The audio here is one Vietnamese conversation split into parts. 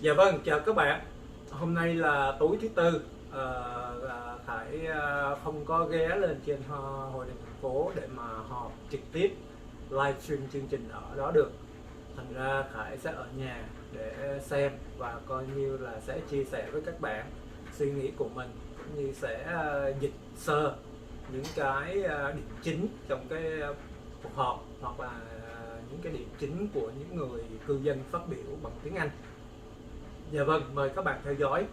Dạ vâng, chào các bạn. Hôm nay là tối thứ tư. Khải không có ghé lên trên hội đồng thành phố để mà họp trực tiếp livestream chương trình ở đó được. Thành ra Khải sẽ ở nhà để xem và coi như là sẽ chia sẻ với các bạn suy nghĩ của mình, cũng như sẽ dịch sơ những cái điểm chính trong cái cuộc họp, hoặc là những cái điểm chính của những người cư dân phát biểu bằng tiếng Anh. Dạ vâng, mời các bạn theo dõi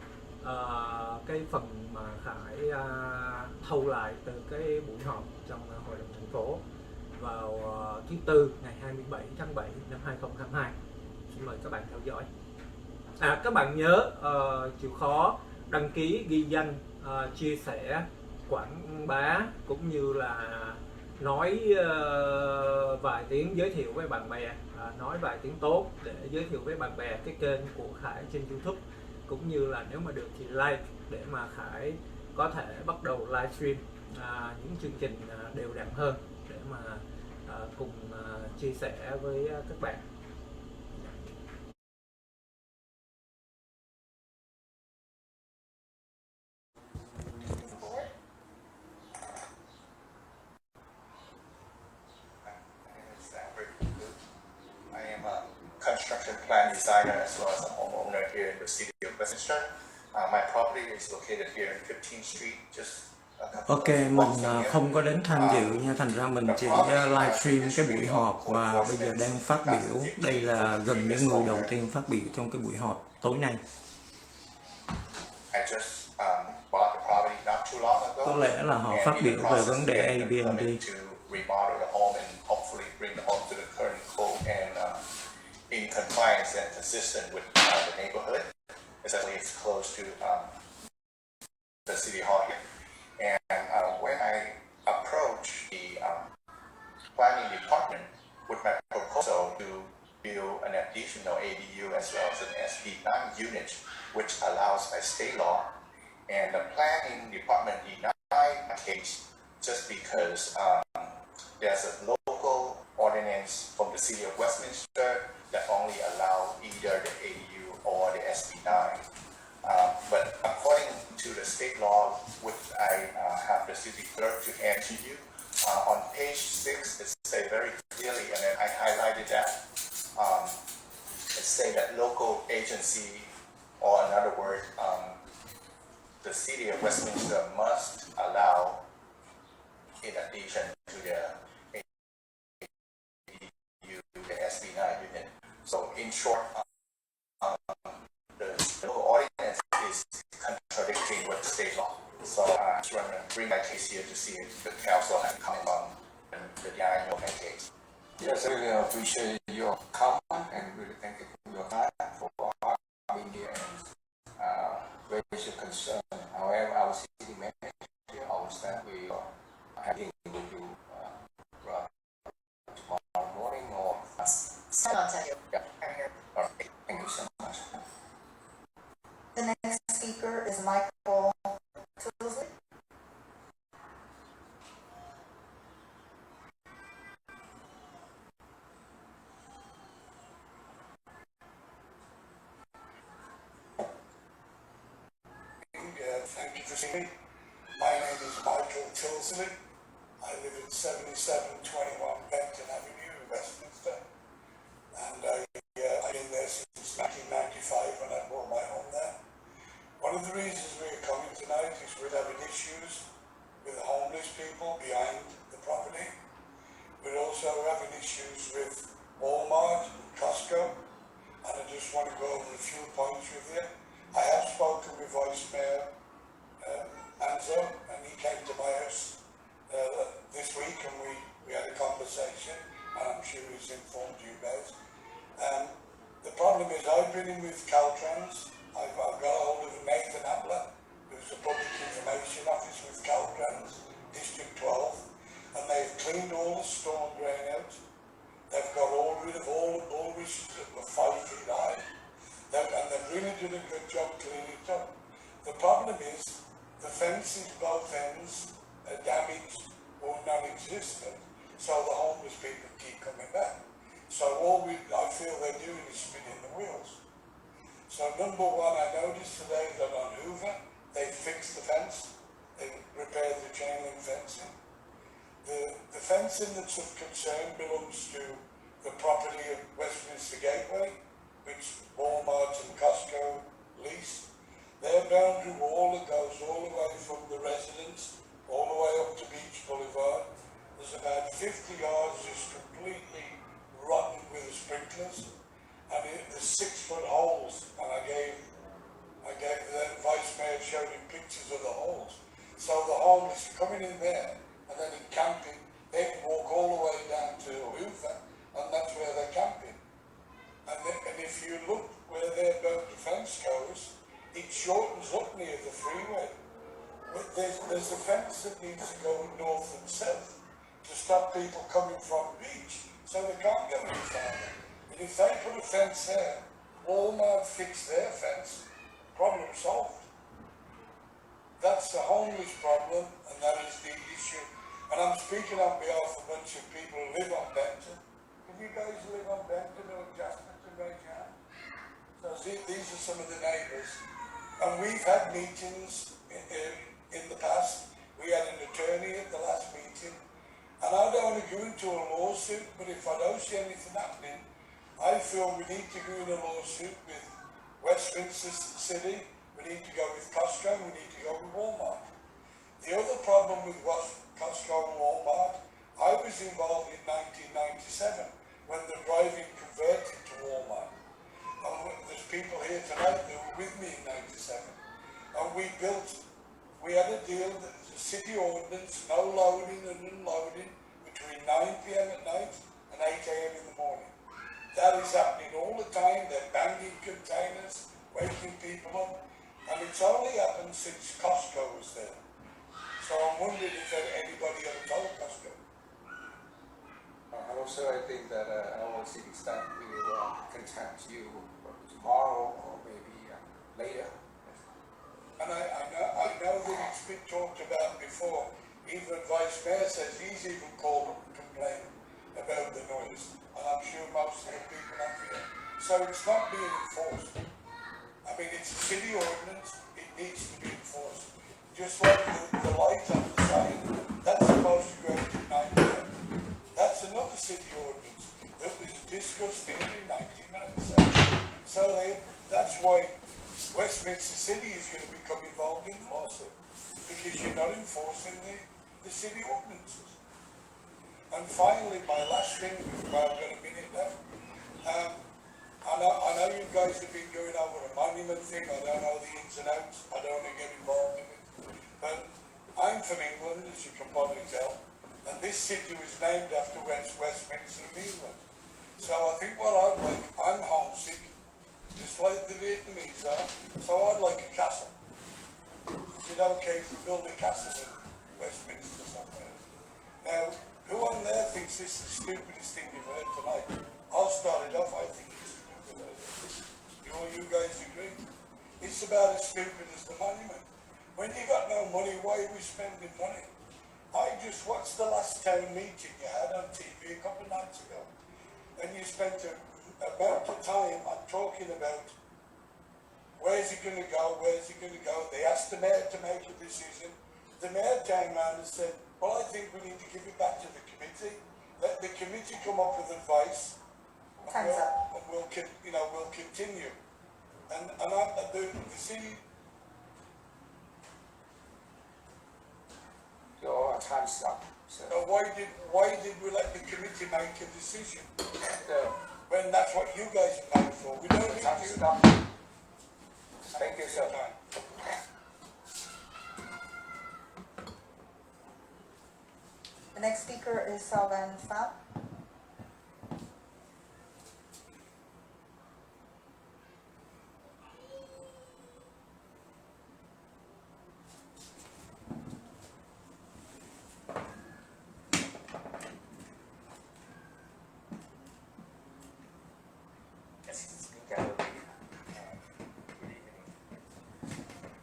cái phần mà Khải thâu lại từ cái buổi họp trong Hội đồng thành phố vào thứ Tư ngày 27 tháng 7 năm 2022. Xin mời các bạn theo dõi. Các bạn nhớ chịu khó đăng ký, ghi danh, chia sẻ, quảng bá, cũng như là nói vài tiếng giới thiệu với bạn bè, nói vài tiếng tốt để giới thiệu với bạn bè cái kênh của Khải trên YouTube, cũng như là nếu mà được thì like để mà Khải có thể bắt đầu livestream những chương trình đều đặn hơn để mà cùng chia sẻ với các bạn. Construction plan designer as well as a homeowner here in the city of Westminster. My property is located here in 15th Street, just Ok, mình không có đến tham dự nha, thành ra mình chỉ livestream cái buổi họp và bây giờ đang phát biểu. Đây là gần những người đầu tiên phát biểu trong cái buổi họp tối nay. Có lẽ là họ phát biểu về vấn đề Airbnb. In compliance and consistent with the neighborhood, especially it's close to the city hall here. And when I approached the planning department with my proposal to build an additional ADU as well as an SB9 unit, which allows by state law, and the planning department denied my case just because there's a local ordinance from the city of Westminster that only allow either the ADU or the SB9. But according to the state law, which I have the city clerk to hand to you, on page 6 it says very clearly, and then I highlighted that, it says that local agency, or in other words, the city of Westminster must allow, in addition to the SB9 unit. So in short, the local ordinance is contradicting with the state law. So I just want to bring my case here to see if the council has comment on the denial of my case. Yes, I really appreciate your comment and really thank you for your time for being here and raise your concern. However, our city manager, our staff, we are having with you tomorrow morning or yeah. All right. Thank you so much. The next speaker is Michael Tilsley. Thank you for seeing me. My name is Michael Tilsley. I live at 7721 Benton Avenue, Westminster, and I've been there since 1995 when I bought my home there. One of the reasons we're coming tonight is we're having issues with the homeless people behind the property. We're also having issues with Walmart and Costco, and I just want to go over a few points with you. I have spoken with Vice Mayor Manzo, and he came to my house this week, and we had a conversation, and I'm sure he's informed you guys. The problem is I've been in with Caltrans. I've got a hold of Nathan Abler, who's the Public Information Officer with Caltrans, District 12, and they've cleaned all the storm drain out. They've got rid of all the bulrushes that were 5 feet high, and they've really done a good job cleaning it up. The problem is the fences, both ends, are damaged or non-existent, so the homeless people keep coming back. So all I feel they're doing is spinning the wheels. So number one, I noticed today that on Hoover, they fixed the fence. They repaired the chain link fencing. The fencing that's of concern belongs to the property of Westminster Gateway, which Walmart and Costco lease. Their boundary wall that goes all the way from the residence all the way up to Beach Boulevard. There's about 50 yards just completely rotten with the sprinklers, and there's 6-foot holes. And I gave the vice mayor showed him pictures of the holes. So the homeless are coming in there and then in camping. They can walk all the way down to Hoover, and that's where they're camping. And if you look where their boundary fence goes, it shortens up near the freeway. There's a fence that needs to go north and south to stop people coming from the beach, so they can't go inside. And if they put a fence there, Walmart fix their fence, problem solved. That's the homeless problem, and that is the issue. And I'm speaking on behalf of a bunch of people who live on Benton. Can you guys live on Benton or Jasperton to raise your hand? So these are some of the neighbours. And we've had meetings in the past. We had an attorney at the last meeting. And I don't want to go into a lawsuit, but if I don't see anything happening, I feel we need to go in a lawsuit with Westminster City, we need to go with Costco, we need to go with Walmart. The other problem with Costco and Walmart, I was involved in 1997 when the drive-in converted to Walmart. And there's people here tonight that were with me in 97. And we had a deal that the city ordinance, no loading and unloading between 9 p.m. at night and 8 a.m. in the morning. That is happening all the time. They're banging containers, waking people up. And it's only happened since Costco was there. So I'm wondering if anybody ever told Costco. And also, I think that our city staff will contact you tomorrow or maybe later. And I know that it's been talked about before. Even Vice Mayor says he's even called up and complained about the noise. And I'm sure most of the people up here. So it's not being enforced. I mean, it's a city ordinance. It needs to be enforced. Just like the light on the sign, that's supposed to go out at 9 p.m. That's another city ordinance that was discussed in 1997. So that's why Westminster City is going to become involved in the lawsuit, because you're not enforcing the city ordinances. And finally, my last thing, well, I've got a minute left. I know you guys have been going over a monument thing. I don't know the ins and outs. I don't want to get involved in it. But I'm from England, as you can probably tell, and this city was named after Westminster of England. So I think what I'd like, I'm homesick, just like the Vietnamese are, so I'd like a castle. Is it okay to build a castle in Westminster somewhere? Now, who on there thinks this is the stupidest thing you've heard tonight? I'll start it off, I think it's stupid. You guys agree? It's about as stupid as the monument. When you got no money, why are we spending money? I just watched the last town meeting you had on TV a couple of nights ago, and you spent a amount of time on talking about where's it going to go, where's it going to go. They asked the mayor to make a decision. The mayor came around and said, well, I think we need to give it back to the committee. Let the committee come up with advice. Time's up. And we'll continue. And the city. Your time's up. So, Why did we let the committee make a decision the when that's what you guys are paid for? We don't need time's to. up. Thank you, sir. The next speaker is Dân Pha.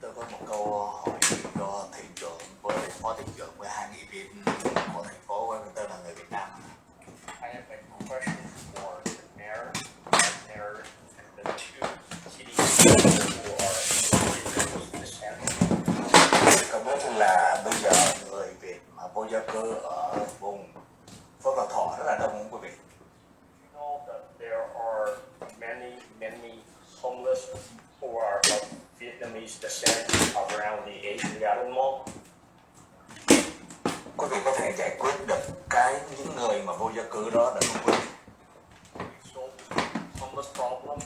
Tôi có một câu hỏi cho thị trưởng với phó thị trưởng với hai nghị viên của thành phố Westminster là người Việt Nam. I have a question for the mayor, and the two city Vietnamese descent around the Asian Garden Mall? Quý vị có thể giải quyết được những người mà vô gia cư đó được không quý vị? Solve the homeless problem.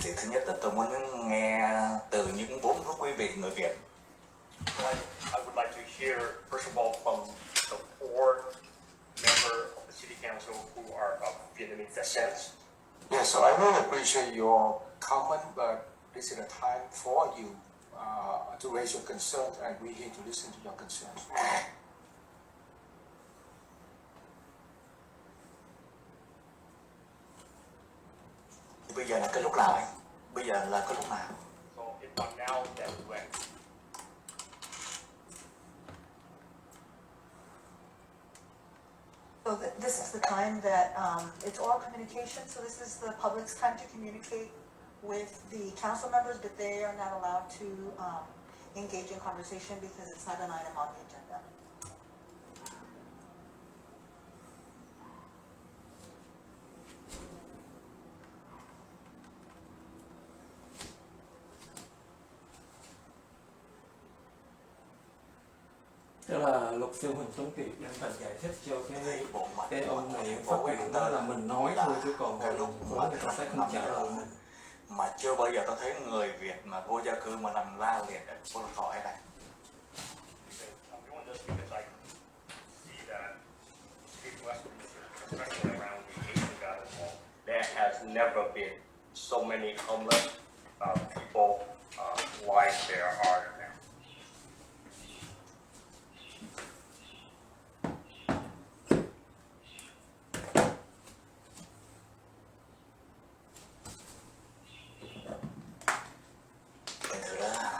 Thì thứ nhất là tôi muốn nghe từ những bốn quý vị người Việt. I would like to hear, first of all, from the 4 members of the city council who are of Vietnamese descent. Yeah, so I really appreciate your comment, but this is a time for you to raise your concerns, and we're here to listen to your concerns. Thì bây giờ là cái lúc nào ấy? Bây giờ là cái lúc nào? So if not now, then when? So this is the time that, it's oral communication, so this is the public's time to communicate with the council members, but they are not allowed to, engage in conversation because it's not an item on the agenda. Tức là luật sư Huỳnh Tuấn Kiệt đang phải giải thích cho cái ông này phát biểu đó là mình nói thôi chứ còn vốn người ta sẽ không trả lời mình. Mà chưa bao giờ tôi thấy người Việt mà vô gia cư mà nằm la liệt ở phố khỏi này. I'm doing this because I see that HĐTP Westminster, especially around the Asian Garden Mall, there has never been so many homeless people like there are now. Thành thử ra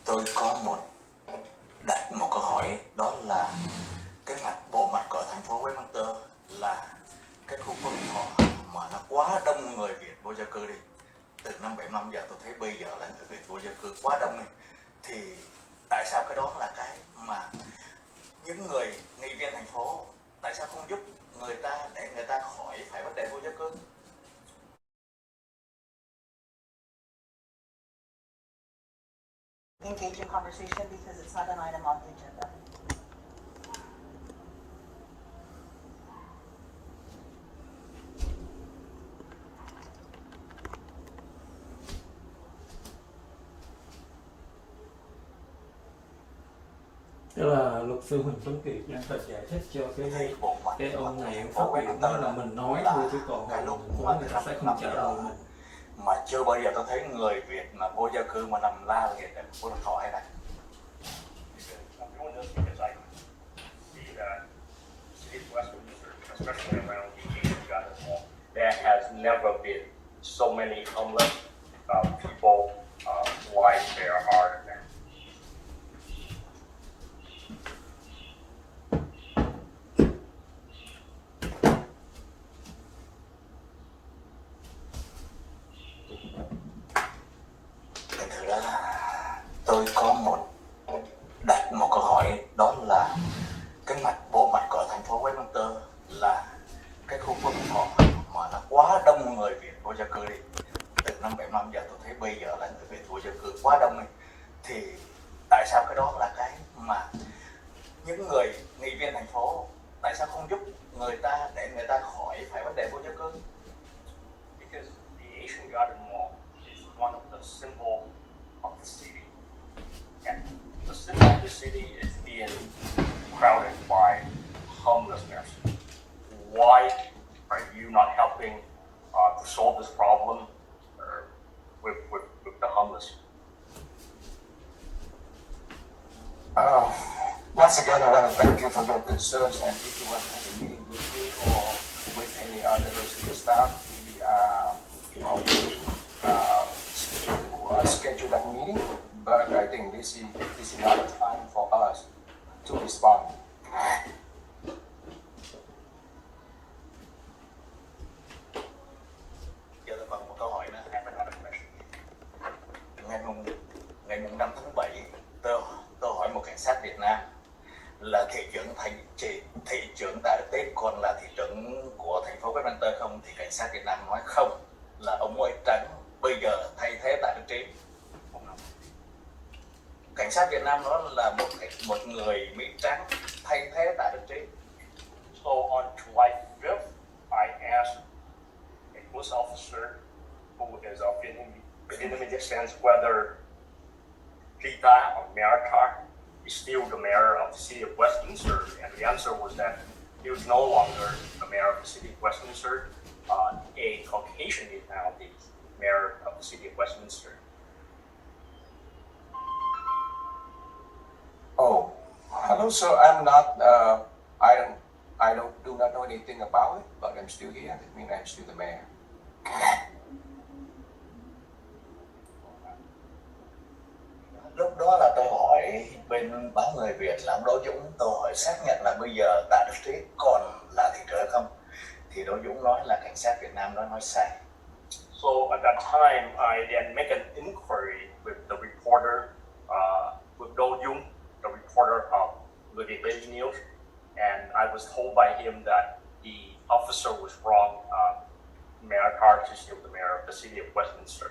tôi có đặt một câu hỏi, đó là cái bộ mặt của thành phố Westminster là cái khu vực họ mà nó quá đông người Việt vô gia cư đi. Từ năm 75 giờ tôi thấy bây giờ là người Việt vô gia cư quá đông đi. Thì tại sao cái đó là cái mà những người nghị viên thành phố tại sao không giúp người ta để người ta khỏi phải vấn đề vô gia cư? Engage in conversation because it's not an item on the agenda. Tức là luật sư Huỳnh Tuấn Kiệt đang phải giải thích cho cái ông này phát biểu đó là mình nói thôi chứ còn vốn người ta sẽ không trả lời mình. Mà chưa bao giờ tôi thấy người Việt mà vô gia cư mà nằm la liệt ở phố khỏi này. I'm doing this because I see that HĐTP Westminster, especially around the Asian Garden Mall, there has never been so many homeless people like there are now. Thành thử ra tôi có đặt một câu hỏi, đó là cái bộ mặt của thành phố Westminster là cái khu vực họ mà nó quá đông người Việt vô gia cư đi. Từ năm 75 giờ tôi thấy bây giờ là người Việt vô gia cư quá đông đi. Thì tại sao cái đó là cái mà những người nghị viên thành phố tại sao không giúp người ta để người ta khỏi phải vấn đề vô gia cư? Because the Asian Garden Mall is one of the symbols of the city. And the symbol of the city is being crowded by homelessness. Why are you not helping to solve this problem with the homeless? Once again, I want to thank you for your concerns, and if you want to have a meeting with me or with any other resident staff, we are to schedule that meeting, but I think this is not a time for us to respond. Giờ tôi còn một câu hỏi nữa. Ngày mùng 5 tháng 7, tôi hỏi một cảnh sát Việt Nam là thị trưởng tại Tết còn là thị trưởng của thành phố Westminster không, thì cảnh sát Việt Nam nói không, là ông Nguyễn Trắng bây giờ thay thế tại đức trí. Cảnh sát Việt Nam nói là một người Mỹ trắng thay thế tại đức trí. So on July 5th, I asked a police officer who is of Vietnamese descent whether Rita or Mayor Tar is still the mayor of the city of Westminster, and the answer was that he was no longer the mayor of the city of Westminster. A Caucasian is now the mayor of the city of Westminster. Oh, hello, sir. I'm not. I do not know anything about it, but I'm still here. That means I'm still the mayor. Lúc đó là tôi hỏi bên báo Người Việt là ông Đỗ Dũng, tôi hỏi xác nhận là bây giờ tại đức trí còn là thị trưởng không, thì Đỗ Dũng nói là cảnh sát Việt Nam đó nói sai. So at that time, I then make an inquiry with the reporter, with Do Jung, the reporter of Người Việt Daily News, and I was told by him that the officer was wrong. Mayor Carter is still the mayor of the city of Westminster.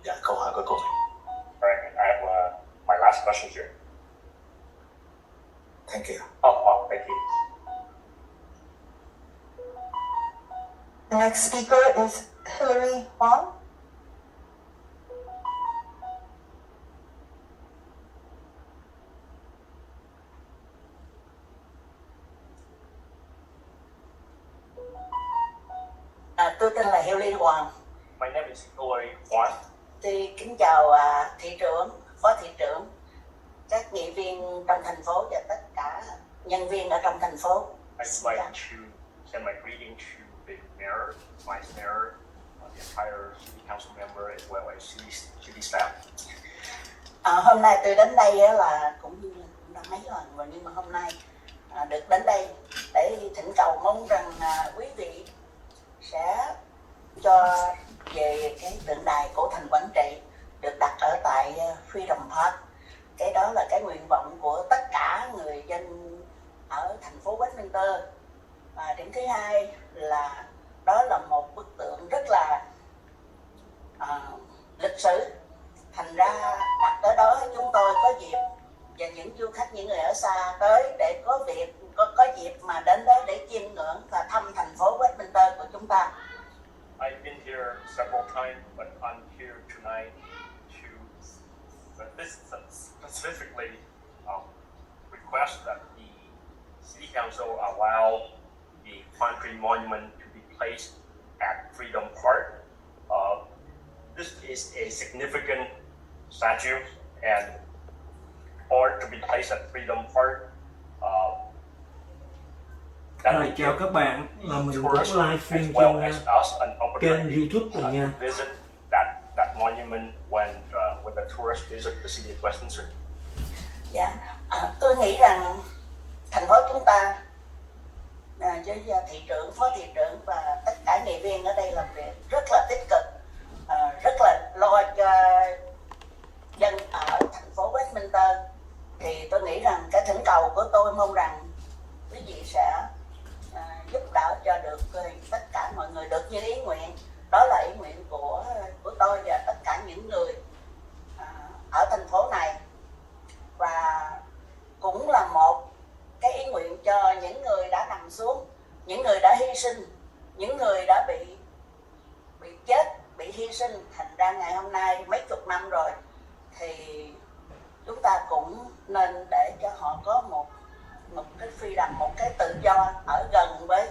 Dạ, câu hỏi cuối cùng. Alright, I have my last question here. Thank you. Oh, thank you. The next speaker is Hillary Huang. Tôi tên là Hillary Hoàng. My name is Hillary Huang. Tôi kính chào thị trưởng, phó thị trưởng, các nghị viên trong thành phố và tất cả nhân viên ở trong thành phố. I'd like to send my greeting to the mayor, vice mayor, the entire city council member, as well as city staff. Hôm nay tôi đến đây là cũng đã mấy lần rồi, nhưng mà hôm nay được đến đây để thỉnh cầu mong rằng quý vị sẽ cho về cái tượng đài cổ thành Quảng Trị được đặt ở tại Freedom Park. Cái đó là cái nguyện vọng của tất cả người dân ở thành phố Westminster. Và điểm thứ hai là đó là một bức tượng rất là lịch sử. Thành ra đặt ở đó chúng tôi có dịp, và những du khách, những người ở xa tới để có dịp mà đến đó để chiêm ngưỡng và thăm thành phố Westminster của chúng ta. I've been here several times, but I'm here tonight to specifically request that the City Council allow the country monument to be placed at Freedom Park. This is a significant statue, and or to be placed at Freedom Park. Rồi, chào các bạn, là mình cũng livestream trên kênh YouTube rồi nha. Visit that monument when the tourists visit the city of Westminster. Dạ, tôi nghĩ rằng thành phố chúng ta với thị trưởng, phó thị trưởng và tất cả nghị viên ở đây làm việc rất là tích cực, rất là lo cho dân ở thành phố Westminster. Thì tôi nghĩ rằng cái thỉnh cầu của tôi mong rằng quý vị sẽ giúp đỡ cho được tất cả mọi người được như ý nguyện. Đó là ý nguyện của tôi và tất cả những người ở thành phố này, và cũng là một cái ý nguyện cho những người đã nằm xuống, những người đã hy sinh, những người đã bị chết, bị hy sinh. Thành ra ngày hôm nay mấy chục năm rồi thì chúng ta cũng nên để cho họ có một cái freedom, một cái tự do ở gần với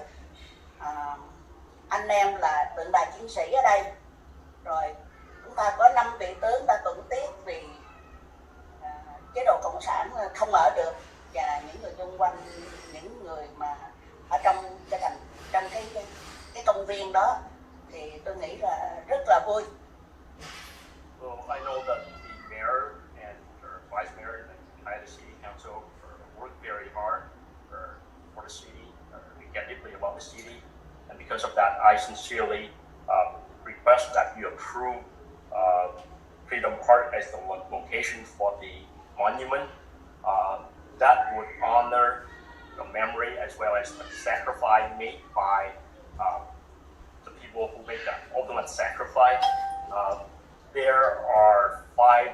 anh em là tượng đài chiến sĩ ở đây. Rồi chúng ta có 5 vị tướng đã tuẫn tiết vì chế độ cộng sản không ở được, và những người xung quanh, những người mà ở trong cái công viên đó, thì tôi nghĩ là rất là vui. Well, I know that the mayor and the vice mayor and the entire city council work very hard for the city, we care deeply about the city, and because of that, I sincerely request that you approve Freedom Park as the location for the monument. as well as the sacrifice made by the people who make the ultimate sacrifice. There are 5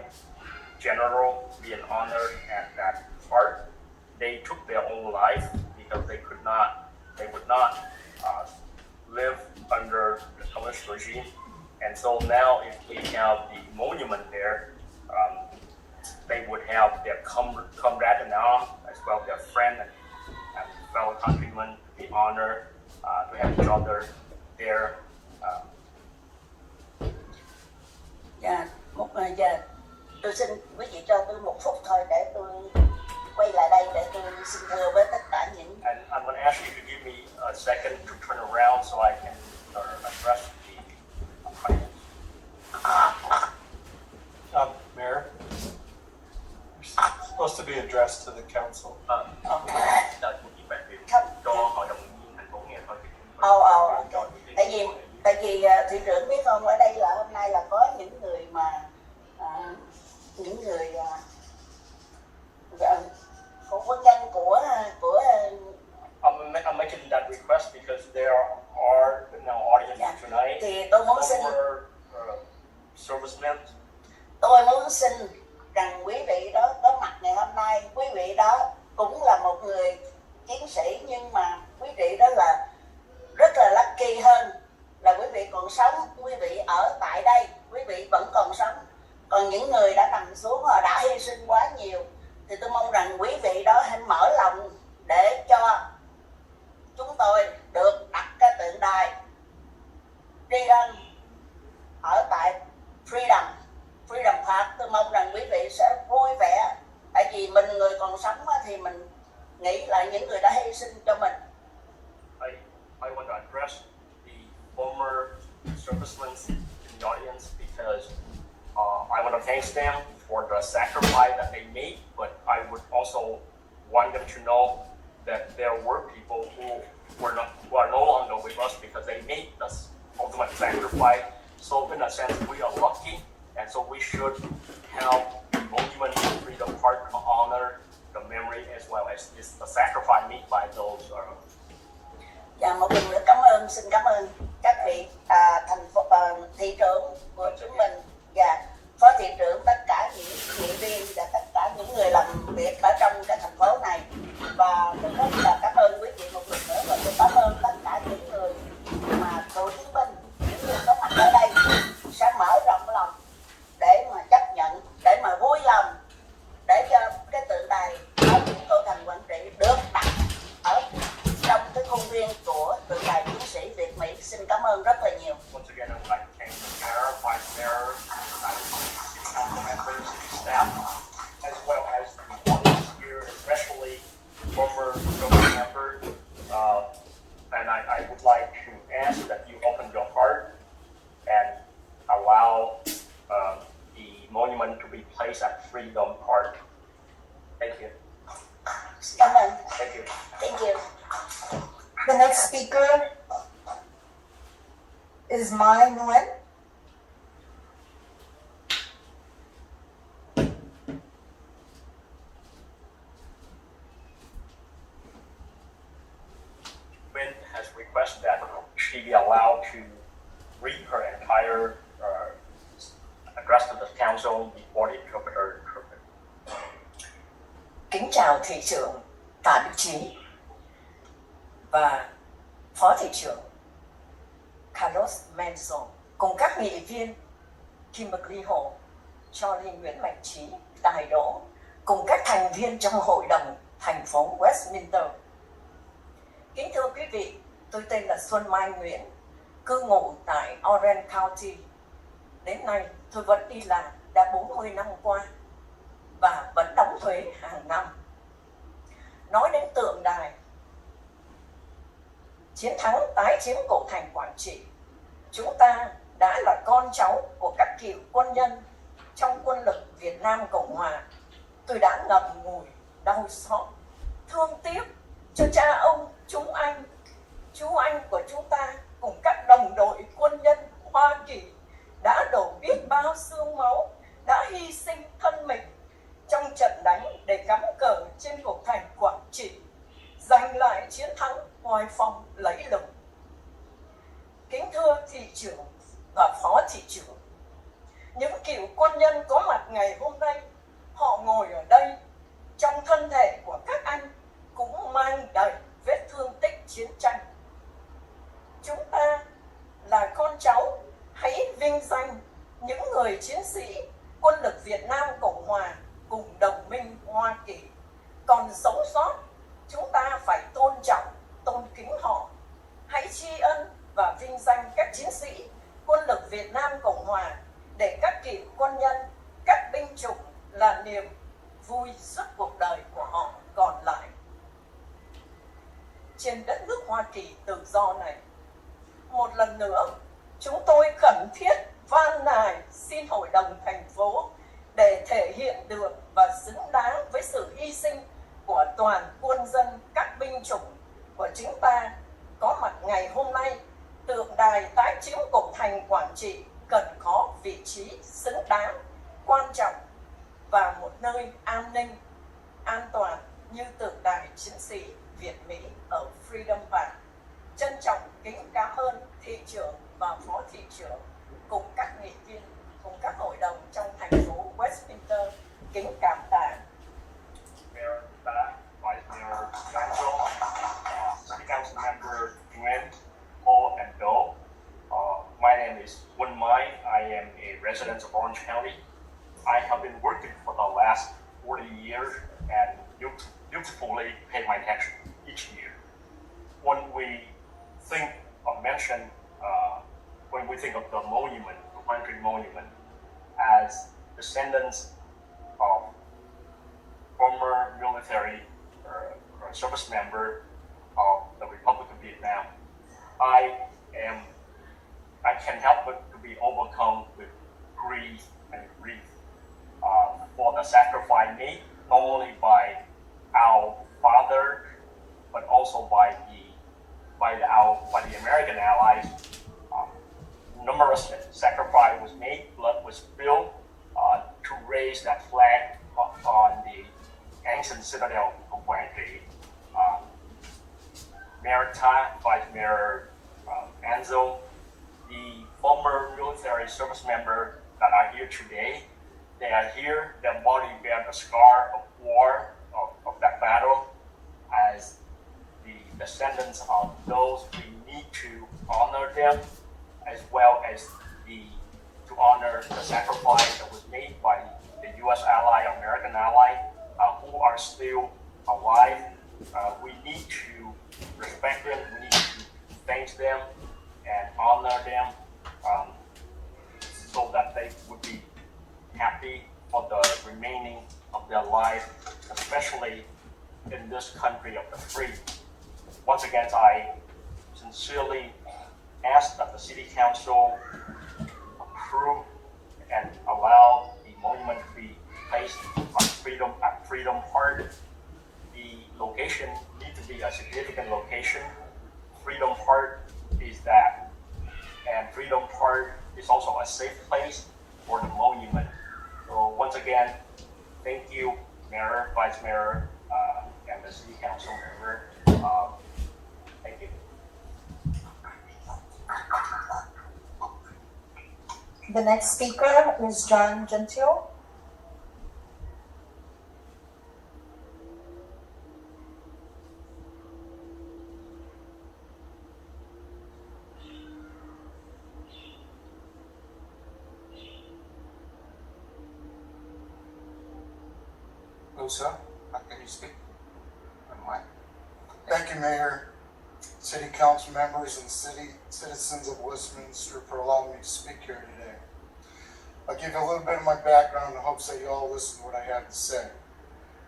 generals being honored at that part. They took their own life because they would not live under the communist regime. And so now if we have the monument there, they would have their comrade in arms as well as their friend and fellow countrymen to be honored, to have each other there. Dạ, tôi xin quý vị cho tôi 1 phút thôi để tôi quay lại đây để tôi xin thưa với tất cả những. And I'm going to ask you to give me a second to turn around so I can address the audience. Mayor, you're supposed to be addressed to the council. Cho hội đồng thành phố nghe thôi. Tại vì thị trưởng biết không, ở đây là hôm nay là có những người mà quân nhân của I'm making that request because there are in our audience tonight thì tôi muốn xin servicemen. tôi muốn xin rằng quý vị đó có mặt ngày hôm nay, quý vị đó cũng là một người chiến sĩ, nhưng mà quý vị đó là rất là lucky hơn là quý vị còn sống, quý vị ở tại đây, quý vị vẫn còn sống. Còn những người đã nằm xuống, họ đã hy sinh quá nhiều, thì tôi mong rằng quý vị đó hãy mở lòng để cho chúng tôi được đặt cái tượng đài tri ân ở tại Freedom Park. Tôi mong rằng quý vị sẽ vui vẻ, tại vì mình người còn sống thì mình nghĩ là những người đã hy sinh cho mình. I want to address the former servicemen in the audience because I want to thank them for the sacrifice that they made, but I would also want them to know that there were people who are no longer with us because they made the ultimate sacrifice. So in a sense, we are lucky, and so we should help the monument to Freedom Park to honor the memory as well as the sacrifice made by those. Và một lần nữa xin cảm ơn các vị thị trưởng của chúng mình và phó thị trưởng, tất cả những nghị viên và tất cả những người làm việc ở trong cái thành phố này. Và tôi rất là cảm ơn quý vị một lần nữa, và tôi cảm ơn tất cả những người mà cựu chiến binh, những người có mặt ở đây sẽ mở rộng lòng để mà chấp nhận, để mà vui lòng để cho cái tượng đài ở Tô Thành Quảng Trị được đặt ở trong cái khuôn viên của tượng đài chiến sĩ Việt Mỹ. Xin cảm ơn rất là nhiều. Once again, I would like to thank the mayor, vice mayor, city council members, city staff, as well as the audience here, especially former government members. And I would like to ask that you open your heart and allow the monument to be placed at Freedom Park. Thank you. Cảm ơn. Thank you. Thank you. The next speaker is Mai Nguyen. Nguyen has requested that she be allowed to read her entire address to the council before the interpreter interprets. Kính chào thị trưởng Tạ Đức Chí và phó thị trưởng Carlos Menzo cùng các nghị viên Kimberly Hồ, Charlie Nguyễn Mạnh Trí, Tài Đỗ cùng các thành viên trong hội đồng thành phố Westminster. Kính thưa quý vị, tôi tên là Xuân Mai Nguyễn, cư ngụ tại Orange County. Đến nay tôi vẫn đi làm đã 40 năm qua và vẫn đóng thuế hàng năm. Nói đến tượng đài chiến thắng tái chiếm cổ thành Quảng Trị, chúng ta đã là con cháu của các cựu quân nhân trong quân lực Việt Nam Cộng Hòa. Tôi đã ngậm ngùi đau xót, thương tiếc cho cha ông, chú anh của chúng ta cùng các đồng đội quân nhân Hoa Kỳ đã đổ biết bao xương máu, đã hy sinh thân mình trong trận đánh để cắm cờ trên cổ thành Quảng Trị, giành lại lại chiến thắng oai phong lẫy lừng. Kính thưa thị trưởng và phó thị trưởng, những cựu quân nhân có mặt ngày hôm nay, họ ngồi ở đây, trong thân thể của các anh cũng mang đầy vết thương tích chiến tranh. Chúng ta là con cháu, hãy vinh danh những người chiến sĩ quân lực Việt Nam Cộng Hòa cùng đồng minh Hoa Kỳ. Còn sống sót, chúng ta phải tôn trọng, tôn kính họ. Hãy tri ân và vinh danh các chiến sĩ quân lực Việt Nam Cộng Hòa để các cựu quân nhân, các binh chủng là niềm vui suốt cuộc đời của họ còn lại. Trên đất nước Hoa Kỳ tự do này, một lần nữa, chúng tôi khẩn thiết van nài xin Hội đồng thành phố để thể hiện được và xứng đáng với sự hy sinh của toàn quân dân các binh chủng của chúng ta có mặt ngày hôm nay. Tượng đài tái chiếm cổ thành Quảng Trị cần có vị trí xứng đáng, quan trọng và một nơi an ninh, an toàn như tượng đài chiến sĩ Việt Mỹ ở Freedom Park. Trân trọng kính cảm ơn thị trưởng và phó thị trưởng cùng các nghị viên, cùng các hội đồng trong thành phố Westminster. Kính cảm tạ. Mayor Pha, Vice Mayor Daniel, City Council Member Nguyen, Paul, and Bill. My name is Won Mai. I am a resident of Orange County. I have been working for the last 40 years and dutifully pay my tax each year. When we think or mention, when we think of the monument, the country monument, as descendants of former military or service member of the Republic of Vietnam, I can't help but to be overcome with grief for the sacrifice made not only by our father but also by the American allies. Numerous sacrifice was made, blood was spilled to raise that flag on the ancient citadel of Quảng Trị. Mayor Ta, Vice Mayor Anzo, the former military service member that are here today, they are here, their body bear the scar of war, of that battle. As the descendants of those, we need to honor them, as well as to honor the sacrifice that was made by the U.S. ally, American ally, who are still alive. We need to respect them, we need to thank them and honor them, so that they would be happy for the remaining of their life, especially in this country of the free. Once again, I sincerely ask that the City Council approve and allow the monument to be placed at Freedom Park. The location needs to be a significant location. Freedom Park is that, and Freedom Park is also a safe place for the monument. So once again, thank you, Mayor, Vice Mayor, and the City Council member. Thank you. The next speaker is John Gentile. Hello, sir. Can you speak? Thank you, Mayor, City Council members, and citizens of Westminster for allowing me to speak here today. I'll give you a little bit of my background in hopes that you all listen to what I have to say.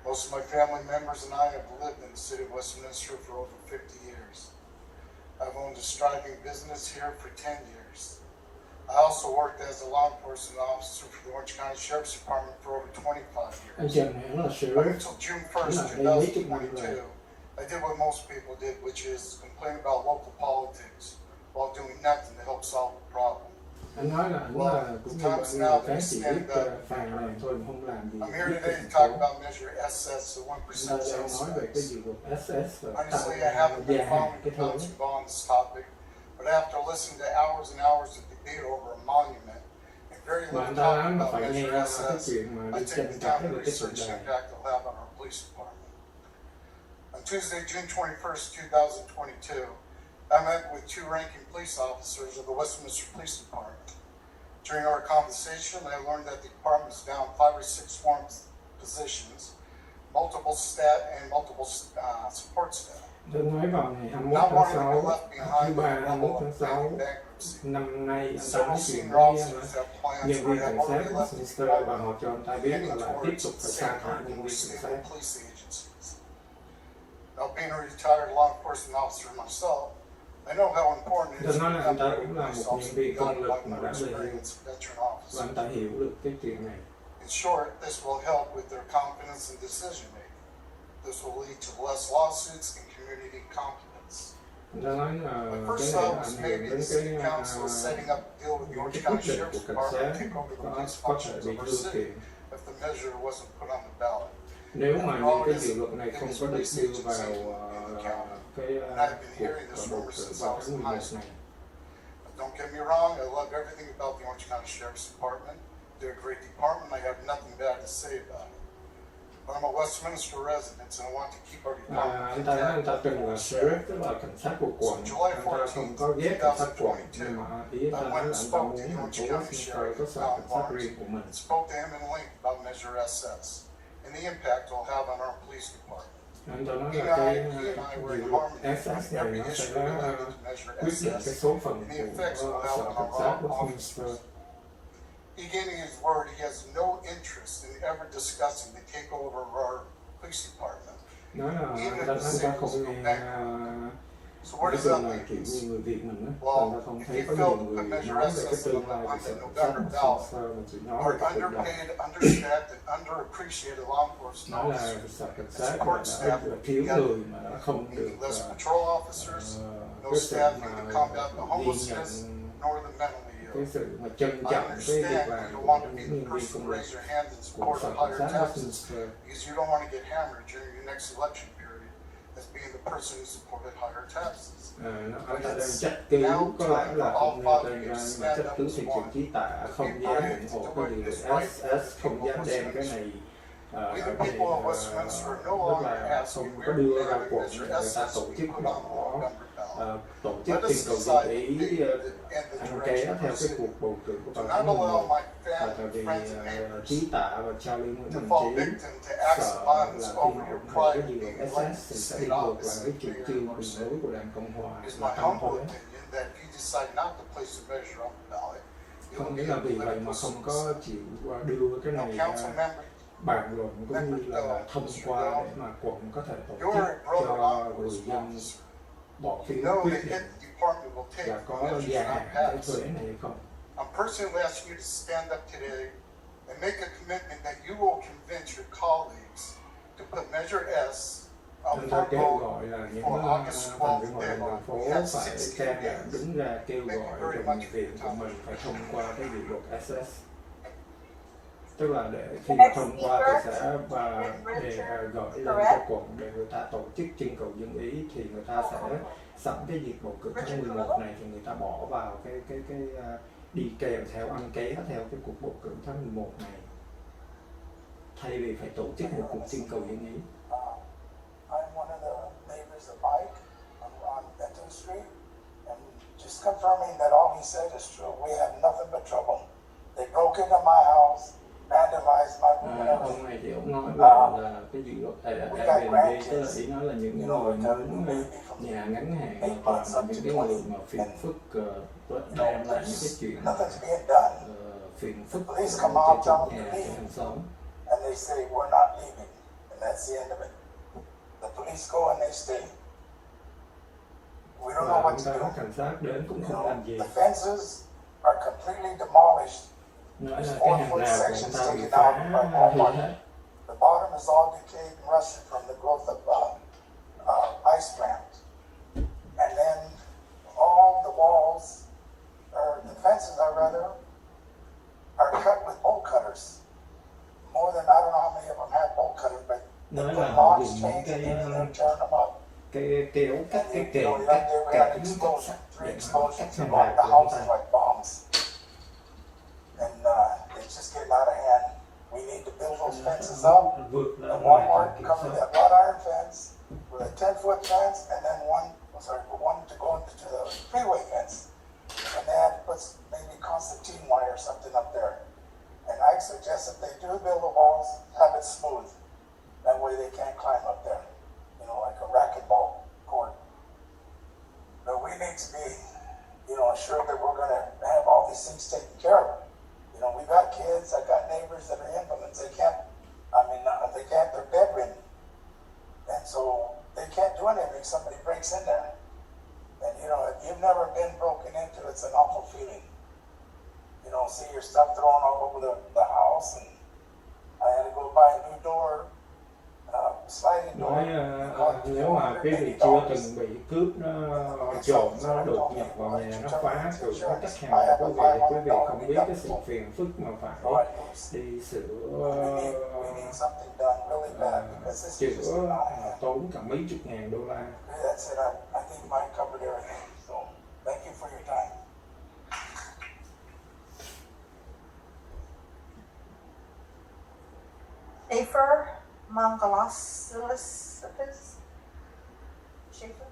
Most of my family members and I have lived in the city of Westminster for over 50 years. I've owned a thriving business here for 10 years. I also worked as a law enforcement officer for the Orange County Sheriff's Department for over 25 Anh years. chàng này nó là Up sheriff, until June nó 1st, là đây mấy chục năm 2022, rồi. I did what most people did, which is complain about local politics while doing nothing to help solve the problem. Anh nói là anh là cũng như bao nhiêu cái chỉ biết phàn nàn thôi mà không làm gì. I'm here today to talk about Measure SS, the 1% Anh đang sales nói về cái tax. dự luật SS và tạo Honestly, I haven't been gia hạn following cái the thuế. council on this topic, but after listening to hours and hours of debate over a monument and very Mà little anh ta nói talking mà about phải nghe Measure cái SS, chuyện mà I đi take tranh the cãi time to về cái tượng research the đài. impact it'll have on our police department. On Tuesday, June 21st, 2022, I met with two ranking police officers of the Westminster Police Department. During our conversation, I learned that the department is down 5 or 6 sworn positions, multiple stat and multiple support staff. Tôi nói vào ngày 21 Not tháng wanting to 6, be left thứ behind ba in the 21 rubble tháng of 6 pending bankruptcy. năm nay, anh ta Several nói chuyện senior với officers have plans nhân or viên have cảnh sát already left the Westminster và department, họ cho anh ta biết heading là tiếp tục towards phải sa safer thải and nhân more viên cảnh stable sát. police agencies. Now, being a retired law enforcement officer myself, I know how important it is Tôi to nói là anh ta become a cũng là police một nhân officer viên công guided lực by mà more đã về hưu experienced veteran và officers. anh ta hiểu được cái chuyện này. In short, this will help with their confidence and decision making. This will lead to less lawsuits and community confidence. Anh ta nói là My cái first này thought là was ảnh maybe hưởng the đến city cái council is setting up a deal with the những Orange cái quyết County định của Sheriff's cảnh Department sát to take over the police có thể functions bị of our đưa city kiện. if the measure wasn't put on the ballot. Nếu mà những cái dự luật này In không this có được police đưa vào agency in the county. cái And I've been cuộc hearing this bầu rumor cử since I vào was tháng in 11 high school. này. Don't get me wrong, I love everything about the Orange County Sheriff's Department. They're a great department, I have nothing bad to say about it. But I'm a Westminster resident and I want to keep our department Anh ta nói anh ta từng là intact. sheriff, tức là cảnh sát của quận. Anh ta không có ghét cảnh sát quận, nhưng mà ý anh ta nói là anh ta muốn thành phố Westminster có sở cảnh sát riêng của mình. Spoke to him in length about Measure SS and the impact it will have on our police department. Anh ta nói là cái dự luật SS này nó sẽ quyết định cái số phận của sở cảnh sát Westminster. He gave me his word he has no interest in ever discussing the takeover of our police department. Nói là anh ta không nghe So where cái does that tương lai leave kiểu us? như người Việt mình á, Well, anh ta không if thấy you có feel nhiều người the Measure nói về cái SS tương lai của on sở the cảnh sát November ballot, Westminster mà chỉ nói our về cái tượng đài. underpaid, understaffed, and underappreciated law enforcement Nói là officers, sở cảnh and sát support đã staff will be thiếu gutted. người mà đã không được Meaning less patrol officers, no cái sự staffing mà to combat the ghi homelessness, nhận nor the mentally ill. cái sự mà trân I trọng cái việc understand làm you của want to be những the nhân viên person công to lực raise your hand in của support sở of cảnh higher sát taxes Westminster. because you don't want to get hammered during your next election period as being the person who supported higher taxes. Anh ta đang trách cứ có lẽ là không nêu tên ra nhưng mà trách cứ thị trường trí tạ không dám ủng hộ cái dự luật SS, không dám đem cái này We the để people of Westminster no tức longer là ask không you có where đưa the ra quận Measure để người ta SS tổ will be chức put bỏ on the November ballot. tổ chức Let us trưng cầu decide dân ý the date and the ăn ké direction theo of cái the cuộc bầu cử của Do vào not tháng allow 11 my là family, tại vì friends, and neighbors Trí Tạ và Charlie Nguyễn to Minh fall Trí victim to acts of sợ violence là khi over mà your ủng hộ cái pride dự being luật elected SS thì sẽ state đi ngược lại office cái in chủ the trương mayor of our đường city. lối của Đảng Cộng Hòa It's là my tăng humble thuế. opinion that if you decide not to place a measure on the ballot, it Không will nghĩa be là a vì vậy mà political không có suicide. chịu đưa cái Now, này council member, bàn luận cũng như là thông qua để mà quận có thể tổ chức you're a brother cho law người enforcement dân officer. bỏ You phiếu know quyết that định the department will take là the có measures gia not hạn cái passed. thuế này hay không. I'm personally asking you to stand up today and make a commitment that you will convince your colleagues to put Measure S on Chúng for ta kêu vote gọi là những for August thành 12th viên hội đồng deadline. thành phố We have phải 60 can đảm days. đứng ra kêu Thank you gọi very cho much nghị for viện your của time. mình phải thông qua cái dự luật SS. Tức là để khi Next thông qua thì speaker sẽ và is để Richard, gọi lên cho correct? quận để người ta tổ chức trưng cầu dân ý thì người ta sẽ sẵn cái việc bầu cử tháng 11 này thì người ta bỏ vào cái đi kèm theo ăn ké theo cái cuộc bầu cử tháng 11 này thay vì phải tổ chức một cuộc trưng cầu dân ý. I'm one of the neighbors of Mike on Benton Street, and just confirming that all he said is true. We have nothing but trouble. They broke into my house, vandalized my room and everything. Ông này thì ông nói là cái dự luật Airbnb, tức là ý nói là những người muốn nhà ngắn hạn hoặc là những cái người mà phiền phức đem lại những cái chuyện Nothing's being done. phiền phức Police cho come out, chủ tell them nhà, to cho leave. hàng xóm. And they say, we're not leaving. And that's the end of it. The police go and they stay. We don't Và know what ông to ta do. có cảnh sát đến cũng không làm gì. The fences are completely demolished. Nói là cái hàng rào của ông ta bị phá hư hết. The bottom is all decayed and rusted from the growth of ice plants. And then all the walls, or the fences are rather, tearing them up. cái kéo cắt cái You kềm know, the cắt other day we cả had những explosions, sắt 3 để mà explosions cắt that hàng blocked rào the của chúng houses ta. like bombs. And it's just getting out of hand. We need to build those fences up. Vượt ra And ngoài one more kiểm cover soát. that wrought iron fence with a 10-foot fence, and then one to go into the freeway fence. And that puts maybe concertina wire or something up there. And I suggest if they do build the walls, have it smooth. That way they can't climb up there, you know, like a racquetball court. But we need to be, you know, assured that we're going to have all these things taken care of. You know, we've got kids, I've got neighbors that are invalids. They're bedridden. And so they can't do anything if somebody breaks in there. And, you know, if you've never been broken into, it's an awful feeling. You know, see your stuff thrown all over the house. And I had to go buy a new door, sliding door. Nếu mà quý vị chưa từng bị cướp, nó trộm, nó đột nhập vào nhà, nó phá cửa, nó cắt hàng của quý vị không biết cái sự phiền phức mà phải đi sửa, chữa tốn cả mấy chục ngàn đô la. That's it. I think mine covered everything. So thank you for your time. Schaefer, Mangalasilus, Schaefer?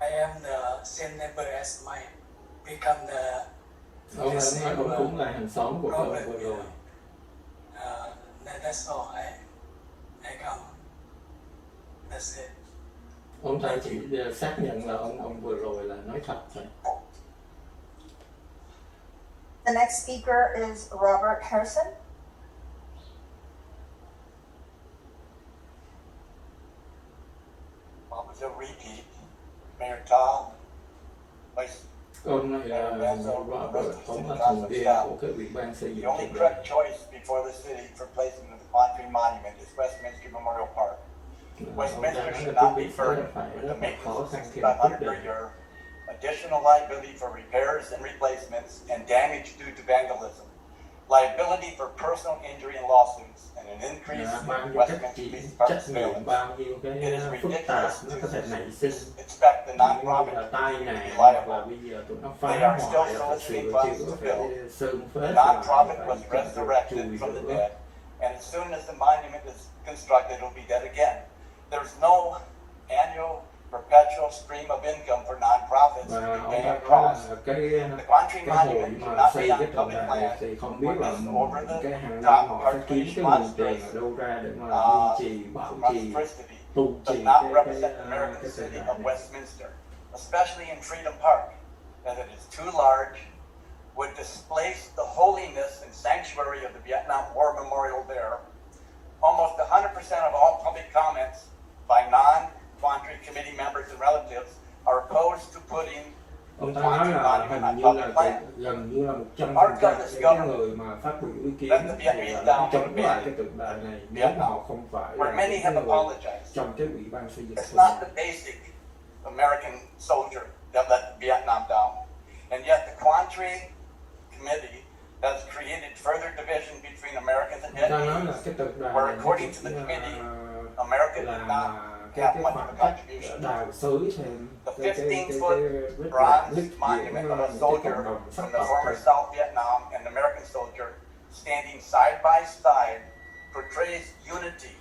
I am the same neighbor as mine, become the Ông cũng là hàng xóm của tôi vừa rồi. That's all I come. That's it. Ông ta chỉ xác nhận là ông vừa rồi là nói thật thôi. The next speaker is Robert Harrison. What was a repeat? Mayor Tom, Vice. Ông này là Robert, ông là thành viên của cái ủy ban xây The dựng only thành correct phố. choice before the city for placement of the Quantry Monument is Westminster Memorial Park. Westminster should not be burdened with the maintenance of $6,500 per year, additional liability for repairs and replacements, and damage due to vandalism, liability for personal injury and lawsuits, and an increase in Westminster Police Department's surveillance. It is ridiculous to expect the nonprofit community to be liable. They are still soliciting funds to build. The nonprofit was resurrected from the dead, and as soon as the monument is constructed, it will be dead again. There's no annual perpetual stream of income for nonprofits to pay a cost. The Quantry Monument cannot be on public land thì không or biết là this over cái the hàng năm top họ sẽ kiếm cartoonish cái nguồn monstrous tiền ở đâu ra để mà duy trì, bảo trì, monstrosity tu does trì not cái represent the American cái city thời of đại. Westminster, especially in Freedom Park, as it is too large, would displace the holiness and sanctuary of the Vietnam War Memorial there. Almost 100% of all public comments by non-Quantry committee members and relatives are opposed to putting Ông the ta nói Quantry là Monument hình on như public là land. gần như là 100% những người mà phát biểu ý kiến thì là chống lại cái tượng đài này nếu mà họ không phải Where là many những have người apologized. trong cái ủy ban xây dựng. It's not the basic American soldier that let Vietnam down. And yet the Quantry Committee has created further division between Americans and Vietnamese, where according to the committee, America did not have much of a contribution. Đào xới thêm The cái 15-foot bronze monument of a soldier from the former South Vietnam and American soldier standing side by side portrays unity,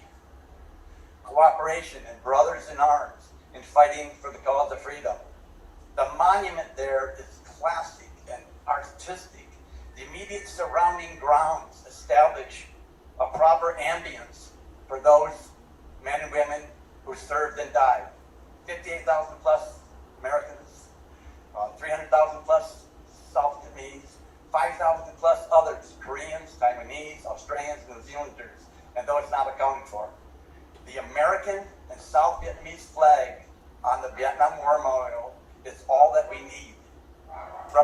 cooperation, and brothers in arms in fighting for the cause of freedom. The monument there is classic and artistic. The immediate surrounding grounds establish a proper ambience for those men and women who served and died. 58,000 plus Americans, 300,000 plus South Vietnamese, 5,000 plus others, Koreans, Taiwanese, Australians, New Zealanders, and those not accounted for. The American and South Vietnamese flag on the Vietnam War Memorial is all that we need.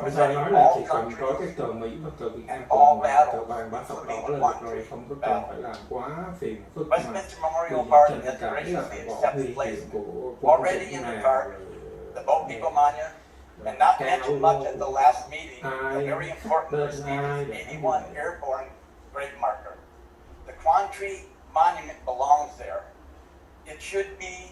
Người ta nói là chỉ cần có cái cờ Mỹ và cờ Việt Nam Cộng hòa, cờ vàng bán phật đỏ là được rồi, không có cần phải làm quá phiền phức mà vì tranh cãi là phải bỏ huy hiệu của quân chủng nào. The Boat People Monument And not cao mentioned much at the last meeting, a ai very important tên procedure ai is để 81 Airborne Grave Marker. The Quan Tree Monument belongs there. It should be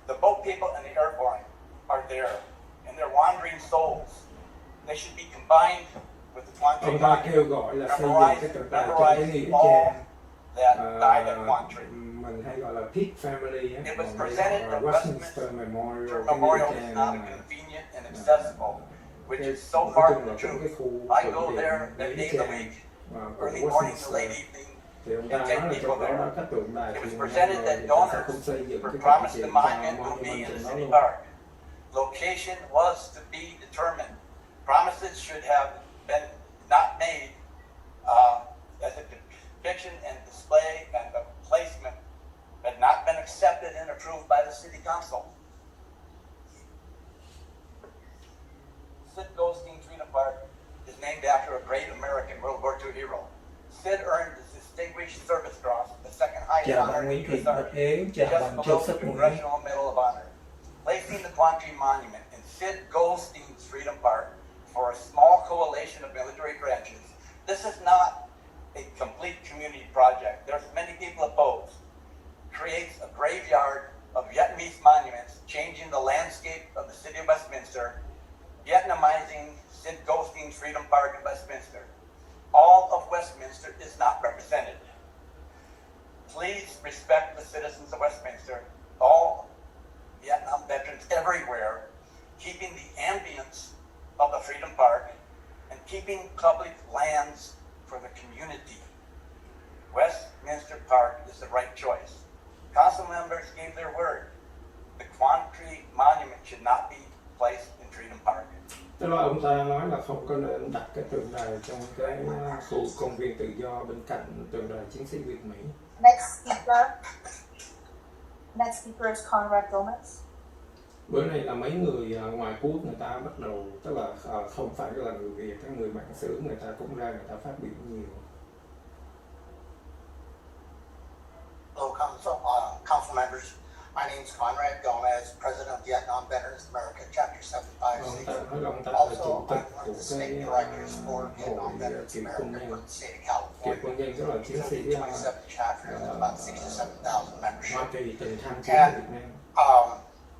the boat people and the airborne are there, and they're wandering souls. They should be combined with the Quan Tree ông ta kêu Monument. gọi là xây dựng cái tượng đài cho cái nghĩa all trang that died at Quan Tree. mình hay gọi là Peak Family á, It was còn đây presented gọi là at Westminster Memorial, Westminster cái Memorial nghĩa is trang not convenient and accessible, which is so nói far chung from là the trong truth. cái khu I go tượng there đài that nghĩa day of the trang week, của early morning to late Westminster. evening. Thì ông ta nói là trong đó có các tượng đài It was thì presented rồi that người ta sẽ không donors xây dựng were cái promised kiện the cho monument will be monument in the trên đó city luôn. park. Location was to be determined. Promises should have been not made as a depiction and display, and the placement had not been accepted and approved by the city council. Sid Goldstein's Freedom Park is named after a great American World War II hero. Sid earned the Distinguished Service Cross, the second highest Chào honor bạn in Nguyễn Thị U.S. Bạch Army, Yến, chào just bạn below Joseph the Nguyễn. Congressional Medal of Honor. Placing the Quan Tree Monument in Sid Goldstein's Freedom Park for a small coalition of military branches. This is not a complete community project. There's many people opposed. Creates a graveyard of Vietnamese monuments, changing the landscape of the city of Westminster, Vietnamizing Sid Goldstein's Freedom Park in Westminster. All of Westminster is not represented. Please respect the citizens of Westminster, all Vietnam veterans everywhere, keeping the ambience of the Freedom Park and keeping public lands for the community. Westminster Park is the right choice. Council members gave their word. The Quan Tree Monument should not be placed in Freedom Park. Tức là ông ta nói là không có nên đặt cái tượng đài trong cái khu công viên tự do bên cạnh tượng đài chiến sĩ Việt Mỹ. Next speaker is Conrad Gomez. Bữa nay là mấy người ngoài quốc người ta bắt đầu, tức là không phải là người Việt, các người bản xứ người ta cũng ra người ta phát biểu nhiều. Hello, council members. My name is Conrad Gomez, President of Vietnam Veterans America, Chapter 756. Ông ta là Also, chủ I'm tịch one của of the state cái directors for Vietnam hội Veterans cựu quân America nhân. for the state of Cựu California. quân nhân tức là chiến sĩ 27 chapters and about 67,000 membership. Hoa Kỳ từng tham chiến ở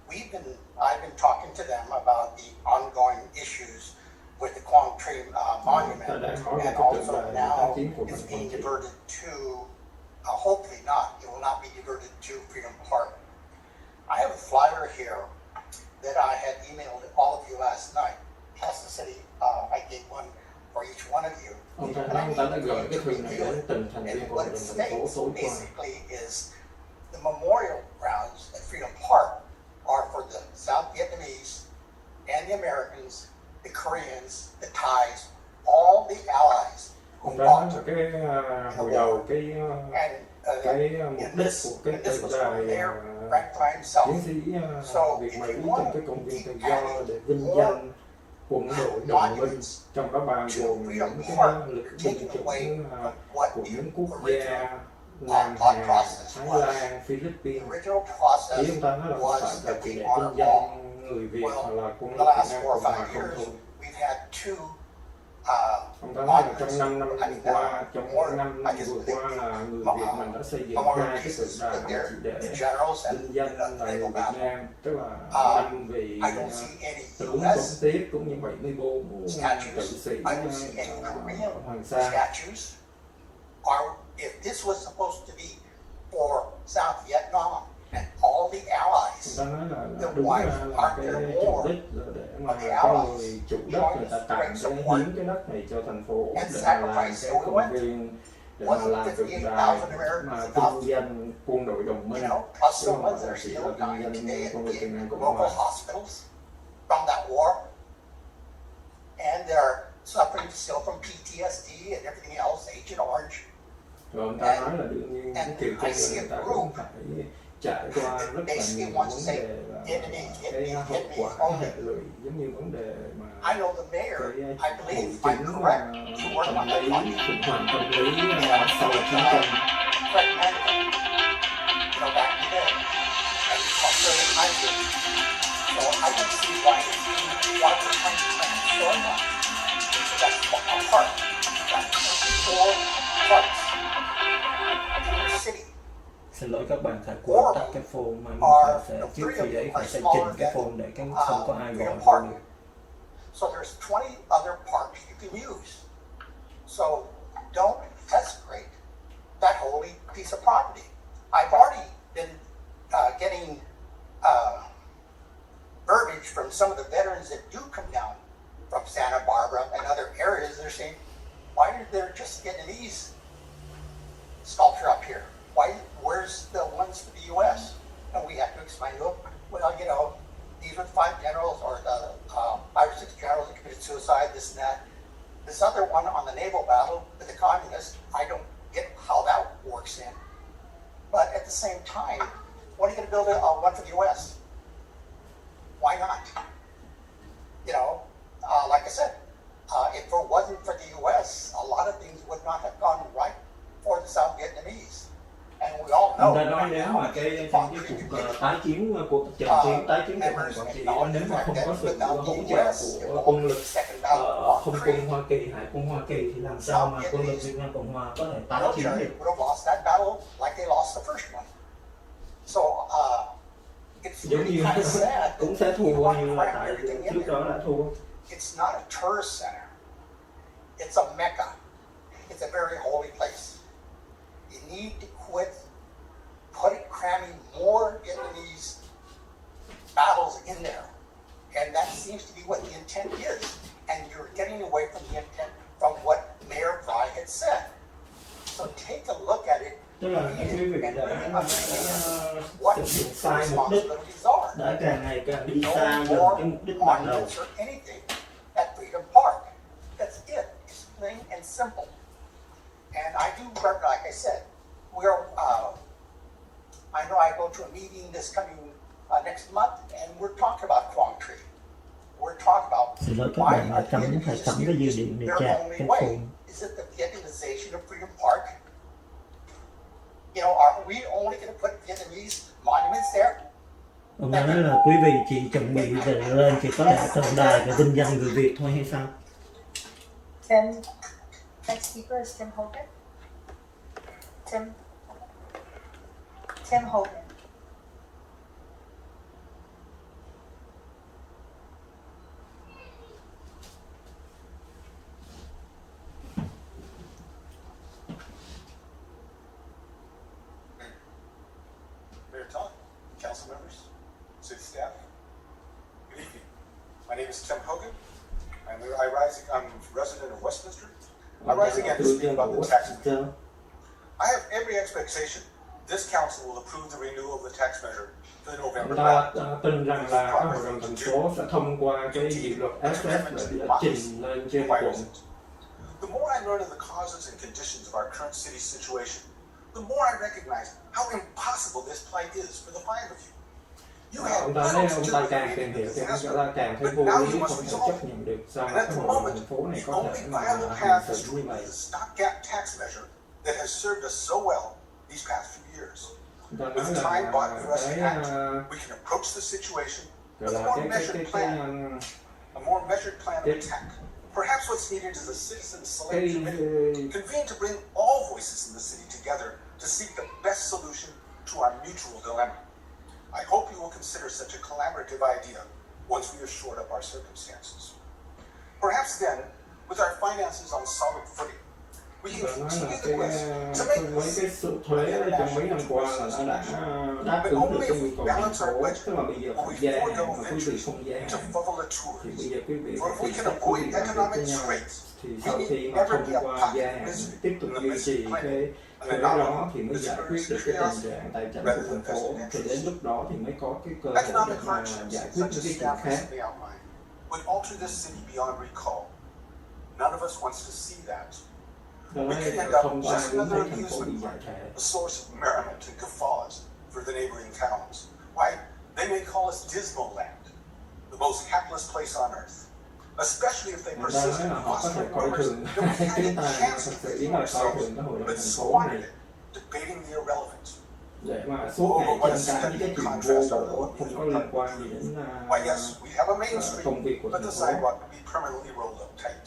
Việt Nam. I've been talking to them about the ongoing issues with the Quan Tree monument, and also now it's being diverted to, hopefully not, it will not be diverted to Freedom Park. I have a flyer here that I had emailed all of you last night, plus the city, I gave one for each one of you. Ông ta đã gửi cái thư này đến từng thành viên của hội đồng thành phố tối qua. Basically is the memorial grounds at Freedom Park are for the South Vietnamese and the Americans, the Koreans, the Thais, all the allies who Ông ta nói fought là cái hồi đầu cái mục đích của cái tượng đài chiến sĩ Việt Mỹ trong cái công viên tự do để vinh danh quân đội đồng minh, trong đó bao gồm những cái lực binh chủng của những quốc gia Nam Hà, Thái Lan, Philippines. Ý ông ta nói là không phải là chỉ để vinh danh người Việt hoặc là quân đội Việt Nam Cộng hòa không thôi. Ông ta nói là trong 5 năm qua, trong 5 năm vừa qua là người Việt mình đã xây dựng 2 cái tượng đài chỉ để vinh danh là người Việt Nam, tức là 5 vị tướng tổng tiết cũng như 74 tử sĩ Hoàng Sa. If this was supposed to be for South Vietnam and all the allies, Ông ta nói là đúng ra là cái chủ đích là để mà cái người chủ đất người ta tặng cái hiến cái đất này cho thành phố để mà làm cái công viên, để mà làm tượng đài mà vinh danh quân đội đồng minh, chứ không phải là chỉ là vinh danh quân đội Việt Nam Cộng hòa. From that war, and they're suffering still from PTSD and everything else, Agent Orange. Rồi ông ta nói là đương nhiên cái kiểu con người ta cũng phải trải qua rất là nhiều vấn đề là cái hậu quả, hệ lụy, giống như vấn đề mà cái hội chứng tâm lý, khủng hoảng tâm lý sau chiến tranh. one. So that's a park. That's 4 parks in your city. Xin lỗi các bạn, phải quên tắt cái phone mà mình sẽ trước khi đấy phải sẽ chỉnh cái phone để cái không có ai gọi vô được. So there's 20 other parks you can use. So don't desecrate that holy piece of property. I've already been getting verbiage from some of the veterans that do come down from Santa Barbara and other areas. They're saying, why are there just Vietnamese sculpture up here? Where's the ones for the U.S.? And we have to explain to them, well, you know, these were the 5 generals or the 5 or 6 generals that committed suicide, this and that. This other one on the naval battle with the communists, I don't get how that works in. But at the same time, when are you going to build one for the U.S.? Why not? You know, like I said, if it wasn't for the U.S., a lot of things would not have gone right for the South Vietnamese. And we all know. Người ta nói nếu mà cái cuộc tái chiến, cuộc trận chiến tái chiến của Quảng Trị, nếu mà không có sự hỗ trợ của quân lực không quân Hoa Kỳ, Hải quân Hoa Kỳ thì làm sao mà quân lực Việt Nam Cộng Hòa có thể tái chiến được? Giống như cũng sẽ thua như là tại trước đó đã thua. It's not a tourist center. It's a Mecca. It's a very holy place. You need to quit cramming more Vietnamese battles in there. And that seems to be what the intent is. And you're getting away from the intent from what Mayor Fry had said. So take a look at it. Tức là quý vị đã thực hiện sai mục đích, đã càng ngày càng đi xa dần cái mục đích ban đầu. At Freedom Park. That's it. It's plain and simple. And I do remember, like I said, I know I go to a meeting this coming next month, and we're talking about Quang Tri. We're talking about why are the Vietnamese use their only way? Is it the Vietnamization of Freedom Park? You know, are we only going to put Vietnamese monuments there? Ông nói là quý vị chỉ chuẩn bị để lên chỉ có để tượng đài và vinh danh người Việt thôi hay sao? Next speaker is Tim Hogan. Tim Hogan. Mayor Todd, council members, city staff, good evening. My name is Tim Hogan. I'm a resident of Westminster. I rise again to speak about the tax measure. I have every expectation this council will approve the renewal of the tax measure for the November ballot. Ta tin rằng là các hội đồng thành phố sẽ thông qua cái dự luật SF để trình lên trên quận. The more I learn of the causes and conditions of our current city situation, the more I recognize how impossible this plight is for the 5 of you. Ông ta càng tìm hiểu thì ông ta càng thấy vô lý, không thể chấp nhận được sao mà cái hội đồng thành phố này có thể mà hành xử như vậy. That has served us so well these past few years. With time bought for us to act, we can approach the situation with a more measured plan of attack. Perhaps what's needed is a citizen select committee convened to bring all voices in the city together to seek the best solution to our mutual dilemma. I hope you will consider such a collaborative idea once we have shored up our circumstances. Perhaps then, with our finances on solid footing, Và nói là mấy cái sự thuế trong mấy năm qua là nó đã đáp ứng được cái nhu cầu thành phố, tức là bây giờ phải gia hạn mà quý vị không gia hạn thì bây giờ quý vị phải tìm cách quý vị làm việc với nhau thì sau khi mà thông qua gia hạn tiếp tục duy trì cái thuế đó thì mới giải quyết được cái tình trạng tài chính của thành phố, thì đến lúc đó thì mới có cái cơ hội để mà giải quyết những cái chuyện khác. We could end up just another amusement park, a source of merriment and guffaws for the neighboring towns. Why, they may call us Dismal Land, the most hapless place on earth, especially if they persist in fostering rumors that we had a chance of this ourselves, but squandered it, debating the irrelevant. để mà suốt ngày tranh cãi những cái chuyện vô bổ không có liên quan gì đến Why, yes, we have a main street, công việc của but thành the phố. sidewalk would be permanently rolled up tight.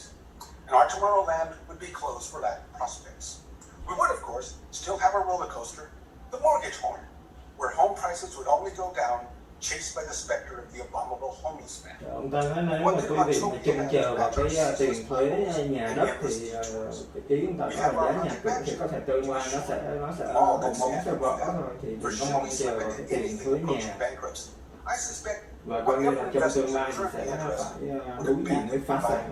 And our Tomorrowland would be closed for lack of prospects. We would, of course, still have our roller coaster, the mortgage horn, where home prices would only go down, chased by the specter of the abominable homeless man. Ông ta nói nếu mà quý vị mà trông chờ vào cái tiền thuế nhà đất thì cái ý chúng ta có là giá nhà cửa thì có thể tương lai nó sẽ bong bóng sẽ vỡ thôi, thì đừng có mong chờ vào cái tiền thuế nhà, và coi như là trong tương lai thì sẽ phải đối diện với phá sản.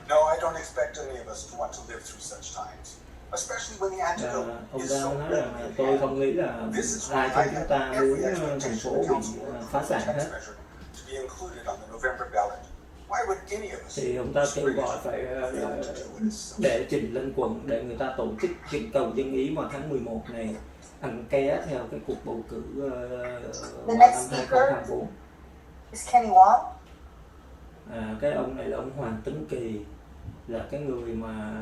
No, I don't expect any of us to want to live through such times, especially when the antidote Ông is ta so nói readily rằng at tôi hand. không nghĩ là ai trong chúng ta muốn thành phố bị phá sản hết. Thì ông ta kêu gọi phải để trình lên quận để người ta tổ chức trưng cầu dân ý vào tháng 11 này, ăn ké theo cái cuộc bầu cử The vào next năm speaker 2024. is Kenny Wong. Cái ông này là ông Hoàng Tấn Kỳ, là cái người mà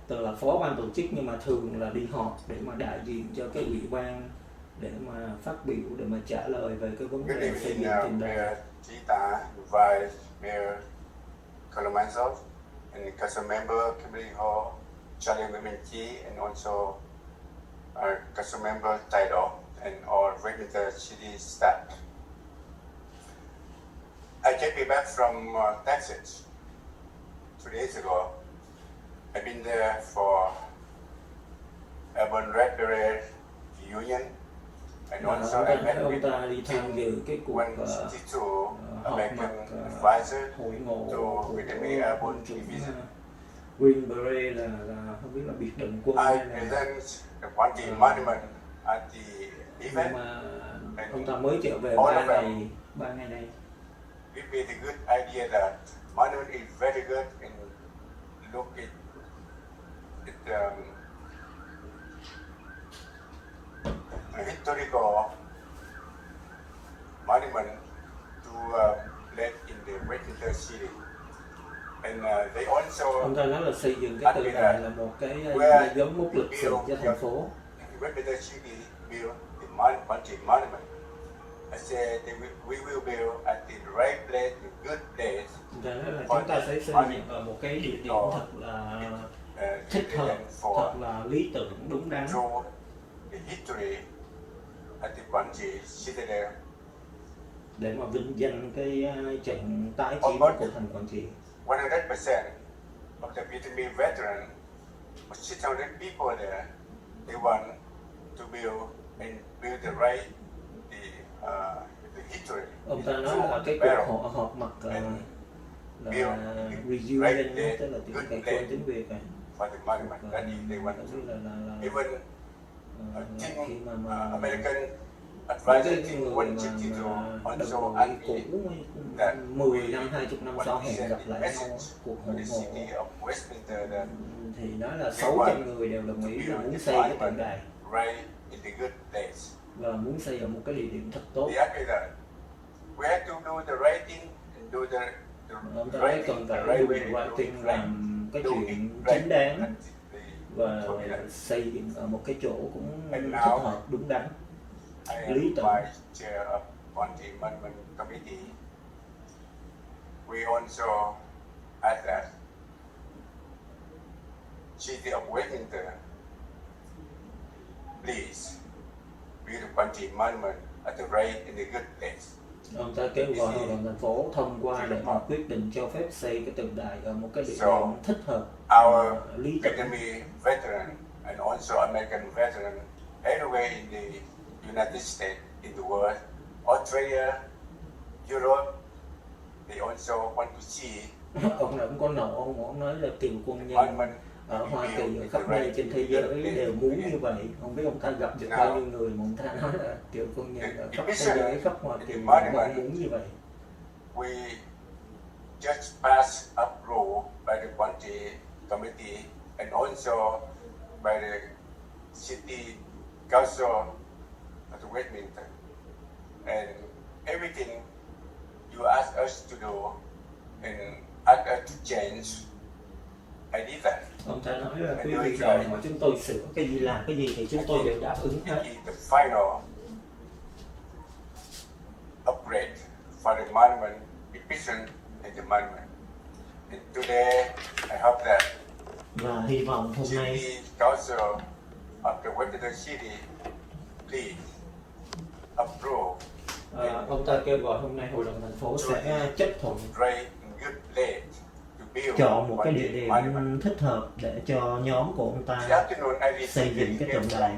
từ là phó ban tổ chức nhưng mà thường là đi họp để mà đại diện cho cái ủy ban để mà phát biểu, để mà trả lời về cái vấn đề xây dựng tiền đề. Mayor Tita, Vice Mayor Kolomanzov, and council member Committee Hall Charlie Memenchi, and also our council member Taido, and all Westminster city staff. I just came back from Texas 2 days ago. I've been there for Urban Red Beret Union, and also I met Ông with ta đi tham dự cái cuộc 162 họp mặt American advisor hội ngộ to của Vietnamese Airborne Division. Green Beret là không biết là biệt động quân I hay là, present the Quanti Monument at the nhưng event. mà ông ta mới trở về 3 ngày này. We made a good idea that monument is very good and look at a historical monument to let in the Westminster city. And they also Ông ta nói là xây dựng cái tượng đài là một cái dấu mốc lịch sử cho thành phố. Westminster city build the Quanti Monument. I said that we will build at the right place, the good place. Là chúng ta sẽ xây dựng ở một cái địa điểm thật là thích hợp, thật là lý tưởng, đúng đắn. Through the history at the Quanti Citadel. Để mà vinh danh cái trận tái chiến của thành Quảng Trị. 100% of the Vietnamese veteran, 600 people there, they want to build the right, the history. Ông ta nói là cái cuộc họp mặt là reunion, tức là tiếng quên tiếng Việt này. For the monument, that is they want to even khi mà American cái advisor người want mà to đồng also đội cũ that 10 năm, 20 năm sau hẹn gặp lại nhau cuộc hội ngộ, thì nói là 600 người đều đồng ý là muốn xây cái tượng đài và muốn xây ở một cái địa điểm thật tốt. Ông ta nói cần phải do the right thing, làm cái chuyện chính đáng và xây dựng ở một cái chỗ cũng thích hợp, đúng đắn, lý tưởng. Chair of Quanti Monument Committee. We also ask that City of Westminster, please build a Quanti Monument at the right in the good place. Ông ta kêu gọi hội đồng thành phố thông qua để mà quyết định cho phép xây cái tượng đài ở một cái địa điểm thích hợp, lý tưởng. Vietnamese veteran and also American veteran everywhere in the United States, in the world, Australia, Europe, they also want to see. Ông này cũng có nộ, ông nói là cựu quân nhân ở Hoa Kỳ, ở khắp nơi trên thế giới đều muốn như vậy. Không biết ông ta gặp được bao nhiêu người mà ông ta nói là cựu quân nhân ở khắp thế giới, khắp Hoa Kỳ mong muốn như vậy. We just passed a rule by the Quanti Committee and also by the City Council of Westminster, and everything you ask us to do and ask us to change, I did that. Ông ta nói là quý vị đòi hỏi chúng tôi sửa cái gì, làm cái gì thì chúng tôi đều đáp ứng hết. The final upgrade for the monument, division in the monument. And today, I hope that Và hy vọng hôm nay City Council of the Westminster City please approve ông ta kêu gọi hôm nay hội đồng thành phố sẽ chấp thuận great good place to build chọn một cái địa one điểm monument. thích hợp để cho nhóm của ông This ta afternoon, I xây dựng cái tượng đài.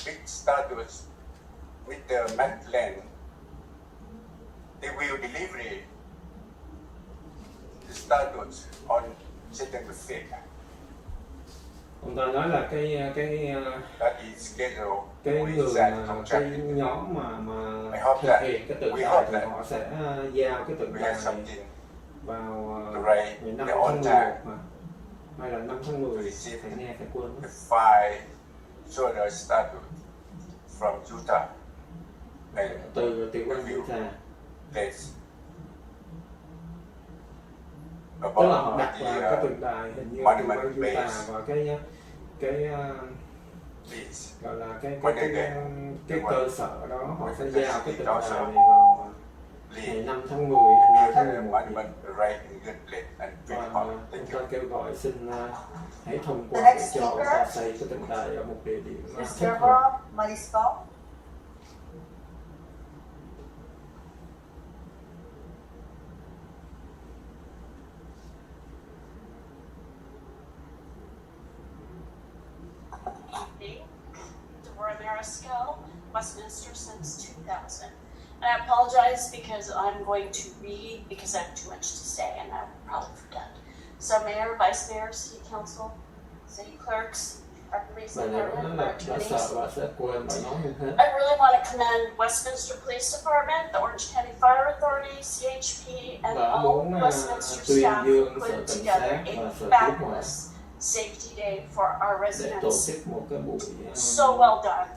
big statues with the matte land. They will deliver the statues on September 5th. Ông ta nói là cái That is scheduled cái with người that cái contract. nhóm mà I hope thực that hiện cái tượng we đài hope thì that họ sẽ giao cái tượng We đài have something vào to write ngày 5 their tháng own 11 time. mà hay là 5 tháng 10 phải nghe phải quên The mất. 5 shoulder statue from Utah. And Từ tiểu bang Utah, place. tức là họ About đặt vào cái the tượng đài hình như tiểu monument bang Utah base. và cái Please. gọi là cái Cái cơ sở đó họ sẽ giao cái tượng đài Also, này vào ngày Please. 5 tháng 10 hay 5 tháng The 11 monument right in good place and và beautiful. ông Thank ta you. kêu gọi xin hãy thông qua The để next cho ông ta speaker. xây cái tượng đài ở một địa điểm thích Mr. hợp. Rob Mariscal. Deborah Mariscal, Westminster since 2000. And I apologize because I'm going to read because I have too much to say and I'll probably forget. So Mayor, Vice Mayor, City Council, City Clerks, our Police Và nếu Department, nó our đã sợ attorneys. và sẽ quên và nói không hết. I really want to commend Westminster Police Department, the Orange County Fire Authority, CHP, and Và all muốn Westminster tuyên staff dương put sở cảnh together sát và a sở cứu hỏa fabulous safety day for our để tổ residents. chức một cái buổi So well done.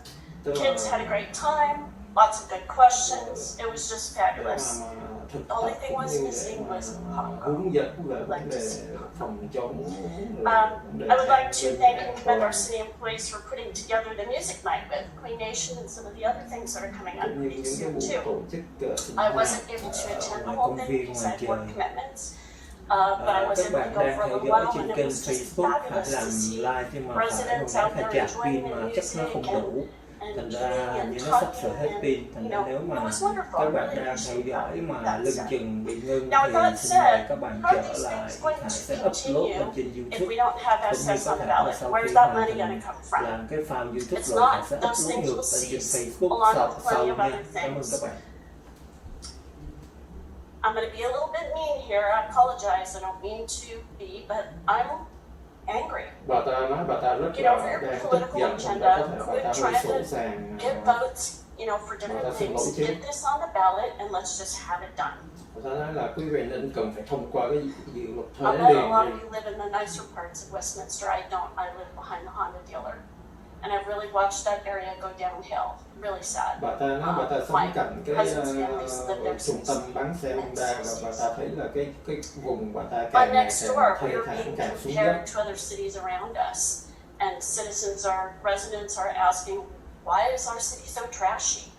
tức Kids là had a great time, lots of good questions. It was just fabulous. thực The only tập thing cũng was như missing để was mà popcorn. hướng dẫn về vấn Like to đề see phòng chống I would like to thank and commend our city employees for putting together the music night with Queen Nation and some of the other things that are coming up cũng như pretty những cái soon buổi too. tổ chức sinh I hoạt wasn't able to attend the ngoài whole công thing viên because ngoài I had trời. work commitments. But I was Các able to bạn go đang for a theo little dõi while trên and it kênh was just Facebook hãy fabulous làm to see like nhưng mà phải hôm residents nay out phải there chạc pin enjoying the mà chất nó music không and đủ. Thành ra eating như and nó sắp sửa talking hết and, pin, thành you ra know, nếu it mà was wonderful. các I bạn really đang theo appreciate dõi that. mà That's lưng it. chừng bị ngưng Now, with thì that xin mời said, các bạn are trở these lại, things going Hải to sẽ upload lên continue trên if YouTube. we don't have Cũng như access có on the thể là ballot? sau Where's khi that hoàn money going thành to come from? làm cái file YouTube It's rồi not. Hải sẽ Those upload things ngược will lên trên cease Facebook along sau with plenty of nha. other Cảm ơn things. các bạn. I'm going to be a little bit mean here. I apologize. I don't mean to be, but I'm angry. Bà ta nói bà ta rất You là know, for your đang tức political giận, thành ra có agenda, thể bà ta quit hơi trying sổ to sàng. get votes, you know, for different Bà ta xin lỗi things. chứ. Get this on the ballot and let's just have it done. Bà ta nói là quý vị nên cần phải thông qua cái dự luật thuế I bet a liền lot đi. of you live in the nicer parts of Westminster. I don't. I live behind the Honda dealer. And I've really watched that area go downhill. Really sad. Bà ta nói bà ta My sống cạnh cái cousin's family's lived there trung since tâm bán xe Honda và bà ta thấy là cái vùng bà ta But càng ngày next càng door, we thay are thảm being càng xuống dốc. compared to other cities around us. And citizens are, residents are asking, why is our city so trashy?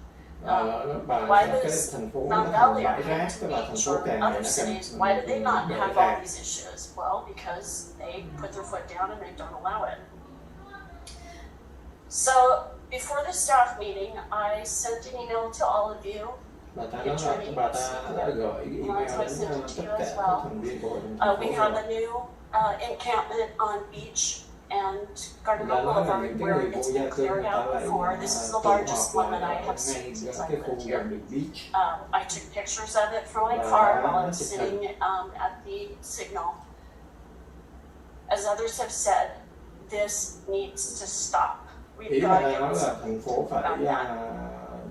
Bà Why cái does thành phố nó Mount thành Valley, bãi or rác, Hampton tức là thành Beach, phố or càng ngày other nó cities, càng why do they not bể have rác. all these issues? Well, because they put their foot down and they don't allow it. So, before the staff meeting, I sent an email to all of you. Bà ta nói là bà ta đã gửi email đến tất cả các thành viên của hội đồng thành We phố have rồi. a new encampment on Beach and Garden Bà nói là Boulevard những cái where người vô it's gia been cư cleared người ta out lại before. This is the tụ largest họp one that lại I ở have ngay seen since cái I khu lived here. gần đường beach. I took pictures of it from my Và car đã while I was chụp hình. sitting at the signal. As others have said, this needs to stop. We've Ý got bà to ta get nói this là thành phố phải about that.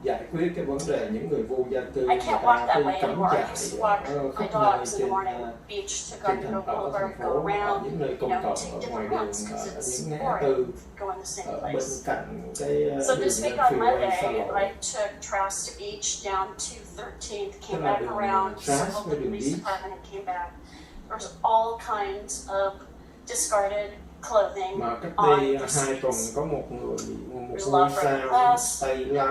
giải quyết cái vấn đề những người vô gia cư I người can't ta walk that cứ way cắm anymore. I trại used to walk my khắp nơi dogs in the trên morning, beach to trên Garden thành Boulevard, thành go phố, ở around, những nơi you công know, cộng, take ở ngoài different đường, routes because ở it's những ngã boring tư, going the same ở bên place. cạnh cái So đường this lên week on freeway xa Monday, lộ. I took Trask Beach down to 13th, Tức came là back đường around, Trask circled với the đường police beach. department and came back. There's all kinds of discarded clothing Mà cách on đây the 2 tuần streets. có một ngôi There's a lot of broken sao glass, tay lái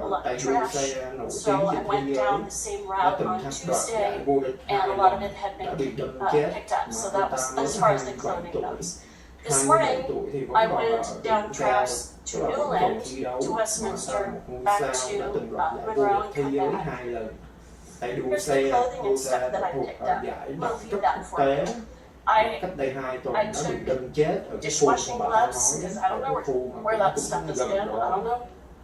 a lot tay of đua trash. xe nổi So tiếng I trên went thế giới down the same đã route từng on thác đoạt giải Tuesday, vô địch and 2 a lot of lần it had đã been bị đâm chết picked up. mà So anh that ta was mới as far as the 27 clothing tuổi. goes. This 27 morning, tuổi thì I vẫn còn went ở down đỉnh cao, trash tức to là vẫn còn Newland, thi đấu, to mà anh Westminster, ta là một ngôi back sao to đã từng đoạt giải vô Monroe địch and thế come giới back. 2 lần. Tay đua Here's the xe, clothing đua and xe stuff that đã I thuộc picked ở up. giải We'll đẳng view cấp that quốc for tế. you. Mà cách đây 2 tuần I đã took bị đâm chết ở cái khu dishwashing mà bà ta gloves, nói, because I ở don't cái know khu mà where that cũng stuff is gần in. I đó. don't know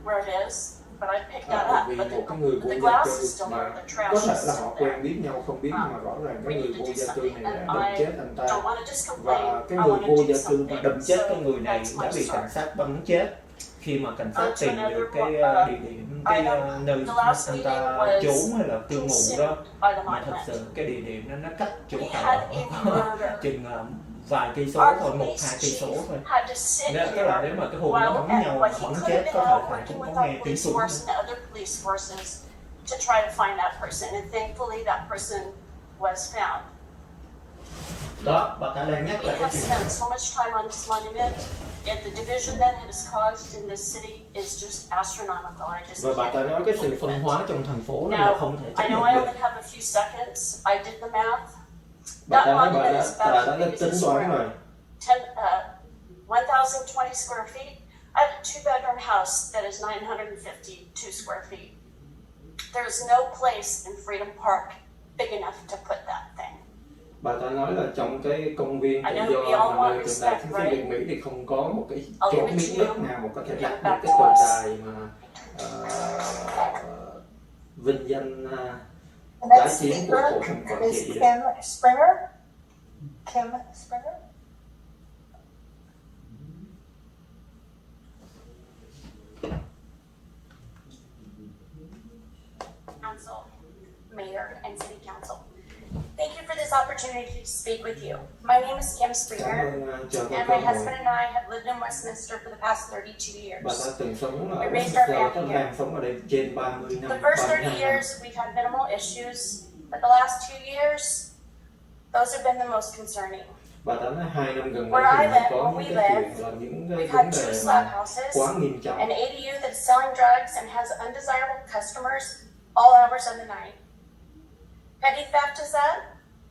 where it is, but I picked that up. Vì But một cái người vô the gia glass is cư still mà there, the có trash thể is là still họ there. quen biết nhau không biết, nhưng mà rõ ràng cái We người need to vô do gia cư something, này đã and đâm I chết anh ta. don't want to just complain. Và cái I người want to vô do gia cư mà something. đâm chết So cái người này that's đã my bị story. cảnh sát bắn chết khi mà cảnh sát To tìm another được cái địa điểm, I cái know nơi the last anh ta meeting was trốn hay là cư ngụ đó. by the Mà thật monument. sự cái địa điểm nó cách chỗ We thờ had ở a murder. chừng vài cây số Our thôi, 1-2 police cây số chief thôi. had to sit Nên tức là here nếu mà cái hôm nó while bắn nhau, but he bắn could chết have có been thể out là working cũng with có our nghe tiếng police súng. force and other police forces to try to find that person, and thankfully that person was found. Đó, bà ta đang nhắc We lại cái have chuyện spent so much time on this monument, and the division that it has caused in this city is just astronomical. I just và bà ta can't nói cái sự believe phân it. hóa trong thành phố này là Now, không thể I chấp know nhận I được. only have a few seconds. I did the math. Bà That ta nói bà monument đã, is about as big as tính this toán room. rồi. 1,020 square feet. I have a 2-bedroom house that is 952 square feet. There is no place in Freedom Park big enough to put that thing. Bà ta nói là trong cái công viên tự I know we do all mà want nơi tượng đài respect, chính trị Việt Mỹ thì không có một cái I'll chỗ give it miếng to đất you. nào mà có thể Give đặt it một back cái to tượng us. đài mà vinh danh The tái next chiến của speaker cổ thần Quảng is Trị. Kim Springer. Kim Springer. Council, Mayor, and City Council. Thank you for this opportunity to speak with you. My name is Kim Cảm Springer, ơn cho cái and cơ my husband hội. and I have lived in Westminster for the past 32 Bà years. ta từng sống ở We raised our Westminster, family đang sống ở đây trên 30 năm. The first 30 32 năm. years, we've had minimal issues, but the last 2 years, those have been the most concerning. Bà ta nói 2 năm gần Where đây I thì live, có where những we cái live, chuyện là những cái We've had vấn 2 đề slab mà houses, quá nghiêm trọng. an ADU that's selling drugs and has undesirable customers all hours of the night. Petty theft is up,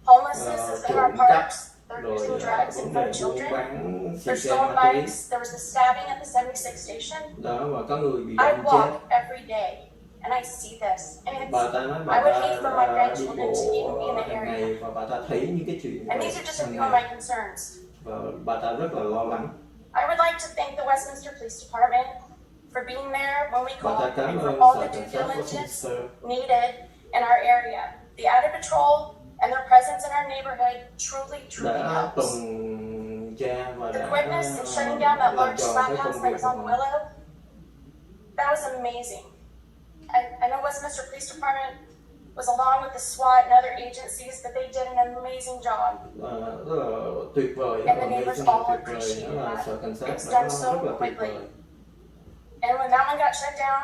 homelessness is in our Trộm cắp, parks, they're rồi using drugs in vấn front đề of buôn children, bán xì there's ke stolen ma túy. bikes, there was the stabbing at the 76 station. Đó, và có người bị I đâm chết. walk every day and I see this, and it's, Bà ta nói bà I would ta hate for my đi grandchildren to even be bộ in the hàng area. ngày và bà ta thấy những cái chuyện And these are just a hàng few of ngày my concerns. và bà ta rất là lo lắng. I would like to thank the Westminster Police Department for being there when we Bà ta called cảm and ơn for all sở the cảnh due sát diligence Westminster needed in our area. The added patrol and their presence in our neighborhood truly đã helps. tuần tra và The đã quickness in shutting down that làm large tròn slab cái house công that việc was của on họ. Willow, that was amazing. I know Westminster Police Department was along with the SWAT and other agencies, but they did an amazing job. Rất là tuyệt vời, And the và neighbors tuyệt all vời, appreciate đó là that. sở cảnh sát It's đã done so rất là tuyệt quickly. vời. And when that one got shut down,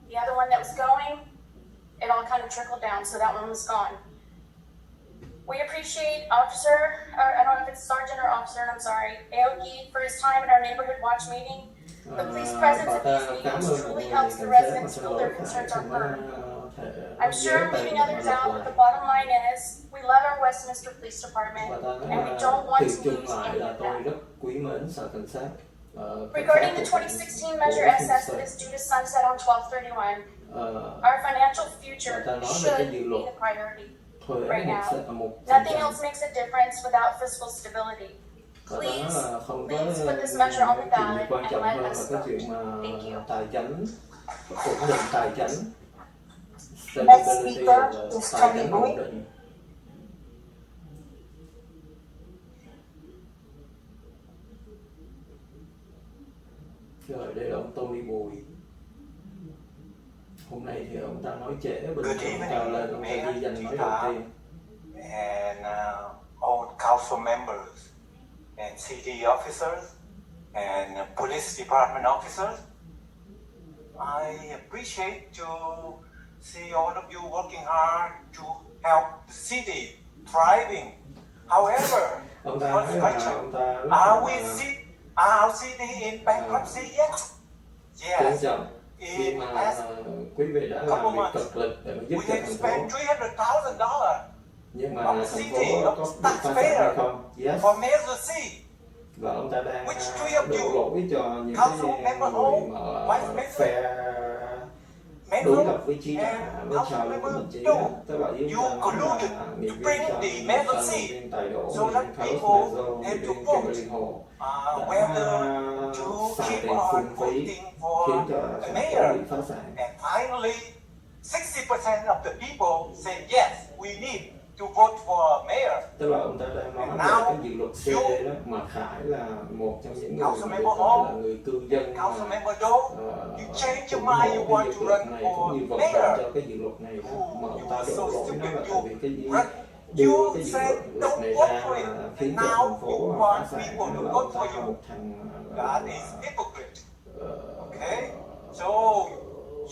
the other one that was going, it all kind of trickled down, so that one was gone. We appreciate Officer, or I don't know if it's Sergeant or Officer, I'm sorry, Aoki for his time at our neighborhood watch meeting. The police presence Bà at ta these cảm meetings ơn mọi truly người helps the cảnh sát mà residents xin feel lỗi their phải concerns không are có heard. thể I'm sure I'm leaving others out, but the bottom line is, we love our Westminster Police Department, Bà ta and nói we là don't want thuyền to chung lose lại any là of tôi that. rất quý mến sở cảnh sát. Regarding the 2016 Measure SS that is due to sunset on 12/31, our financial future bà ta nói về should cái be dự luật the priority. thuế Right now, một nothing else makes a difference without fiscal stability. Bà ta nói là không có Please put this measure on the chuyện gì ballot quan and trọng let hơn là us cái vote. chuyện mà Thank you. tài chính, ổn định tài chính, Next stability speaker là is tài Tony chính Bui. ổn định. Rồi đây là ông Tony Bùi. Hôm nay thì ông ta nói trễ, bình thường cao lên ông ta ghi danh nói đầu tiên. And all council members and city officers and police department officers. I appreciate to see all of you working hard to help the city thriving However, Ông ta first nói là question, ông ta rất are là our city in bankruptcy yet? trân Yes. trọng khi In mà last quý vị đã couple làm việc months, cực lực để mà giúp we cho have thành spent phố. $300,000 Nhưng mà of thành city, phố of có bị phá sản taxpayer hay không? Yes. for Measure C. Và ông ta đang Which three of đổ you, lỗi cho những Council cái Member người Hall, mà Vice phe đối lập với trí and với trò Council của Member mình trí Do, đó. Tôi bảo với you ông ta nói colluded là to nghị viên bring cho the Measure nghị C viên tài độ, so nghị that viên Carlos people Menzo, nghị have to viên vote Kimberly Hồ đã whether to xài keep tiền on phung phí voting for khiến cho a thành phố mayor. bị phá sản. And finally, 60% of the people say yes, we need to vote for a mayor. Tức là ông ta đang nói And về now cái dự luật C đó, mà Khải là một trong những người Council mà Member được gọi là Hall, người cư dân Council mà Member Do, you change your ủng hộ mind, you cái want dự to luật run này for cũng như vận động mayor. cho cái dự luật này đó. Mà ông ta You đổ so lỗi nó stupid, là tại vì cái đưa you cái dự said luật don't này vote ra for it, là and khiến cho now thành phố you phá want sản. people to Là vote ông for ta you. một thằng That is hypocrite. Okay? So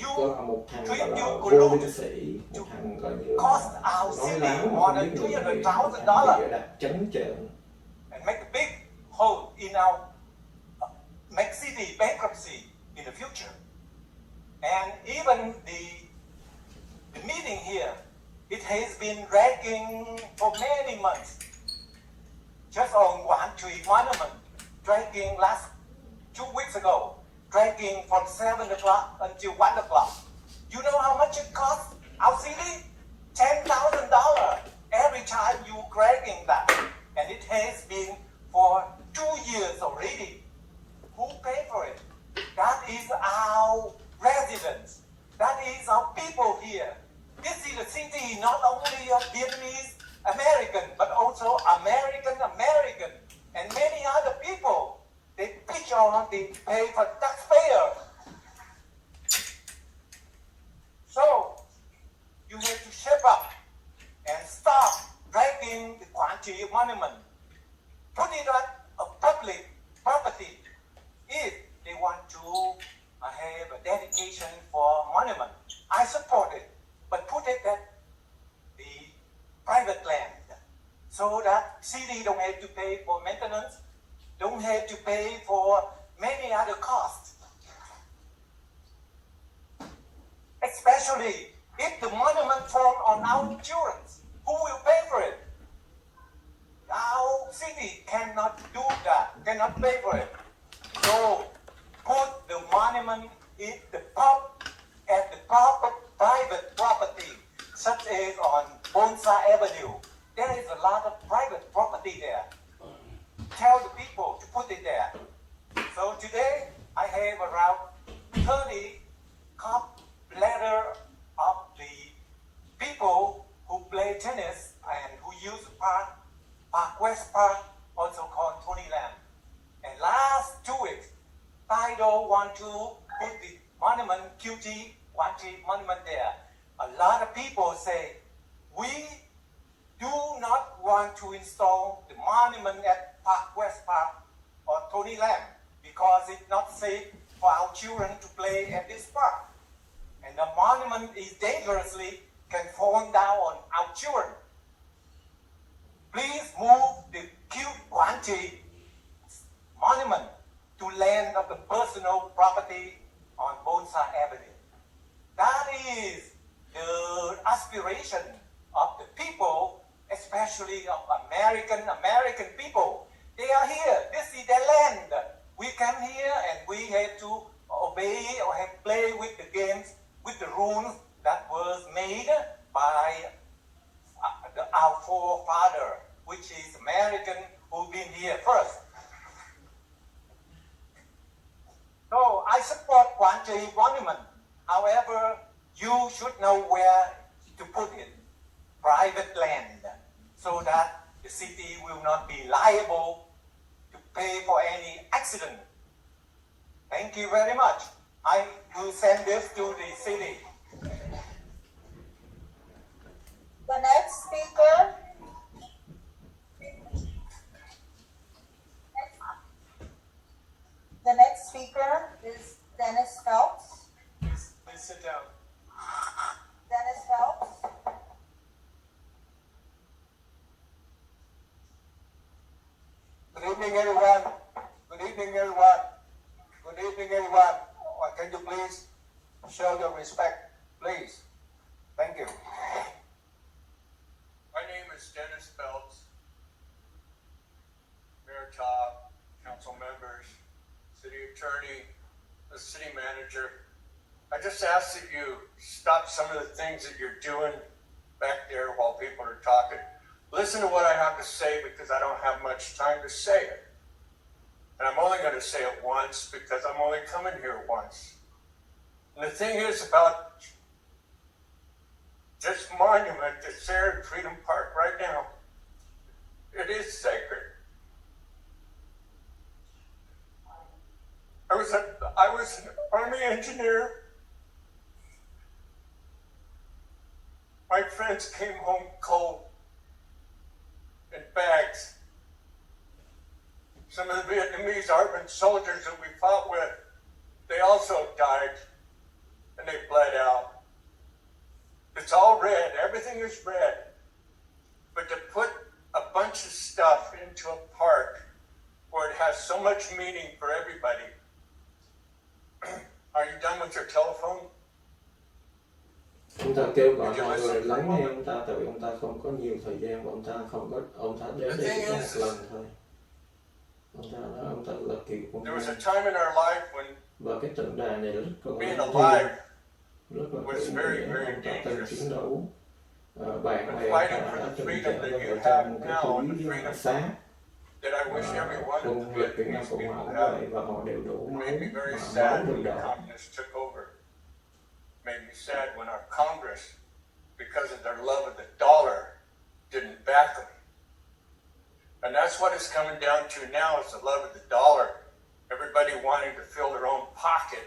có you là một thằng gọi treat là you vô collude liêm sĩ, một thằng gọi như cost là our nói city láo mà more không biết than người này, một thằng $300,000 bị đặt trắng trợn. and make a big hole in our make city bankruptcy in the future. And even the meeting here, it has been dragging for many months. Just on One Tree Monument, dragging last 2 weeks ago, dragging from 7 o'clock until 1 o'clock. You know how much it costs our city? $10,000 every time you dragging that. And it has been for 2 years already. Who pay for it? That is our residents. That is our people here. This is a city not only of Vietnamese American, but also American American and many other people. They pitch on, they pay for taxpayer. So you have to shape up and stop dragging the Quang Tri Monument. Put it on a public property. If they want to have a dedication for monument, I support it. But put it at the private land so that city don't have to pay for maintenance, don't have to pay for many other costs. Especially if the monument fall on our insurance, who will pay for it? Our city cannot do that, cannot pay for it. So put the monument in the at the proper private property, such as on Bonsa Avenue. There is a lot of private property there. Tell the people to put it there. So today I have around 30 letter of the people who play tennis and who use Park West Park, also called Tony Lamb. And last 2 weeks, Taido want to put the monument, QT, Quang Tri monument there. A lot of people say, we do not want to install the monument at Park West Park or Tony Lamb because it's not safe for our children to play at this park. And the monument is dangerously can fall down on our children. Please move the Quang Tri monument to land of the personal property on Bonsa Avenue. That is the aspiration of the people, especially of American people. They are here. This is their land. We come here and we have to obey or have play with the games, with the rules that was made by our forefather, which is American who've been here first. So I support Quang Tri monument. However, you should know where to put it. Private land, so that the city will not be liable to pay for any accident. Thank you very much. I will send this to the city. The next speaker. The next speaker is Dennis Phelps. Please sit down. Dennis Phelps. can you please show your respect, please? Thank you. My name is Dennis Phelps, Mayor Top, council members, city attorney, the city manager. I just ask that you stop some of the things that you're doing back there while people are talking. Listen to what I have to say because I don't have much time to say it. And I'm only going to say it once because I'm only coming here once. And the thing is about this monument that's there in Freedom Park right now, it is sacred. I was an Army engineer. My friends came home cold in bags. Some of the Vietnamese armed soldiers that we fought with, they also died and they bled out. It's all red, everything is red. But to put a bunch of stuff into a park where it has so much meaning for everybody. Are you done with your telephone? Ông ta kêu gọi mọi người lắng nghe ông ta, tại vì ông ta không có nhiều thời gian và ông ta đến đây chỉ một lần thôi. Ông ta nói ông ta là kiểu của There was a time in our life when và cái tượng đài này rất là being alive rất là was thiện very, nghĩa. very Ông ta từng dangerous. chiến đấu bạn And bè fighting ta for đã the từng freedom trở that về you trong have cái now and the túi freedom sáng. that I wish every one of Quân the Việt Việt Nam Vietnamese Cộng hòa people cũng have. vậy và họ đều đổ máu Made me very máu sad từ when the đó. communists took over. Made me sad when our Congress, because of their love of the dollar, didn't back them. And that's what it's coming down to now is the love of the dollar. Everybody wanting to fill their own pocket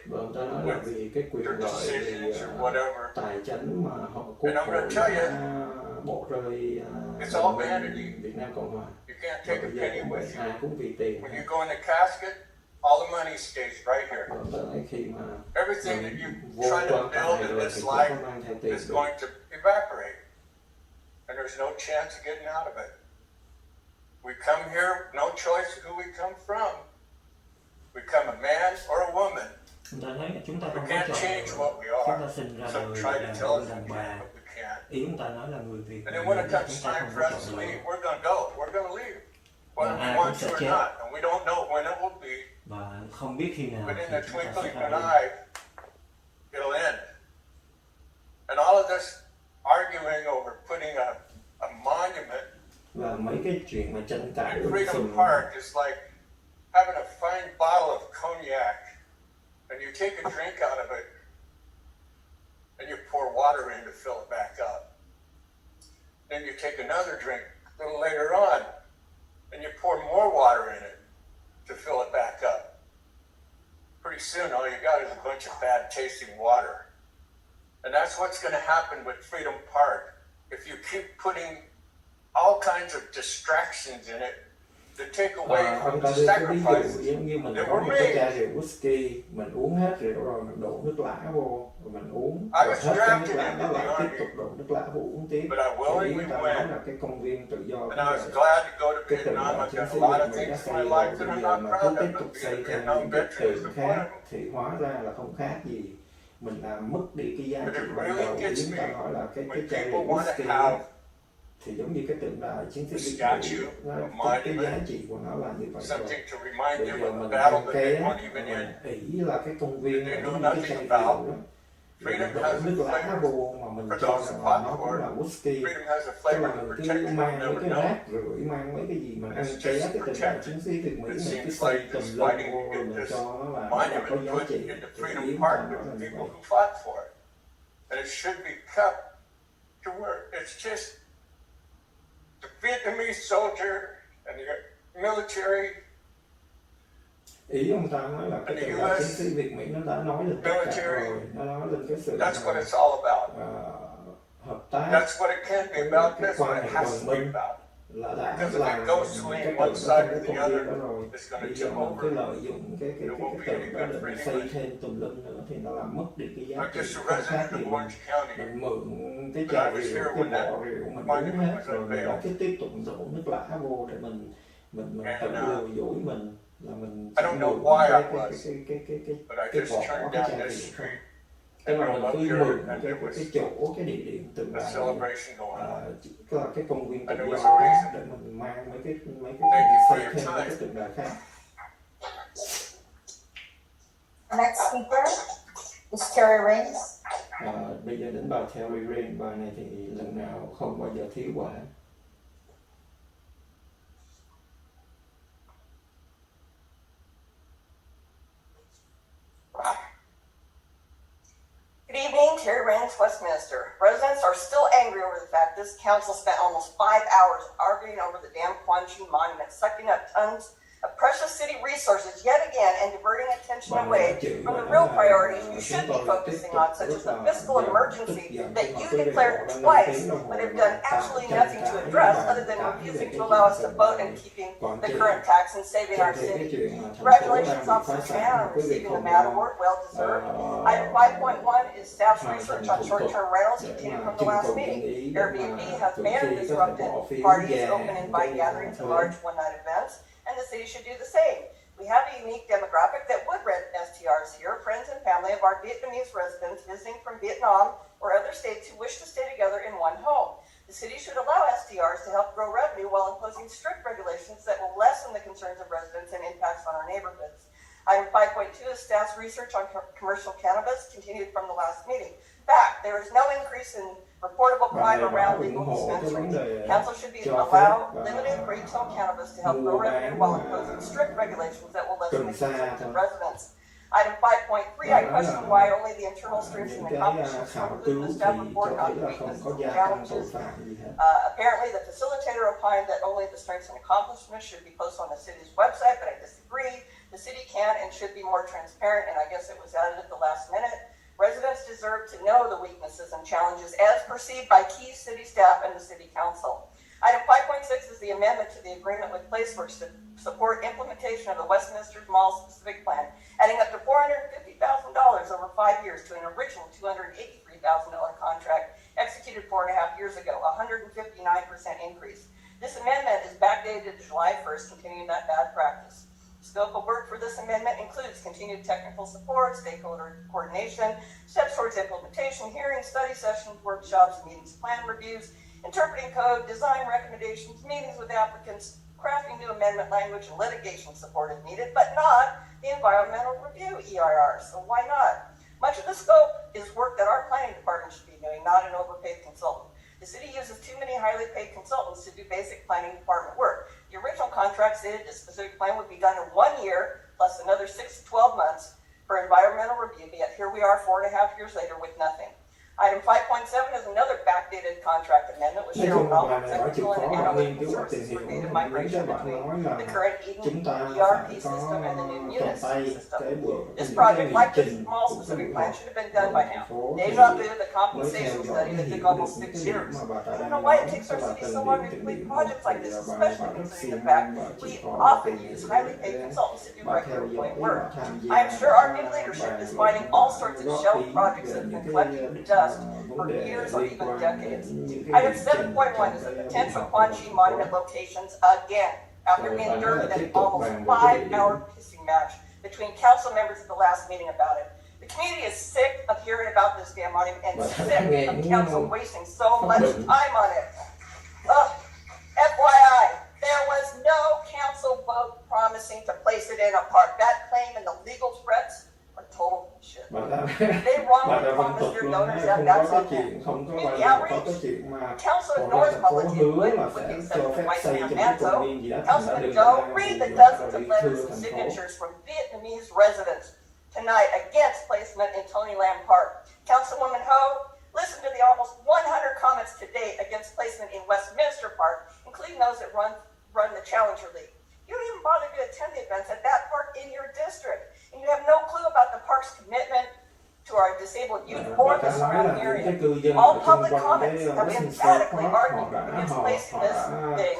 Là vì cái quyền their lợi decisions or whatever. tài chính mà họ quốc And I'm hội going to tell you, đã bỏ rơi it's all vanity. Việt Nam Cộng hòa. You can't Và take a bây giờ penny cũng with vậy, ai you. cũng vì tiền. When you go in the casket, all the money stays right here. Khi mà Everything that you vô try to quan tài build in rồi this thì life không có mang theo tiền is được. going to evaporate. And there's no chance of getting out of it. We come here, no choice of who we come from. We come a man or a woman. Chúng ta We không có can't chọn, change what we chúng are. ta sinh ra Some đời try là to tell us đàn we bà. can, but we can't. Ý chúng ta nói là người Việt. And then when it comes chúng ta time không for có us to chọn leave, lựa. we're going to go. We're going to leave. Whether we ai want cũng sẽ to or chết. not. And we don't know when it will be. Và không biết khi nào But in thì the chúng ta sẽ twinkling ra of an đi. eye, it'll end. And all of this arguing over putting a monument Và mấy cái chuyện mà tranh cãi in Freedom Park is like having a fine bottle of cognac and you take a drink out of it and you pour water in to fill it back up. Then you take another drink a little later on and you pour more water in it to fill it back up. Pretty soon all you got is a bunch of bad tasting water. And that's what's going to happen with Freedom Park. If you keep putting all kinds of distractions in it to take away from Ông ta the đưa cái ví sacrifices dụ giống như mình that có were một cái made. chai rượu whisky, mình uống hết rượu rồi mình đổ nước lã vô, rồi mình uống, I rồi was hết cái nước drafted lã into đó the lại tiếp army, tục đổ nước lã vô uống tiếp. but I Thì willingly chúng ta nói went, là cái công viên tự do and cũng I was vậy. glad to go to Cái tượng Vietnam. đài I've chiến done sĩ a lot Việt of Mỹ đã things in xây my rồi, life that bây I'm giờ not mà proud cứ of, tiếp but tục being a xây thêm Vietnam những cái veteran is tượng the point khác of it. thì hóa ra là không khác gì. Mình làm mất đi cái giá But trị it ban really đầu. gets Chúng ta me nói là cái when chai rượu people want to whisky have thì giống như cái tượng đài chiến sĩ a Việt statue, Mỹ, cái giá monument, trị của nó là như vậy rồi. something to remind Bây them giờ of a mình battle ăn that ké, they weren't even in. mình ỷ là cái công viên They là know giống như cái nothing chai about. rượu đó. Rồi Freedom mình đổ has a nước lã flavor vô mà mình for cho those rằng who là fought nó for cũng it. là whisky. Freedom has a Tức flavor là to mình cứ protect you mang from mấy never cái know. rác rưởi, mang mấy cái gì mà And ăn it's ké just cái tượng đài protected. chiến sĩ Việt Mỹ It này cứ seems xây like tùm this lum fighting vô to rồi get mình this cho nó là có monument giá put trị. into Thì Freedom ý chúng Park ta nói with là the như people vậy. who fought for it. And it should be kept to where it's just the Vietnamese soldier and the military. Ý ông ta nói là cái tượng đài chiến sĩ Việt Mỹ nó đã nói lên tất cả rồi, nó nói lên cái sự That's what it's all about. hợp tác, That's what it can be about. cái That's what quan it hệ has đồng to be minh about. là đã Because if làm it goes cái swinging tượng one ở side trong or cái the công other, viên đó rồi. it's going Bây to giờ tip mình cứ over. lợi dụng cái It won't be tượng any đó good để for mình xây anybody. thêm tùm lum nữa thì nó làm mất đi cái giá I'm trị. just a Không khác resident gì of Orange County. mình mượn cái But chai I was rượu, here cái when that vỏ rượu mình uống monument hết was rồi mình lại unveiled. cứ tiếp tục đổ nước lã vô để mình And, tự lừa dối mình là mình I don't know why I was, but I just turned down this street tức and là drove mình up cứ here mượn and cái there was chỗ cái địa điểm tượng a đài celebration going on. cái công viên tự And there do was a reason. để mình mang mấy cái Thank you for xây your thêm time. cái tượng đài khác. Next speaker is Terry Rains. Bây giờ đến bà Terry Rain, bà này thì lần nào không bao giờ thiếu bà. Good evening, Terry Rains, Westminster. Residents are still angry over the fact this council spent almost 5 hours arguing over the damn Quan Chi monument, sucking up tons of precious city resources yet again and diverting attention away from the real priorities you should be focusing on, such as the fiscal emergency that you declared twice, but have done absolutely nothing to address other than refusing to allow us to vote and keeping the current tax and saving our city. Congratulations, Officer Chan, on receiving the Mad Award, well deserved. Item 5.1 is staff's research on short-term rentals continued from the last meeting. Airbnb has banned disrupted parties, open invite gatherings, and large one-night events, and the city should do the same. We have a unique demographic that would rent STRs here, friends and family of our Vietnamese residents visiting from Vietnam or other states who wish to stay together in one home. The city should allow STRs to help grow revenue while imposing strict regulations that will lessen the concerns of residents and impacts on our neighborhoods. Item 5.2 is staff's research on commercial cannabis continued from the last meeting. Fact, there is no increase in reportable crime around legal dispensaries. Council should be allow limited retail cannabis to help grow revenue while imposing strict regulations that will lessen the concerns of residents. Item 5.3, I question why only the internal strengths and accomplishments were included in the staff report, not the weaknesses and challenges. Apparently, the facilitator opined that only the strengths and accomplishments should be posted on the city's website, but I disagree. The city can and should be more transparent, and I guess it was added at the last minute. Residents deserve to know the weaknesses and challenges as perceived by key city staff and the city council. Item 5.6 is the amendment to the agreement with Placeworks to support implementation of the Westminster Mall specific plan, adding up to $450,000 over 5 years to an original $283,000 contract executed 4.5 years ago, a 159% increase. This amendment is backdated to July 1st, continuing that bad practice. Scope of work for this amendment includes continued technical support, stakeholder coordination, steps towards implementation, hearings, study sessions, workshops, meetings, plan reviews, interpreting code, design recommendations, meetings with applicants, crafting new amendment language, and litigation support if needed, but not the environmental review EIR. So why not? Much of the scope is work that our planning department should be doing, not an overpaid consultant. The city uses too many highly paid consultants to do basic planning department work. The original contract stated the specific plan would be done in 1 year, plus another 6 to 12 months for environmental review, yet here we are 4.5 years later with nothing. Item 5.7 is another backdated contract amendment with Cheryl Melvin, technical and analytical services for data migration between the current Eden ERP system and the new Munis system. This project, like the small specific plan, should have been done by now. Deja vu, the compensation study that took almost 6 years. I don't know why it takes our city so long to complete projects like this, especially considering the fact we often use highly paid consultants to do regular employee work. I am sure our new leadership is finding all sorts of shelf projects that have been collecting dust for years or even decades. Item 7.1 is the potential Quan Chi monument locations again, after being during an almost 5-hour pissing match between council members at the last meeting about it. The community is sick of hearing about this damn monument and sick of council wasting so much time on it. FYI, there was no council vote promising to place it in a park. That claim and the legal threats are total shit. They wrongly promised their donors that that's it. Community outreach. Council ignores public input with the exception of Vice Mayor Manto. Councilman Doe, read the dozens of letters and signatures from Vietnamese residents tonight against placement in Tony Lam Park. Councilwoman Ho, listen to the almost 100 comments to date against placement in Westminster Park, including those that run the Challenger League. You don't even bother to attend the events at that park in your district. And you have no clue about the park's commitment to our disabled youth or the surrounding area. All public comments have emphatically argued against placing this thing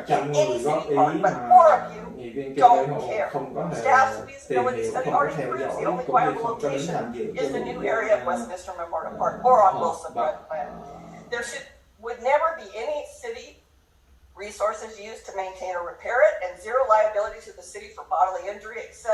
in any city park, but 4 of you don't care. Staff's feasibility study already proves the only viable location is the new area of Westminster Memorial Park or on Wilson Red Plan. There would never be any city resources used to maintain or repair it, and zero liability to the city for bodily injury, etc.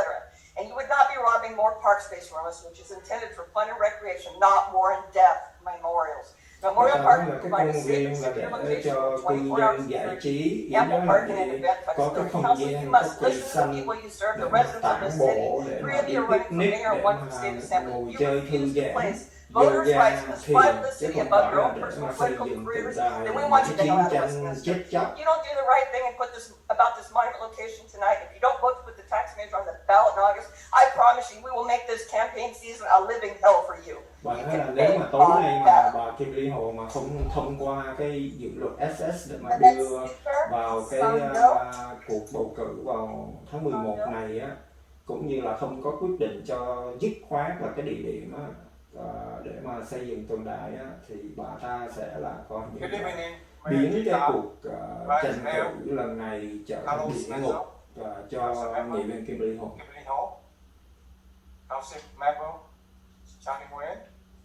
And you would not be robbing more park space from us, which is intended for fun and recreation, not war and death memorials. Memorial Park là cái provides a công safe viên and là secure để location cho with cư 24 hours dân giải security, trí, ý ample nói là parking and để event có cái flexibility. không Council, you gian, must có cây listen to the xanh people you serve, để the mà residents of tản this bộ, city. để Three mà of đi you are running for picnic, mayor, để one for mà state assembly. ngồi You chơi thư refuse to giãn, place voters' yoga, rights in this thiền, part of the chứ city không above phải your là own để personal mà xây political dựng careers, tượng đài, then we những want cái you to chiến know out of tranh Westminster. chết chóc. If you don't do the right thing and put this about this monument location tonight, if you don't vote to put the tax measure on the ballot in August, I promise you we will make this campaign season a living hell for you. Và nói là nếu mà tối nay mà bà Kim Ly Hồ mà không thông qua cái dự luật SS để mà đưa vào cái cuộc bầu cử vào tháng 11 này á, cũng như là không có quyết định cho dứt khoát là cái địa điểm á, để mà xây dựng tượng đài á, thì bà ta sẽ là coi như biến cái cuộc tranh cử lần này trở thành địa ngục cho nghị viên Kim Ly Hồ.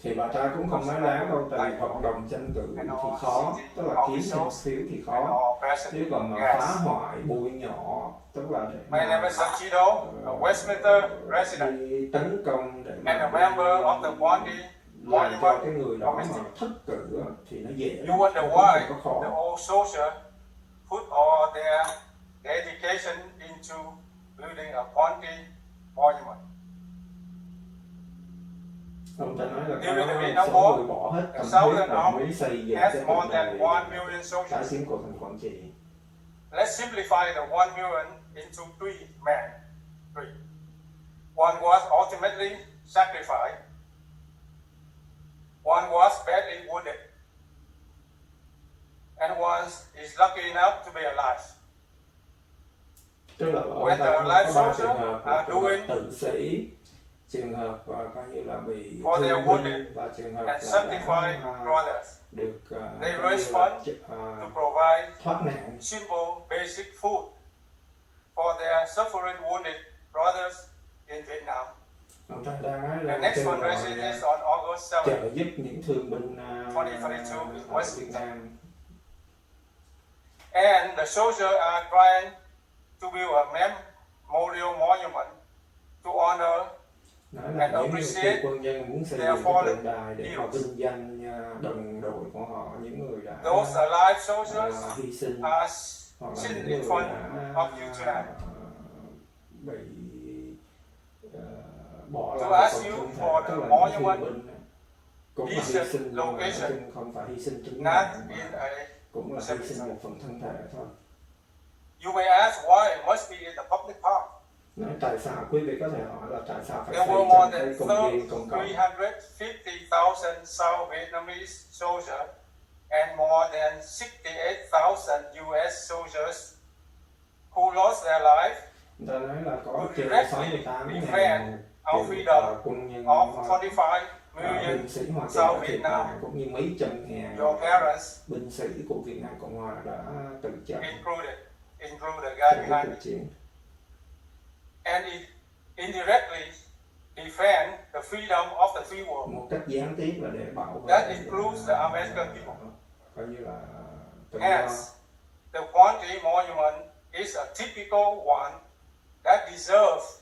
Thì bà ta cũng không nói láo đâu, tại vì hợp đồng tranh cử thì khó, tức là kiếm thêm phiếu thì khó, chứ còn mà phá hoại bôi nhọ, tức là để mà đi tấn công để mà làm cho cái người đó mà thất cử thì nó dễ, You wonder không why có khó. the old soldier put all their dedication into building a Ponte monument. Ông ta nói là During the có Vietnam số War, người bỏ hết the tâm Southern huyết để Army mới xây dựng has cái more tượng than đài 1 million tái soldiers. chiếm của thành Quảng Trị. Let's simplify the 1 million into three men. One was ultimately sacrificed. One was badly wounded. And one is lucky enough to be alive. Tức là When the có life 3 trường soldiers hợp are là doing tự sĩ, trường hợp coi như là bị for their thương wounded binh, và trường hợp and là sanctified đã brothers, được they coi như respond là to provide thoát nạn. simple basic food for their suffering wounded brothers in Vietnam. Ông ta đang nói The là next kêu fundraising gọi is on August 7th. trợ giúp những thương binh 2022 in ở Westminster. Việt Nam. And the soldiers are trying to build a memorial monument to honor Nói là and những người appreciate cựu quân nhân muốn xây their dựng cái fallen tượng đài để mà heroes. vinh danh đồng đội của họ, những người đã Those alive soldiers hy sinh, are hoặc là sitting những in người front đã of you tonight. bị bỏ To lại ask phần you thân for thể, the tức là những monument thương binh cũng là hy decent sinh, nhưng mà nói location, chung không phải hy sinh chính not mạng in mà a cũng là hy cemetery. sinh một phần thân thể thôi. You may ask why it must be in the public park. Nói tại sao, quý vị có thể hỏi là tại sao phải There xây were trong more cái than công viên công cộng. 350,000 South Vietnamese soldiers and more than 68,000 US soldiers who lost their life Người ta nói là có to trên directly 68.000 defend our freedom quân nhân of 25 million binh sĩ Hoa Kỳ South đã thiệt Vietnam. mạng, cũng như mấy trăm ngàn Your parents binh sĩ của Việt Nam Cộng Hòa đã tử trận included the trong guy cái behind cuộc me. chiến. And it indirectly defend the freedom of the free world. Một cách gián tiếp là để bảo vệ That includes the American people. coi như là tự do. Hence, the Ponte monument is a typical one that deserves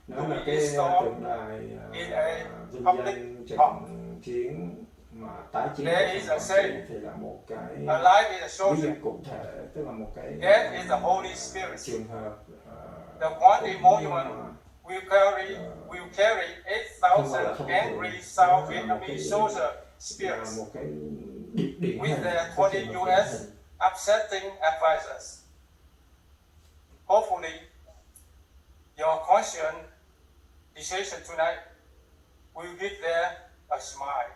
Nó là cái tượng đài vinh danh trận chiến mà tái chiến của There is a Quảng Trị, saying, thì là một cái alive is a ví soldier. dụ cụ thể, tức là một cái Death is the Holy Spirit. trường hợp The Ponte monument will carry 8,000 angry South Vietnamese soldier spirits một cái điển with hình, their cái 20 trường hợp US điển hình. upsetting advisors. Hopefully, your conscious decision tonight will give them a smile.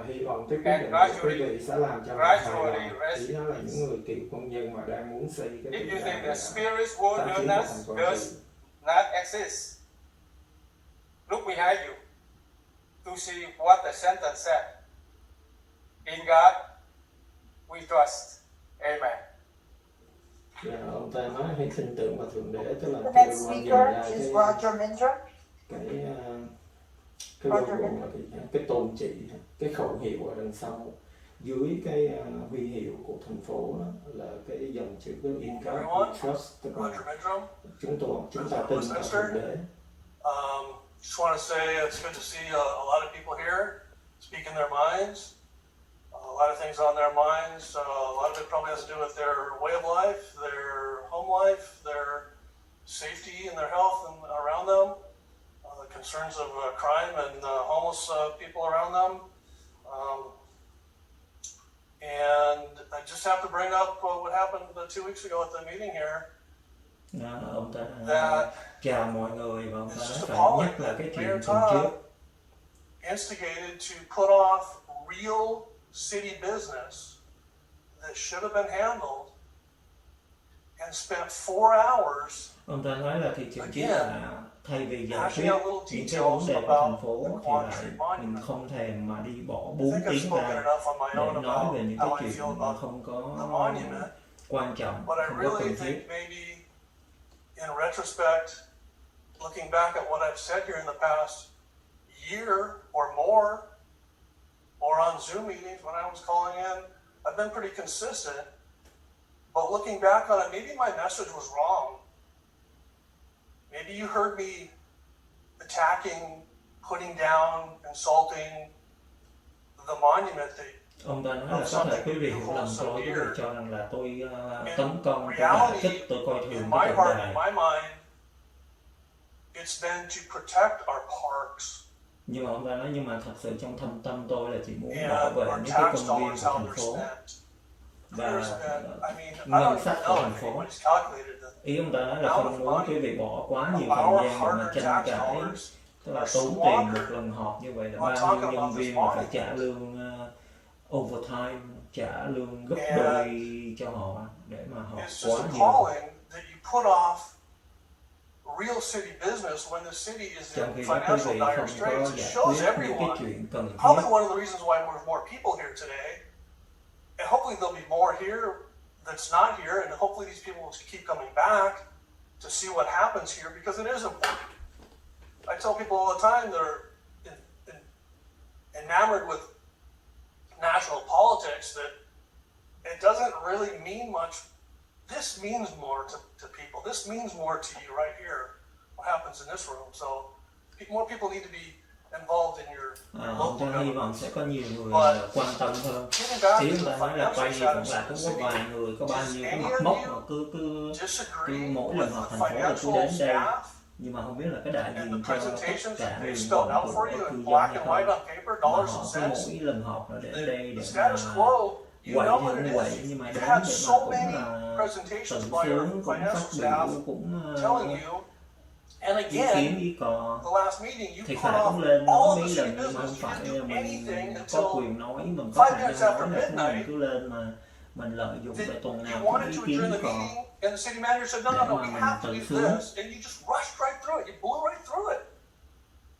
Hy vọng cái quyết định của quý vị sẽ làm cho họ hài lòng. Ý nó là những người cựu quân nhân mà đang muốn xây cái If tượng you đài think the spirit's word tái chiến của thành Quảng Trị. does not exist, look behind you to see what the sentence said. In God we trust. Amen. Ông ta nói hãy tin tưởng vào Thượng Đế, tức là The kêu next gọi nhìn speaker ra is cái Roger Mindra. cái logo là cái tôn chỉ, cái khẩu hiệu ở đằng sau dưới cái huy hiệu của thành phố đó, là cái dòng chữ In God We Trust, tức là chúng ta tin vào Thượng Đế. Just want to say it's good to see a lot of people here speaking their minds. A lot of things on their minds. A lot of it probably has to do with their way of life, their home life, their safety and their health and around them, the concerns of crime and homeless people around them. And I just have to bring up what happened 2 weeks ago at the meeting here. Ông ta chào mọi người và ông ta nói phải nhắc là cái chuyện tuần trước. Instigated to put off real city business that should have been handled and spent 4 hours. Ông ta nói là thị trường trước là thay vì giải quyết những cái vấn đề của thành phố thì lại mình không thèm mà đi bỏ 4 tiếng ra để nói về những cái chuyện mà không có quan trọng, không có cần thiết. In retrospect, looking back at what I've said here in the past year or more, or on Zoom meetings when I was calling in, I've been pretty consistent. But looking back on it, maybe my message was wrong. Maybe you heard me attacking, putting down, insulting the monument that ông ta nói là có thể quý vị hiểu lầm tôi, quý vị cho rằng là tôi tấn công, tôi đả kích, tôi coi thường cái tượng đài. Nhưng mà ông ta nói nhưng mà thật sự trong thâm tâm tôi là chỉ muốn bảo vệ những cái công viên của thành phố và ngân sách của thành phố. Ý ông ta nói là không muốn quý vị bỏ quá nhiều thời gian để mà tranh cãi, tức là tốn tiền một lần họp như vậy là bao nhiêu nhân viên mà phải trả lương overtime, trả lương gấp đôi cho họ để mà họ quá nhiều. Trong khi đó quý vị không có giải quyết những cái chuyện cần thiết. And hopefully there'll be more here that's not here, and hopefully these people will keep coming back to see what happens here because it is important. I tell people all the time they're enamored with national politics that it doesn't really mean much. This means more to people. This means more to you right here, what happens in this room. So more people need to be involved in your ông ta hy vọng sẽ có nhiều người quan tâm hơn. Thì ông ta nói là quay cũng là cũng có vài người, có bao nhiêu cái mặt mốc mà cứ mỗi lần họp thành phố là cứ đến đây. Nhưng mà không biết là cái đại diện cho tất cả nguyện vọng của cư dân hay không. Mà họ cứ mỗi lần họp là đến đây để mà quậy thì không quậy, nhưng mà đến để mà cũng là tự sướng, cũng phát biểu, cũng ý kiến ý cò thì phải cũng lên nói mấy lần, nhưng mà không phải mình có quyền nói, mình có khả năng nói là mình cứ lên mà mình lợi dụng để tuần nào cũng ý kiến ý cò để mà mình tự sướng.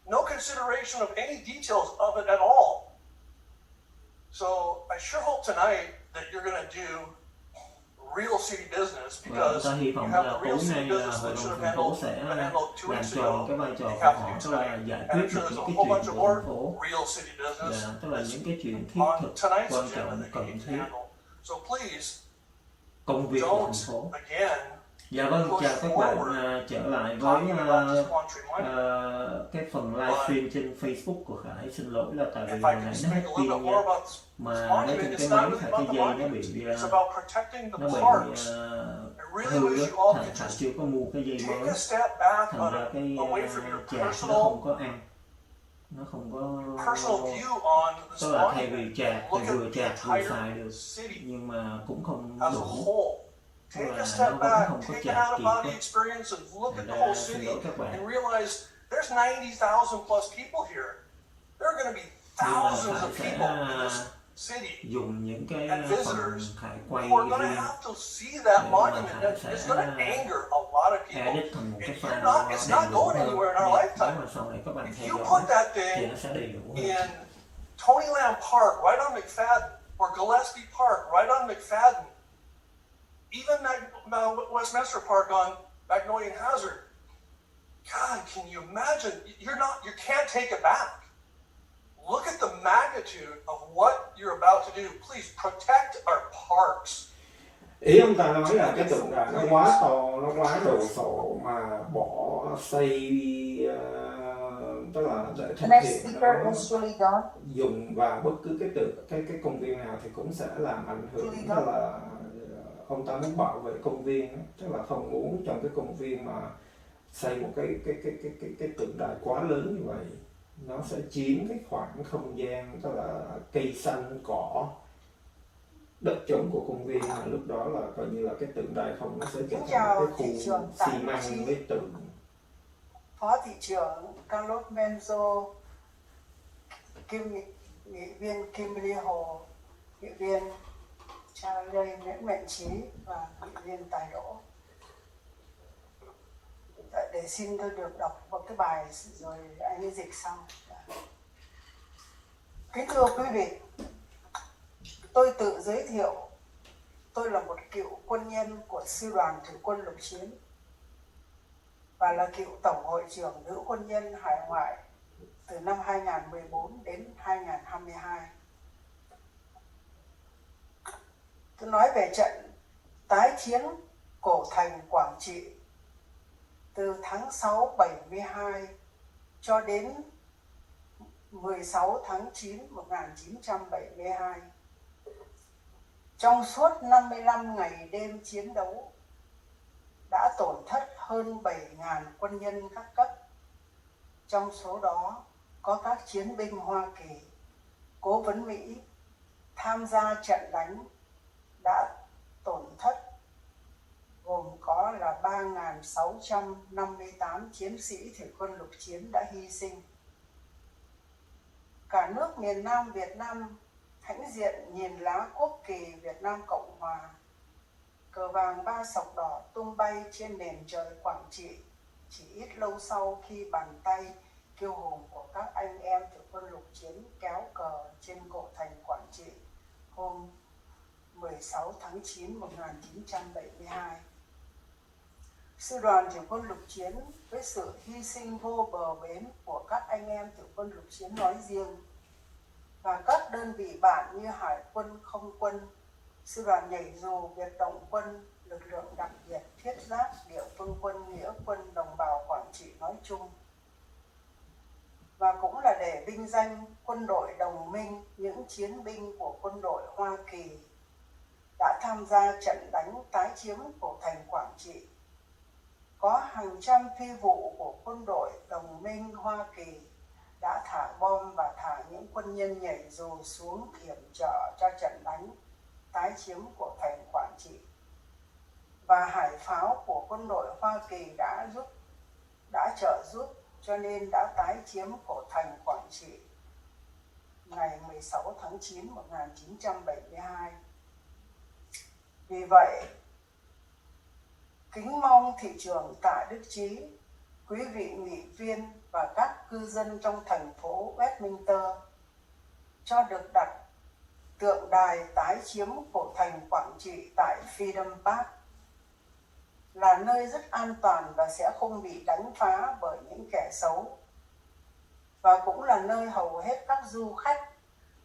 No consideration of any details of it at all. So I sure hope tonight that you're going to do real city business because you have the real city business that should have handled 2 weeks ago. You have to do tonight. And I'm sure there's a whole bunch of more real city business on tonight's agenda that you need to handle. So please, don't again. Dạ vâng, chào các bạn trở lại với cái phần livestream trên Facebook của Khải. Xin lỗi là tại vì hồi nãy nó hết pin nha, mà nói chung cái máy Khải cái dây nó bị hư đó, Khải chưa có mua cái dây mới, thành ra cái chạc nó không có ăn, nó không có, tức là thay vì chạc thì vừa chạc vừa xài được, nhưng mà cũng không đủ. Take a step back, take it out of body experience and look at the whole city and realize there's 90,000 plus people here. There are going to be thousands of people in this city and visitors who are going to have to see that monument. It's going to anger a lot of people. And it's not going anywhere in our lifetime. If you put that thing in Tony Lamb Park, right on McFadden, or Gillespie Park, right on McFadden, even Westminster Park on Magnolia and Hazard. God, can you imagine? You can't take it back. look at the magnitude of what you're about to do. Please protect our parks. Ý ông ta nói là cái tượng đài nó quá to, nó quá đồ sộ mà bỏ xây tức là để thực hiện nó dùng vào bất cứ cái công viên nào thì cũng sẽ làm ảnh hưởng, tức là ông ta muốn bảo vệ công viên, tức là không muốn trong cái công viên mà xây một cái tượng đài quá lớn như vậy, nó sẽ chiếm cái khoảng không gian, tức là cây xanh cỏ đất trống của công viên, mà lúc đó là coi như là cái tượng đài không, nó sẽ trở thành một cái khu xi măng với tượng. Phó thị trưởng Carlos Menzo, nghị viên Kim Ly Hồ, nghị viên Charlie Nguyễn Mạnh Trí và nghị viên Tài Đỗ. Để xin tôi được đọc một cái bài rồi anh ấy dịch sau. Kính thưa quý vị, tôi tự giới thiệu, tôi là một cựu quân nhân của Sư đoàn Thủy quân lục chiến và là cựu Tổng hội trưởng nữ quân nhân hải ngoại từ năm 2014 đến 2022. Tôi nói về trận tái chiến Cổ Thành Quảng Trị từ tháng 6 72 cho đến 16 tháng 9 1972. Trong suốt 55 ngày đêm chiến đấu đã tổn thất hơn 7.000 quân nhân các cấp. Trong số đó có các chiến binh Hoa Kỳ, cố vấn Mỹ tham gia trận đánh đã tổn thất, gồm có là 3.658 chiến sĩ thủy quân lục chiến đã hy sinh. Cả nước miền Nam Việt Nam hãnh diện nhìn lá quốc kỳ Việt Nam Cộng Hòa, cờ vàng ba sọc đỏ tung bay trên nền trời Quảng Trị chỉ ít lâu sau khi bàn tay kiêu hùng của các anh em thủy quân lục chiến kéo cờ trên cổ thành Quảng Trị hôm 16 tháng 9 1972. Sư đoàn thủy quân lục chiến với sự hy sinh vô bờ bến của các anh em thủy quân lục chiến nói riêng và các đơn vị bạn như Hải quân, Không quân, Sư đoàn nhảy dù, Biệt động quân, lực lượng đặc biệt, thiết giáp, địa phương quân, nghĩa quân, đồng bào Quảng Trị nói chung. Và cũng là để vinh danh quân đội đồng minh, những chiến binh của quân đội Hoa Kỳ đã tham gia trận đánh tái chiếm cổ thành Quảng Trị. Có hàng trăm phi vụ của quân đội đồng minh Hoa Kỳ đã thả bom và thả những quân nhân nhảy dù xuống hiểm trở cho trận đánh tái chiếm cổ thành Quảng Trị. Và hải pháo của quân đội Hoa Kỳ đã trợ giúp, cho nên đã tái chiếm cổ thành Quảng Trị ngày 16 tháng 9 1972. Vì vậy, kính mong thị trưởng Tạ Đức Chí, quý vị nghị viên và các cư dân trong thành phố Westminster cho được đặt tượng đài tái chiếm cổ thành Quảng Trị tại Freedom Park, là nơi rất an toàn và sẽ không bị đánh phá bởi những kẻ xấu, và cũng là nơi hầu hết các du khách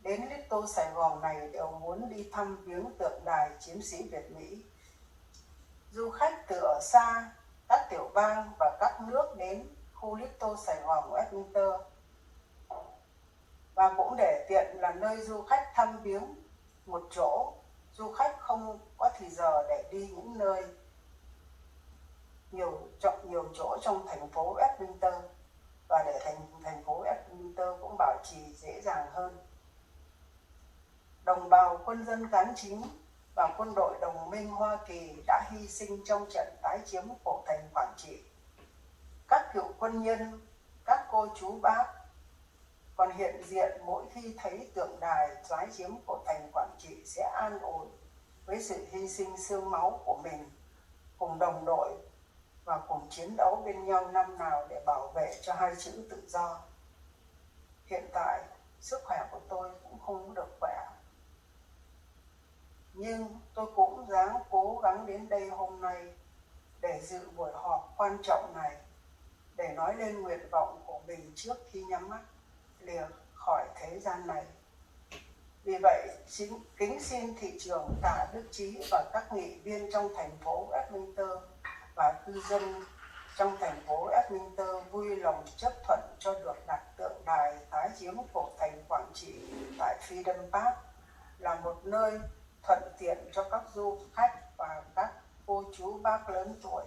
đến Little Sài Gòn này đều muốn đi thăm viếng tượng đài chiến sĩ Việt Mỹ. Du khách từ ở xa, các tiểu bang và các nước đến khu Little Sài Gòn Westminster, và cũng để tiện là nơi du khách thăm viếng một chỗ, du khách không có thì giờ để đi những nơi nhiều chỗ trong thành phố Westminster, và để thành phố Westminster cũng bảo trì dễ dàng hơn. Đồng bào quân dân cán chính và quân đội đồng minh Hoa Kỳ đã hy sinh trong trận tái chiếm cổ thành Quảng Trị. Các cựu quân nhân, các cô chú bác còn hiện diện mỗi khi thấy tượng đài tái chiếm cổ thành Quảng Trị sẽ an ủi với sự hy sinh xương máu của mình, cùng đồng đội và cùng chiến đấu bên nhau năm nào để bảo vệ cho hai chữ tự do. Hiện tại, sức khỏe của tôi cũng không được khỏe, nhưng tôi cũng dáng cố gắng đến đây hôm nay để dự buổi họp quan trọng này, để nói lên nguyện vọng của mình trước khi nhắm mắt lìa khỏi thế thế gian này. Vì vậy, kính xin thị trưởng Tạ Đức Chí và các nghị viên trong thành phố Westminster và cư dân trong thành phố Westminster vui lòng chấp thuận cho được đặt tượng đài tái chiếm của thành Quảng Trị tại Freedom Park là một nơi thuận tiện cho các du khách và các cô chú bác lớn tuổi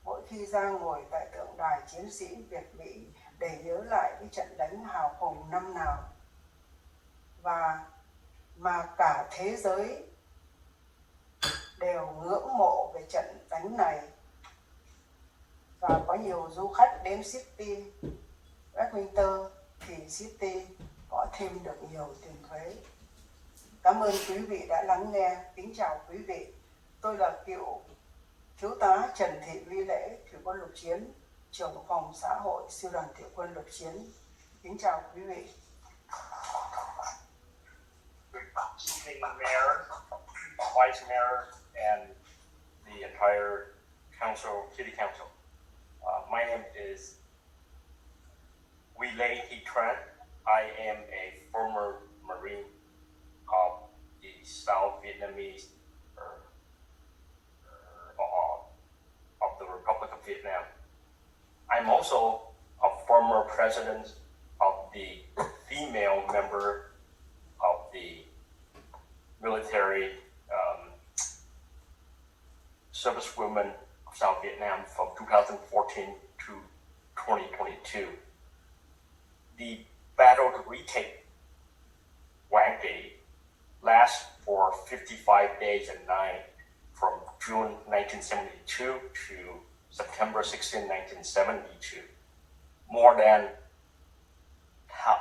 mỗi khi ra ngồi tại tượng đài chiến sĩ Việt Mỹ để nhớ lại cái trận đánh hào hùng năm nào và mà cả thế giới đều ngưỡng mộ về trận đánh này. Và có nhiều du khách đến City Westminster thì City có thêm được nhiều tiền thuế. Cảm ơn quý vị đã lắng nghe. Kính chào quý vị. Tôi là cựu thiếu tá Trần Thị Vi Lễ, Thủy quân lục chiến, trưởng phòng xã hội Sư đoàn Thủy quân lục chiến. Kính chào quý vị. Evening, Mayor, Vice Mayor, and the entire council, City Council. My name is Wei He Tran. I am a former Marine of the South Vietnamese of the Republic of Vietnam. I'm also a former president of the female member of the military servicewomen of South Vietnam from 2014 to 2022. The battle to retake Quang Tri lasts for 55 days and nights from June 1972 to September 16, 1972. More than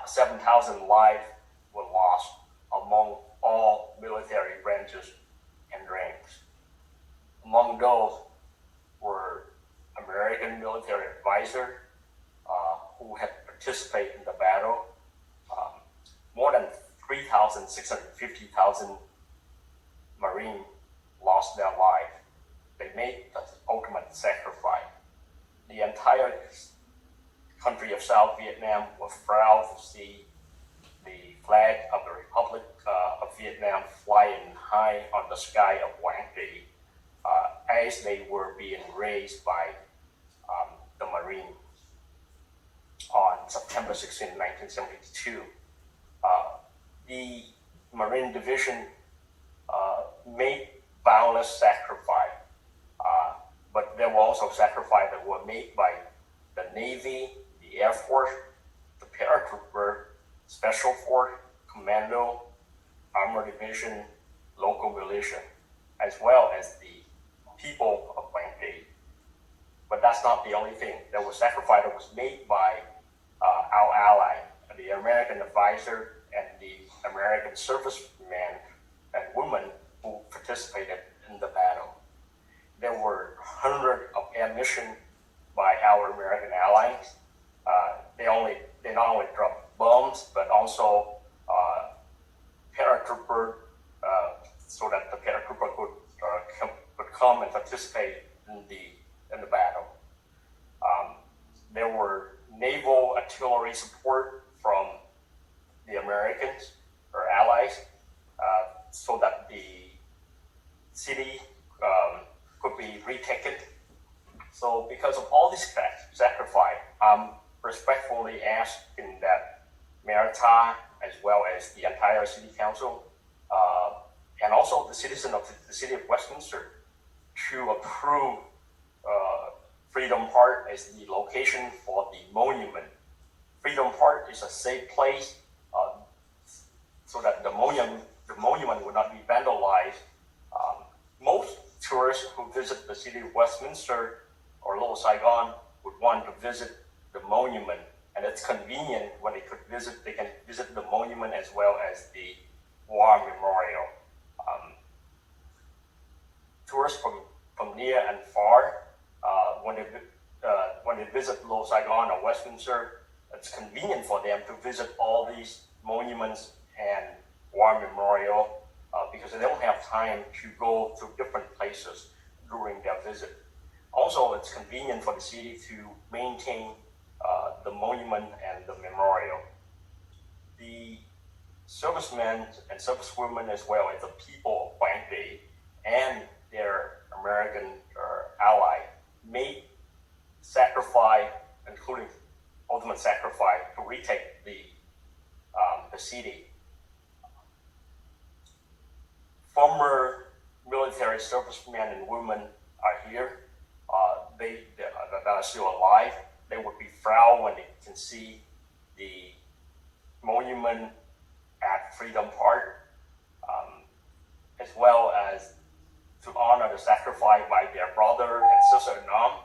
7,000 lives were lost among all military branches and ranks. Among those were American military advisors who had participated in the battle. More than 3,650,000 Marines lost their life. They made the ultimate sacrifice. The entire country of South Vietnam was proud to see the flag of the Republic of Vietnam flying high on the sky of Quang Tri as they were being raised by the Marine on September 16, 1972. The Marine Division made boundless sacrifice, but there were also sacrifices that were made by the Navy, the Air Force, the paratrooper, Special Force, Commando, Armor Division, local militia, as well as the people of Quang Tri. But that's not the only thing. There was sacrifice that was made by our ally, the American advisor and the American servicemen and women who participated in the battle. There were hundreds of ammunition by our American allies. They not only dropped bombs, but also paratrooper, so that the paratrooper could come and participate in the battle. There were naval artillery support from the Americans or allies, so that the city could be retaken. So because of all this sacrifice, I'm respectfully asking that Mayor Ta, as well as the entire city council, and also the citizens of the city of Westminster, to approve Freedom Park as the location for the monument. Freedom Park is a safe place so that the monument would not be vandalized. Most tourists who visit the city of Westminster or Little Saigon would want to visit the monument, and it's convenient when they can visit the monument as well as the War Memorial. Tourists from near and far, when they visit Little Saigon or Westminster, it's convenient for them to visit all these monuments and War Memorial because they don't have time to go to different places during their visit. Also, it's convenient for the city to maintain the monument and the memorial. The servicemen and servicewomen as well as the people of Quảng Trị and their American ally made sacrifice, including ultimate sacrifice, to retake the city. Former military servicemen and women are here. That are still alive. They would be proud when they can see the monument at Freedom Park, as well as to honor the sacrifice by their brother and sister-in-law.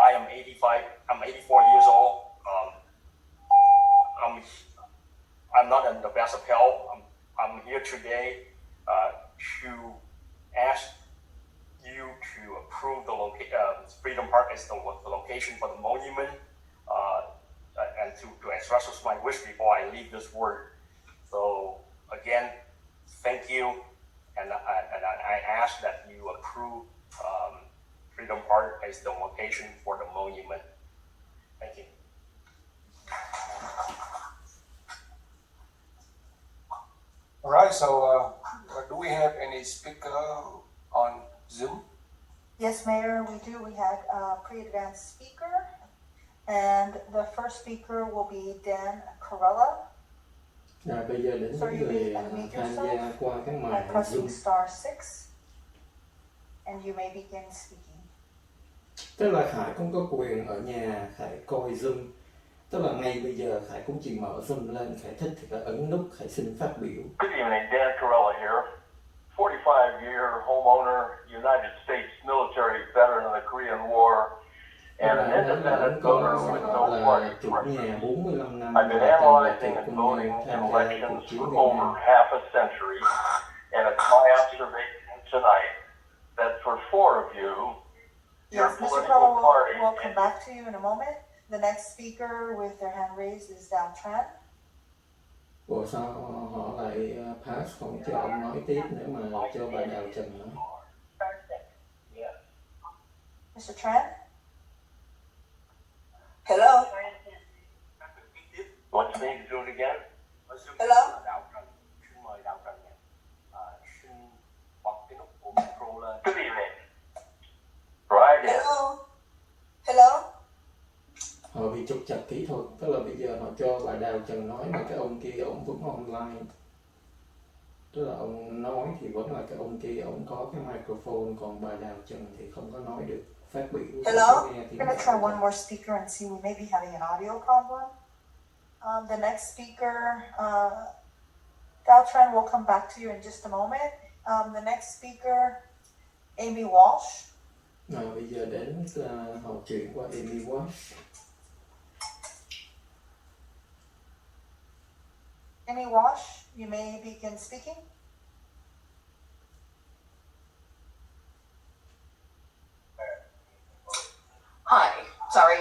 I'm 84 years old. I'm not in the best of health. I'm here today to ask you to approve the Freedom Park as the location for the monument, and to express my wish before I leave this world. So again, thank you, and I ask that you approve Freedom Park as the location for the monument. Thank you. All right, so do we have any speaker on Zoom? Yes, Mayor, we do. We had a pre-advanced speaker, and the first speaker will be Dan Corella. Bây giờ đến những người tham gia qua cái màn Zoom. Pressing star 6, and you may begin speaking. Tức là Khải cũng có quyền ở nhà Khải coi Zoom. Tức là ngay bây giờ Khải cũng chỉ mở Zoom lên, Khải thích thì Khải ấn nút, Khải xin phát biểu. Good evening, Dan Corella here. 45-year homeowner, United States military veteran of the Korean War, and an independent voter with no party preference. I've been analyzing and voting in elections for over half a century, and it's my observation tonight that for 4 of you, your Yes, Mr. political party... We'll come back to you in a moment. The next speaker with their hand raised is Dow Tran. Ủa sao họ lại pass không cho ông nói tiếp nếu mà cho bà Đào Trần nói? Mr. Tran? Hello? What's the name to do it again? Hello? Good evening. Right. Hello? Hello? Họ bị trục trặc kỹ thuật, tức là bây giờ họ cho bà Đào Trần nói mà cái ông kia ông vẫn online. Tức là ông nói thì vẫn là cái ông kia ông có cái microphone, còn bà Đào Trần thì không có nói được phát biểu. Hello? We're going to try one more speaker and see, we may be having an audio problem. The next speaker, Dow Tran, will come back to you in just a moment. The next speaker, Amy Walsh. Bây giờ đến họ chuyển qua Amy Walsh. Amy Walsh, you may begin speaking. Hi, sorry,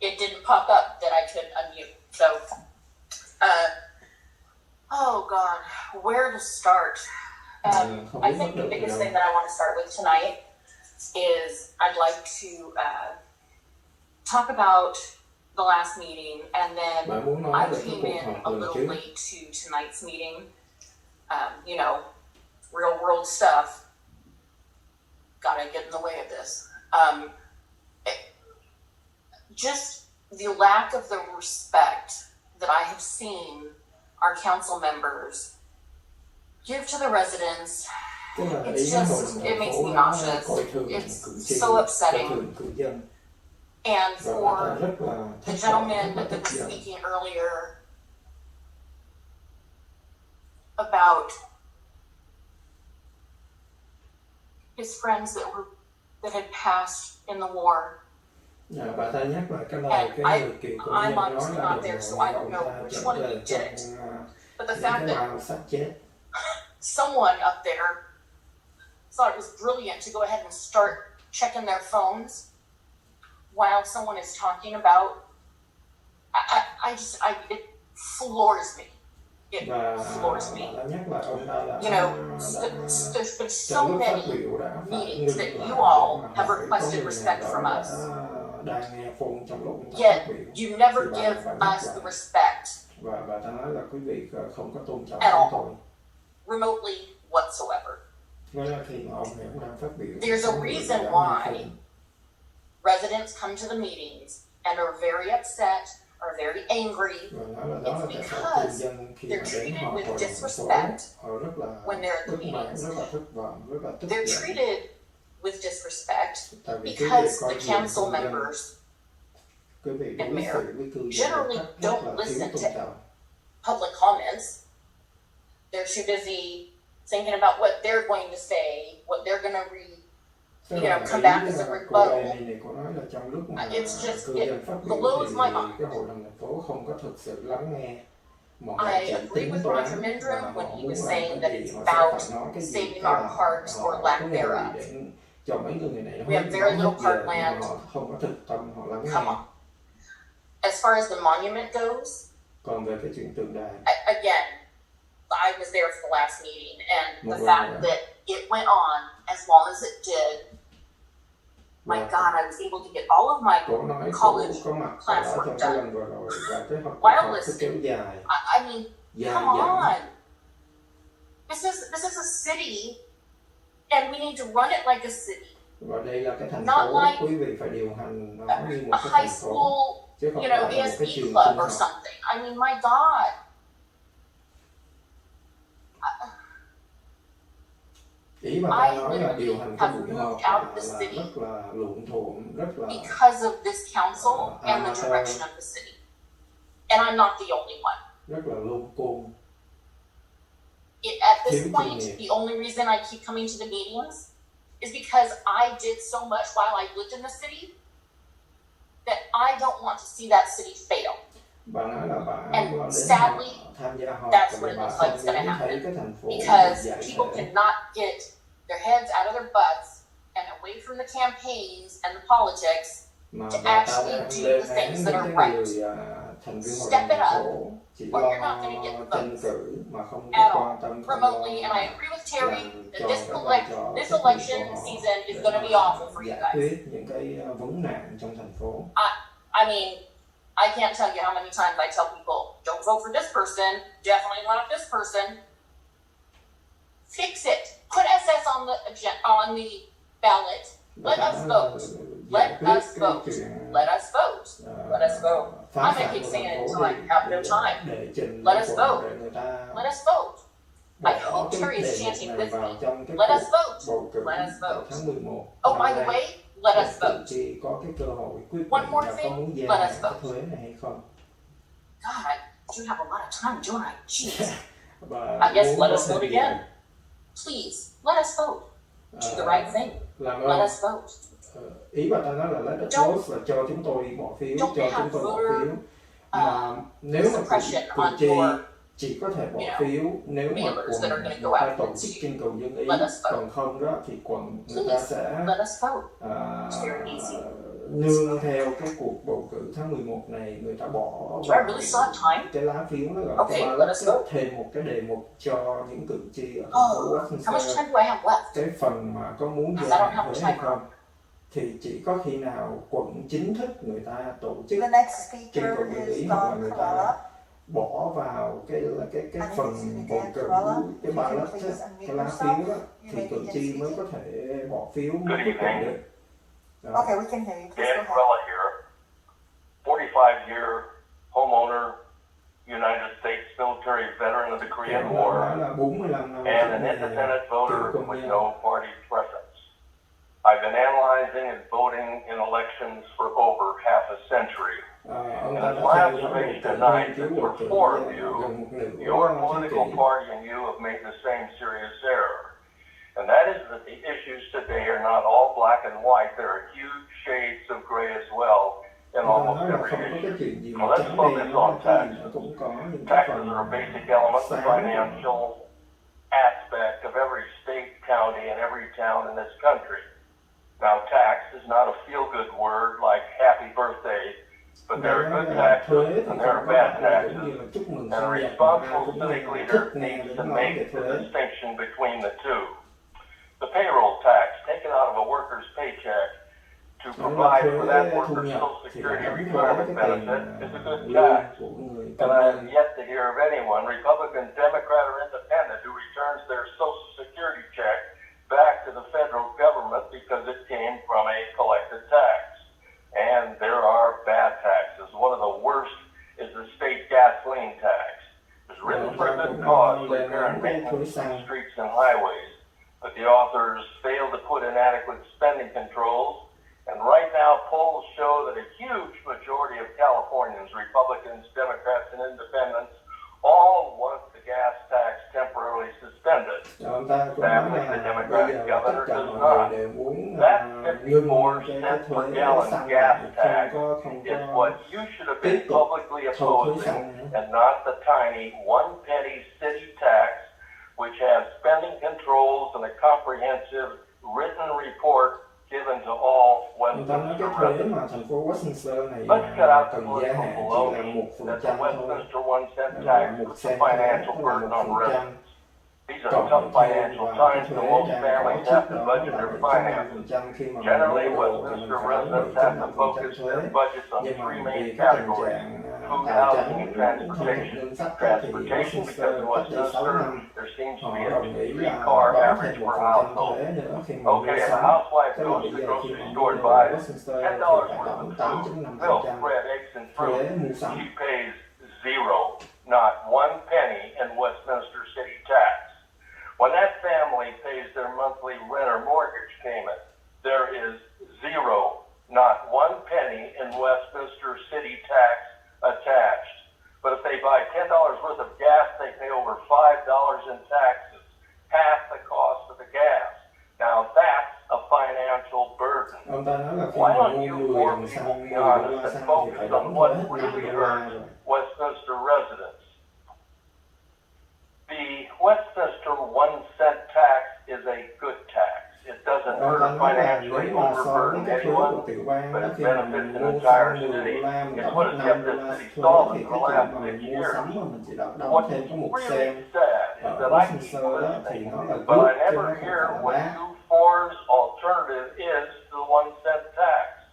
it didn't pop up that I could unmute. So, oh God, where to start? I think the biggest thing that I want to start with tonight is I'd like to talk about the last meeting, and then I came in a little late to tonight's meeting. You know, real world stuff. Gotta get in the way of this. Just the lack of the respect that I have seen our council members give to the residents. It makes me nauseous. It's so upsetting. And for the gentleman that was speaking earlier about his friends that had passed in the war. Bà ta nhắc lại cái lời cái người cựu công nhân nói là there, so I don't know which one of you did it. But the fact that someone up there thought it was brilliant to go ahead and start checking their phones while someone is talking about, it floors me. It floors me. You know, there's been so many meetings that you all have requested respect from us. Yet you never give us the respect và ta nói là quý vị không có tôn trọng At chúng all. tôi. remotely whatsoever. Đó là khi mà ông này cũng đang phát biểu. There's a reason why residents come to the meetings and are very upset, are very angry. It's because they're treated with disrespect when they're at the meetings. They're treated with disrespect because the council members and mayor generally don't listen to public comments. They're too busy thinking about what they're going to say, what they're going to come back as a rebuttal. It's just, it blows my mind. I agree with Roger Mindrum when he was saying that it's about saving our parks or lack thereof. We have very little parkland. Come on. As far as the monument goes, again, I was there for the last meeting, and the fact that it went on as long as it did, my God, I was able to get all of my college classwork done while listening. I mean, come on. This is a city, and we need to run it like a city. Not like a high school, ASB club or something. I mean, my God. I literally have moved out of the city because of this council and the direction of the city. And I'm not the only one. At this point, the only reason I keep coming to the meetings is because I did so much while I lived in the city that I don't want to see that city fail. And sadly, that's what it looks like it's going to happen. Because people cannot get their heads out of their butts and away from the campaigns and the politics to actually do the things that are right. Step it up, or you're not going to get the votes at all, remotely. And I agree with Terry that this election season is going to be awful for you guys. I mean, I can't tell you how many times I tell people, don't vote for this person, definitely not this person. Fix it. Put SS on the ballot. Let us vote. Let us vote. Let us vote. Let us vote. I'm going to keep saying it until I have no time. Let us vote. Let us vote. I hope Terry is chanting with me. Let us vote. Let us vote. Oh, by the way, let us vote. One more thing, let us vote. God, I do have a lot of time, don't I? Jeez. I guess let us vote again. Please, let us vote. Do the right thing. Let us vote. Ý bà ta nói là let us vote là cho chúng tôi bỏ phiếu, cho chúng tôi bỏ phiếu. Mà nếu mà cử tri chỉ có thể bỏ phiếu nếu mà quận người ta tổ chức trưng cầu dân ý, còn không đó thì quận người ta sẽ nương theo cái cuộc bầu cử tháng 11 này, người ta bỏ vào cái lá phiếu nó gọi cái ballot, thêm một cái đề mục cho những cử tri ở thành phố Westminster, cái phần mà có muốn gia hạn thuế hay không. Thì chỉ có khi nào quận chính thức người ta tổ chức trưng cầu dân ý hoặc là người ta bỏ vào cái phần bầu cử, cái ballot, cái lá phiếu đó, thì cử tri mới có thể bỏ phiếu mới quyết định được. Okay, we can hear you. Please go ahead. Here, 45-year homeowner, United States military veteran of the Korean War, and an independent voter with no party preference. I've been analyzing and voting in elections for over half a century. And as my observation tonight is for four of you, your political party and you have made the same serious error. And that is that the issues today are not all black and white. There are huge shades of gray as well in almost every issue. Now let's focus on taxes. Taxes are a basic element, the financial aspect of every state, county, and every town in this country. Now tax is not a feel-good word like happy birthday, but there are good taxes and there are bad taxes. And a responsible civic leader needs to make the distinction between the two. The payroll tax taken out of a worker's paycheck to provide for that worker's Social Security retirement benefit is a good tax. And I have yet to hear of anyone, Republican, Democrat, or Independent, who returns their Social Security check back to the federal government because it came from a collected tax. And there are bad taxes. One of the worst is the state gasoline tax. It's written for a good cause, repair and maintenance of streets and highways, but the authors failed to put in adequate spending controls. And right now, polls show that a huge majority of Californians, Republicans, Democrats, and Independents, all want the gas tax temporarily suspended. Sadly, the Democratic governor does not. That 54 cents per gallon gas tax is what you should have been publicly opposing, and not the tiny 1 penny city tax, which has spending controls and a comprehensive written report given to all Westminster residents. Let's cut out the political baloney that the Westminster 1 cent tax puts a financial burden on residents. These are tough financial times, and most families have to budget their finances. Generally, Westminster residents have to focus their budgets on three main categories: food, housing, and transportation. Transportation, because in Westminster, there seems to be a 3-car average per household. Okay, if a housewife goes to the grocery store and buys $10 worth of food, milk, bread, eggs, and fruit, she pays zero, not 1 penny in Westminster city tax. When that family pays their monthly rent or mortgage payment, there is zero, not 1 penny in Westminster city tax attached. But if they buy $10 worth of gas, they pay over $5 in taxes, half the cost of the gas. Now that's a financial burden. Why don't you more people be honest and focus on what really hurts Westminster residents? The Westminster 1 cent tax is a good tax. It doesn't hurt or financially overburden anyone, but it benefits an entire city. It's what has kept this city solid for the last 6 years. What's really sad is that I keep listening, but I never hear what 2-4's alternative is to the 1 cent tax.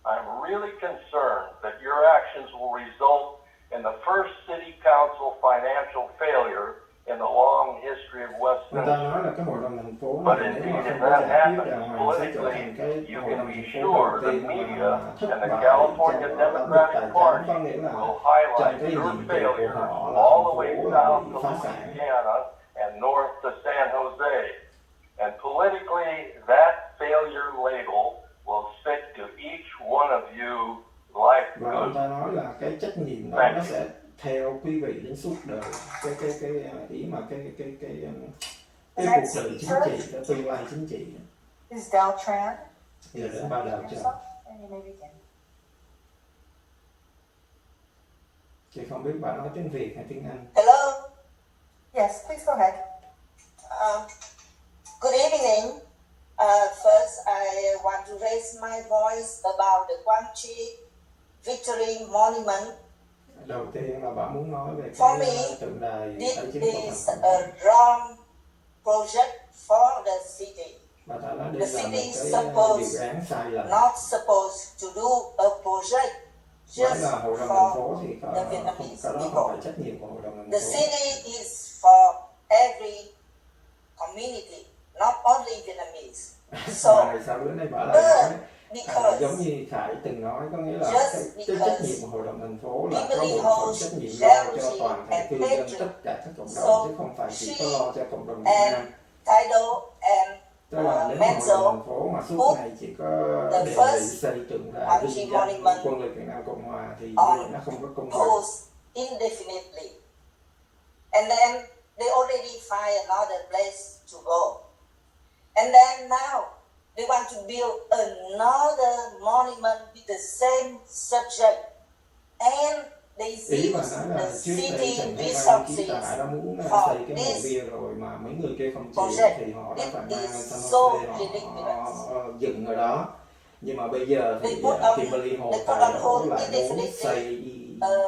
I'm really concerned that your actions will result in the first city council financial failure in the long history of Westminster. But indeed, if that happens politically, you can be sure the media and the California Democratic Party will highlight your failure all the way south to Louisiana and north to San Jose. And politically, that failure label will stick to each one of you like good. Thank you. Theo quý vị đến suốt đời cái ý mà cái cuộc đời chính trị, cái tương lai chính trị. Is Dal Tran? Giờ đến ba đầu chờ. Chị không biết bạn nói tiếng Việt hay tiếng Anh. Hello. Yes, please go ahead. Good evening. First, I want to raise my voice about the Quang Tri Victory Monument. Đầu tiên là bạn muốn nói về For me, cái tượng đài this ở chính is a wrong project for the city. The city is not supposed to do a project just for the Vietnamese people. The city is for every community, not only Vietnamese. So, giống như Khải từng nói, có nghĩa là cái trách nhiệm của hội đồng thành phố là có một phần trách nhiệm lo cho toàn thể cư dân, tất cả các cộng đồng, chứ không phải chỉ có lo cho cộng đồng Việt Nam. Tức là nếu mà hội đồng thành phố mà suốt ngày chỉ có đề nghị xây tượng đài vinh danh quân lực Việt Nam Cộng Hòa thì nó không có công bằng. Indefinitely. And then they already find another place to go. And then now they want to build another monument with the same subject, and they use the city resources for this project. It is so ridiculous. Dựng ở đó, nhưng mà bây giờ thì Kimberly Hồ tại đó lại muốn xây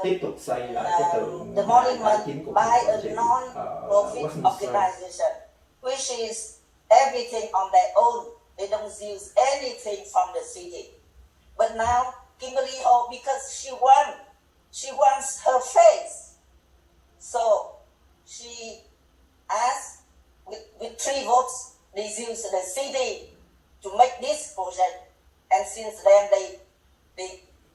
tiếp tục xây lại cái tượng đài chính của non-profit organization, which is everything on their own. They don't use anything from the city. But now, Kimberly Ho, because she wants her face they use the city to make this project, and since then they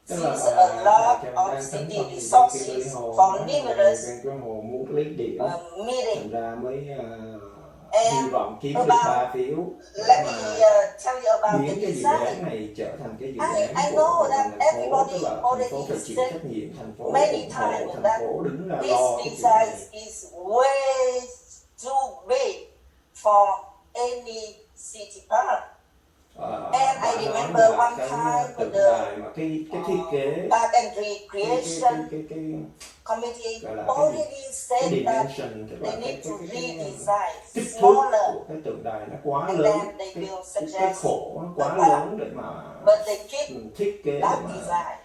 tức là use a lot chàng of đang city tấn công thì bên resources kia hồ for nói numerous bên cái hồ muốn lấy điểm meeting. thành ra mới And hy vọng kiếm được 3 phiếu để let mà me tell you about biến the cái dự design. án này trở thành cái dự I án của know hội that đồng thành phố, tức everybody là thành phố already phải chịu said trách nhiệm, thành phố many ủng hộ, times thành that phố đứng ra this lo cái chuyện này. design is way too big for any city park. And I remember one time when the thiết kế Park and Recreation cái Committee gọi là already said that dimension, tức là they need to cái redesign kích thước smaller, của cái tượng đài nó quá and lớn, then they will cái suggest khổ nó quá the park. lớn để mà But they keep thiết kế để that mà design.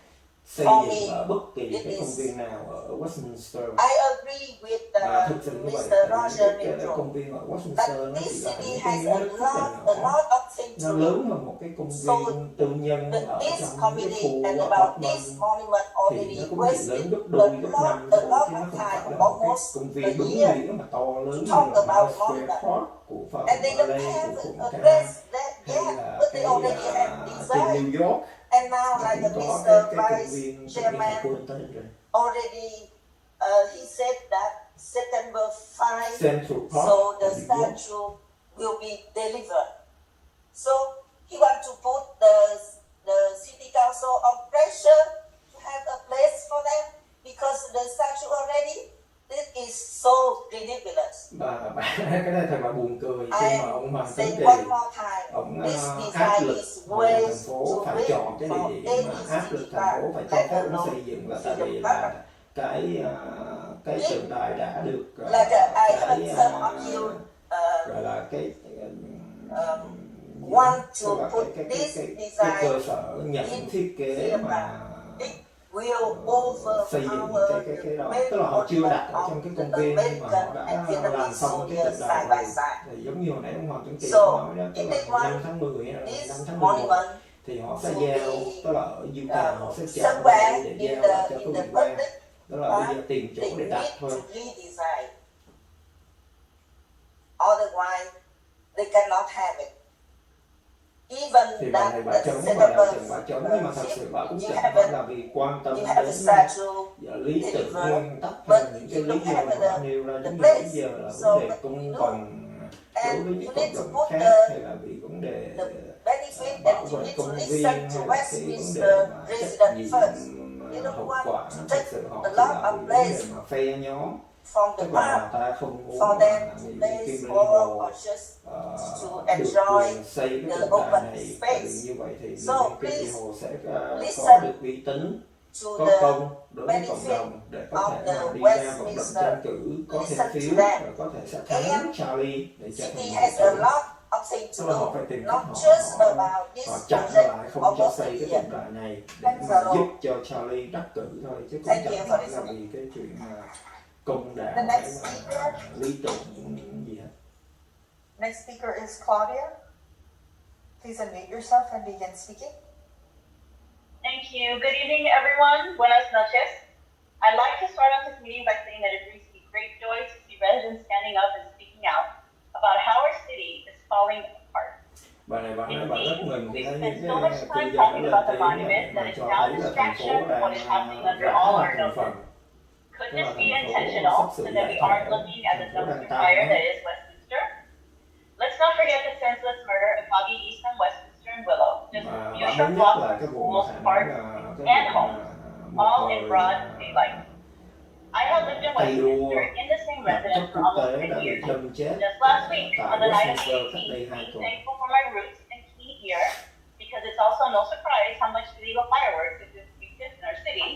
xây For dựng me, ở bất kỳ it cái công is- viên nào ở Westminster. I agree with Thực sự như vậy, Mr. tại vì Roger cái Mintro công viên ở that Westminster nó chỉ this là city những cái has miếng a đất rất là lot nhỏ, of things nó to lớn do. hơn một cái công So viên tư nhân ở this trong cái committee khu and about apartment this monument thì already nó cũng chỉ lớn wasted gấp đôi gấp năm a thôi, lot chứ nó of không time, phải là một cái almost công a viên đúng year nghĩa mà to lớn như talk là about Square monument. Park của Pháp, And they don't Lê have của Quận Cam, addressed that hay yet, là but cái they already have trên design. New York And now, nó like cũng có Mr. cái công Vice viên tự nhiên Chairman hải quân tên rồi. already, he said that September 5, Central Park so ở the New York. statue will be delivered. So he wants to put the city council on pressure to have a place for them because the statue already, this is so ridiculous. Cái này thật là buồn cười khi mà ông Hoàng Tấn Kỳ One more time, ông this áp design lực is hội đồng way thành phố too phải big chọn cái địa for điểm any mà áp lực city thành phố park, phải cho let phép nó alone xây dựng là tại freedom vì park. là cái tượng đài đã được Like I cái heard some of you gọi là cái want tức to là put cái this cơ design sở nhận thiết kế mà will xây dựng overpower cái đó, the tức là họ chưa đặt ở of trong cái the công viên nhưng mà họ American đã and Vietnamese làm xong cái tượng soldiers đài side by rồi. side. Thì giống như hồi nãy ông Hoàng Tuấn Kỳ So, nói đó, tức if là they ngày want 5 tháng 10 hay là ngày this 5 tháng 11 monument thì họ sẽ to giao, be, tức là ở Utah họ sẽ chọn somewhere để in giao lại cho the cái ủy ban, public, đó là bây giờ tìm chỗ they để đặt need thôi. to redesign. Otherwise, they cannot have it. Even Thì bà that này bà the chống, bà September đạo trưởng bà chống, nhưng mà thật sự bà cũng chẳng phải là vì quan tâm you have đến a statue lý tưởng delivered, nguyên tắc but hay là những cái you lý don't do have mà bà the nêu ra, giống như place. bây giờ là So vấn đề what công you do? bằng đối And với you những need cộng to đồng put khác, the hay là vì vấn đề benefit bảo and you vệ need to công viên, listen to hay là cái vấn đề Westminster mà trách resident nhiệm first. You don't hậu want quả, to thật take sự họ a chỉ lot là of vì vấn place đề mà phe nhóm, from the tức là park người ta không muốn for mà them to nghị place Kim Ly or Hồ just to được enjoy quyền xây cái the tượng đài open này, tại vì space. như vậy thì So Kim Ly please Hồ sẽ listen có được uy tín, to có the công đối với cộng benefit đồng để có of thể the mà đi ra vận động Westminster. tranh cử, có Listen thêm to phiếu them. và có thể sẽ thắng Charlie để trở City thành has thủ a tướng. lot of things Tức to là họ do, phải tìm cách not just about this họ chặn project lại không cho almost a xây cái year. tượng đài này để mà giúp cho Charlie đắc cử thôi, chứ cũng Thank you chẳng for phải là listening. vì cái chuyện mà công đạo The hay next là speaker. lý tưởng gì hết. Next speaker is Claudia. Please unmute yourself and begin speaking. Thank you. Good evening, everyone. Buenas noches. I'd like to start off this meeting by saying that it brings me great joy to see residents standing up and speaking out about how our city is falling apart. Bà này bà nói bà rất mừng khi thấy những So much cái time cư dân đã talking lên about the tiếng monument mà that is cho now a thấy là thành phố distraction from what is happening đang under rã all là our thành phần. noses. Could Tức this là be thành phố intentional sắp so sửa that we giải aren't thể, looking at the thành phố đang dumpster fire tan that hết. is Westminster? Let's not forget the senseless murder of Bobby East on Westminster and Willow, just a few Bà short mới nhắc blocks là from cái vụ schools, mà parks, cái and vụ homes, mà all một in người broad daylight. I have lived in tay đua Westminster in the same đặc residence cấp for quốc almost tế 10 đã bị years. đâm chết Just last week, tại on the night of Westminster the cách đây 2 18th, tuần. thankful for my roots and key here, because it's also no surprise how much illegal fireworks exist in our city.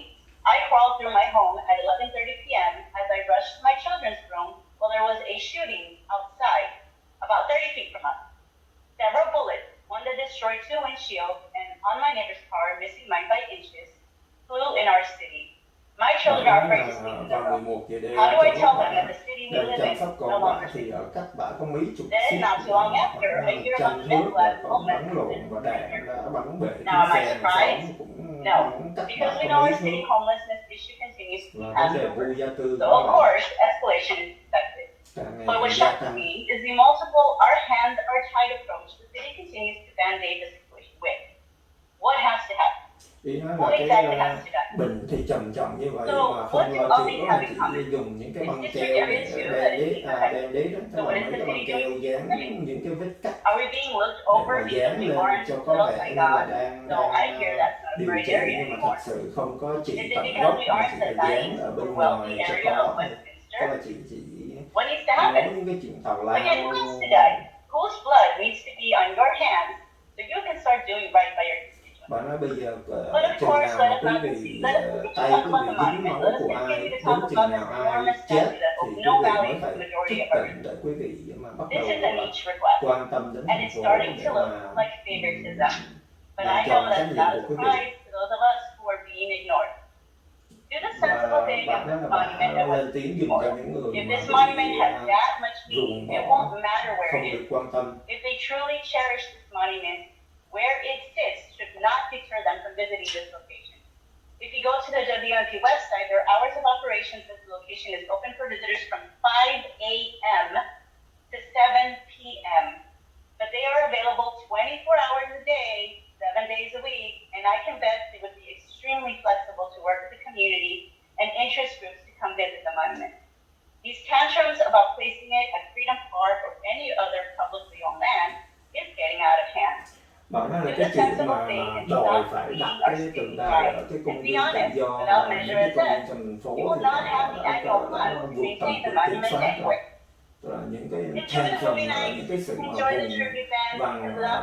I crawled through my home at 11:30 p.m. as I rushed to my children's room while there was a shooting outside, about 30 feet from us. Several bullets, one that destroyed 2 windshields and on my neighbor's car, missing mine by inches, flew in our city. My children are afraid to sleep in the Vào room. 11 giờ đêm How do I chỗ tell bà them that the city we đang live chăm in sóc is no con longer bà thì safe? ở cách bà có mấy chục Then, feet, not too long after, I khoảng hear 100 about thước là Venezuelan còn homeless bắn lộn và đạn đã bắn bể Now, chiếc am I xe hàng surprised? xóm cũng No, bắn cách because bà we có know mấy our city thước. homelessness issue continues to be Và vấn passed đề over. vô gia cư So, đó of là course, escalation is expected. càng ngày But what càng gia shocks tăng. me is the multiple our hands are tied approach the city continues to band-aid the situation with. What has to happen? Ý nói What là exactly cái has to happen? bệnh thì trầm trọng như vậy So, mà what không do lo all these chữa have mà in chỉ common? dùng những cái It's băng District keo Area 2 để that is being affected. band-aid đó, tức So, là what is mấy the cái băng city keo doing? dán những cái vết cắt Are we being looked để over mà because dán we lên aren't cho có little vẻ by như là God? đang No, I hear that's not a điều gray trị, area nhưng mà thật anymore. sự không có Is trị it tận because gốc we mà aren't chỉ the phải dán nice ở or bên wealthy ngoài cho area có, of tức Westminster? là chỉ What needs to nói happen? những cái chuyện tào Again, lao. who has to die? Whose blood needs to be on your hands so you can start doing right by your constituents? Bà nói bây giờ But of chừng course, nào let mà us quý not vị concede. Let us continue to tay talk quý about vị the dính monument. máu Let us của continue ai, to đến talk chừng about nào this ai enormous chết statue that thì holds quý no vị value mới to phải the majority thức of our tỉnh để quý vị mà bắt This đầu is a niche request, quan tâm đến and thành it's phố starting để to look mà like favoritism. But làm I know tròn trách that's nhiệm not a của quý vị. surprise to those of us who are being ignored. Do the sensible Và thing bạn of nói this là bạn monument at lên tiếng dùm cho những người If mà this monument bị has that much ruồng meaning, it bỏ, won't matter where không it được is. quan tâm. If they truly cherish this monument, where it sits should not deter them from visiting this location. If you go to the WNP website, their hours of operations at the location is open for visitors from 5 a.m. to 7 p.m. But they are available 24 hours a day, 7 days a week, and I can bet they would be extremely flexible to work with the community and interest groups to come visit the monument. These tantrums about placing it at Freedom Park or any other publicly owned land is getting out of hand. Bạn nói là cái chuyện mà đòi phải đặt cái tượng đài ở cái công viên tự do và những cái công viên trong thành phố thì đã vượt tầm kiểm soát rồi. Tức là những cái tantrum, những cái sự mà vùng vằng, tức là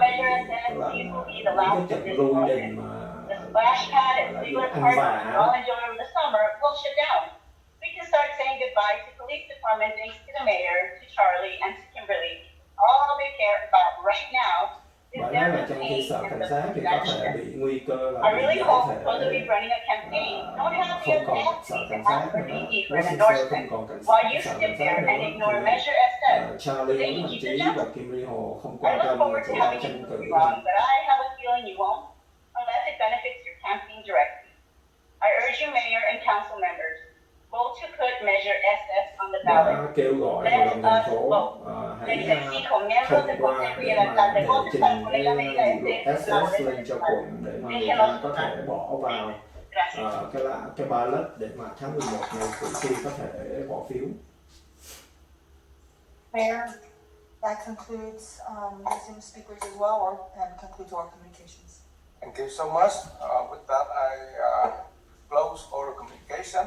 những cái trận lôi đình mà Splash pad and là Ziegler ăn Park vạ. we all enjoy over the summer will shut down. We can start saying goodbye to police department thanks to the mayor, to Charlie, and to Kimberly. All they care about right now is Bạn nói their là trong khi campaign sợ and cảnh the sát thì có thể prevention. bị nguy cơ I là bị really giải hope thể, those of you running a campaign don't have the không còn sợ audacity to cảnh ask sát for nữa. DE for an Westminster endorsement không còn while you sợ sit cảnh sát there and nữa. ignore Thì Measure SF so Charlie, they Nguyễn can Mạnh keep Trí their và jobs. Kimberly Hồ không I quan look tâm forward to của having you tranh prove cử. me wrong, but I have a feeling you won't, unless it benefits your campaign directly. I urge you, Mayor and Council members, vote to put Measure SF on the ballot. Đã kêu gọi Hội Let đồng thành us phố vote. hãy Necesito miembros del thông qua Consejo y để el mà alcalde đệ voten trình para poner la cái medida dự luật SF en la SS boleta lên cho electoral. quận để mà người Déjenlos ta có thể votar. bỏ vào cái ballot để mà tháng 11 này cử tri có thể bỏ phiếu. Mayor, that concludes the Zoom speakers as well, and concludes our communications. Thank you so much. With that, I close oral communication.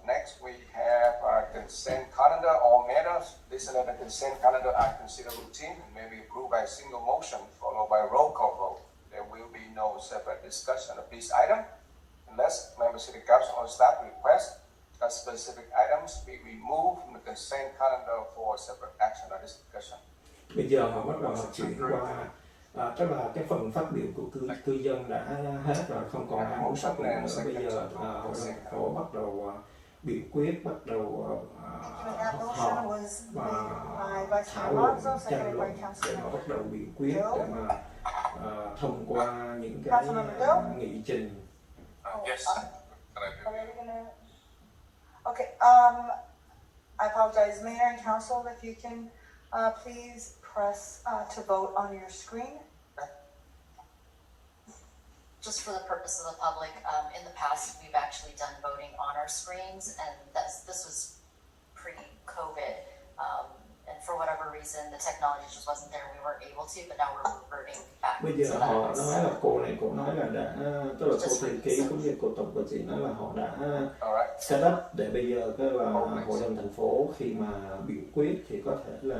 Next, we have consent calendar. All matters listed on the consent calendar are considered routine and may be approved by a single motion followed by a roll call vote. There will be no separate discussion of this item unless member city council or staff request that specific items be removed from the consent calendar for separate action or discussion. Bây giờ họ bắt đầu chuyển qua tức là cái phần phát biểu của cư dân đã hết rồi, không còn ai muốn phát biểu nữa. Bây giờ hội đồng thành phố bắt đầu biểu quyết, bắt đầu họp và thảo luận, tranh luận để mà bắt đầu biểu quyết để mà thông qua những cái nghị trình. Yes. Okay, I apologize, Mayor and Council, if you can please press to vote on your screen. Just for the purpose of the public, in the past, we've actually done voting on our screens, and this was pre-COVID. And for whatever reason, the technology just wasn't there. We weren't able to, but now we're reverting back. Bây giờ họ nói là cô nói là đã, tức là cô thư ký cũng như cô tổng của chị nói là họ đã set up để bây giờ cái là hội đồng thành phố khi mà biểu quyết thì có thể là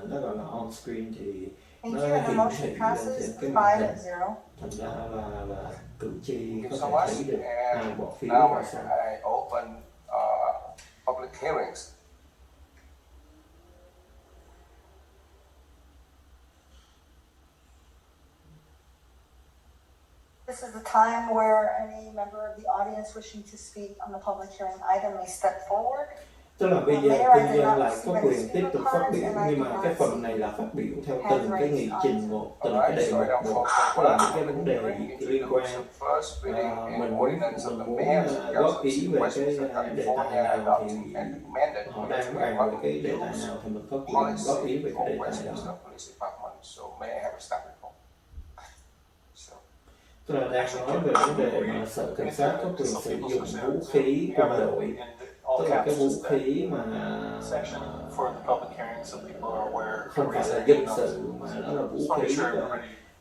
nó gọi là on screen thì nó hiển thị lên trên cái màn hình. Thành ra là cử tri có thể thấy được ai bỏ phiếu và sao. I open public hearings. This is the time where any member of the audience wishing to speak on the public hearing item may step forward. Tức là bây giờ Mayor, I cư did dân not lại receive có any quyền tiếp speaker tục phát cards, biểu, and I nhưng did mà cái not phần see này là phát biểu theo hands từng cái nghị raised trình on một, từng Alright, cái đề so I mục don't một, folks tức là những cái vấn đề hearing liên quan. introduce the first reading and Mình muốn ordinance of the góp Mayor's Council ý of về cái Westminster, đề tài California nào adopting thì and recommended họ đang bàn về cái đề tài nào thì mình có quyền góp ý về cái đề tài đó. Police Department. So may I have a staff report? Tức là đang nói về vấn đề mà sở cảnh sát có quyền sử dụng vũ khí quân đội, tức là cái vũ khí mà không phải là dân sự mà nó là vũ khí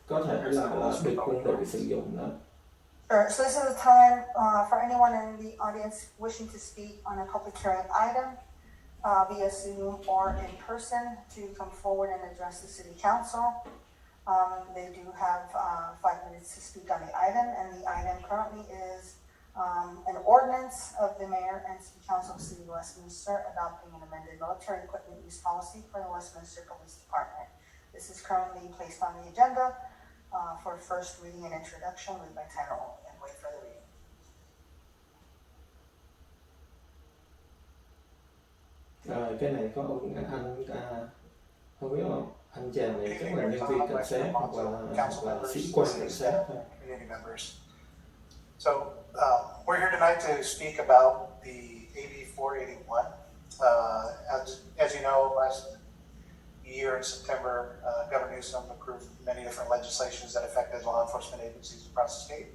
có thể là được quân đội sử dụng đó. Sure. So this is a time for anyone in the audience wishing to speak on a public hearing item via Zoom or in person to come forward and address the City Council. They do have 5 minutes to speak on the item, and the item currently is an ordinance of the Mayor and City Council of the City of Westminster adopting an amended military equipment use policy for the Westminster Police Department. This is currently placed on the agenda for first reading and introduction, read by title only, and wait for the reading. Cái này có ông anh không biết không? Anh chàng này chắc là nhân viên cảnh sát hoặc là sĩ quan cảnh sát. So we're here tonight to speak about the AB 481. As you know, last year in September, Governor Newsom approved many different legislations that affected law enforcement agencies across the state.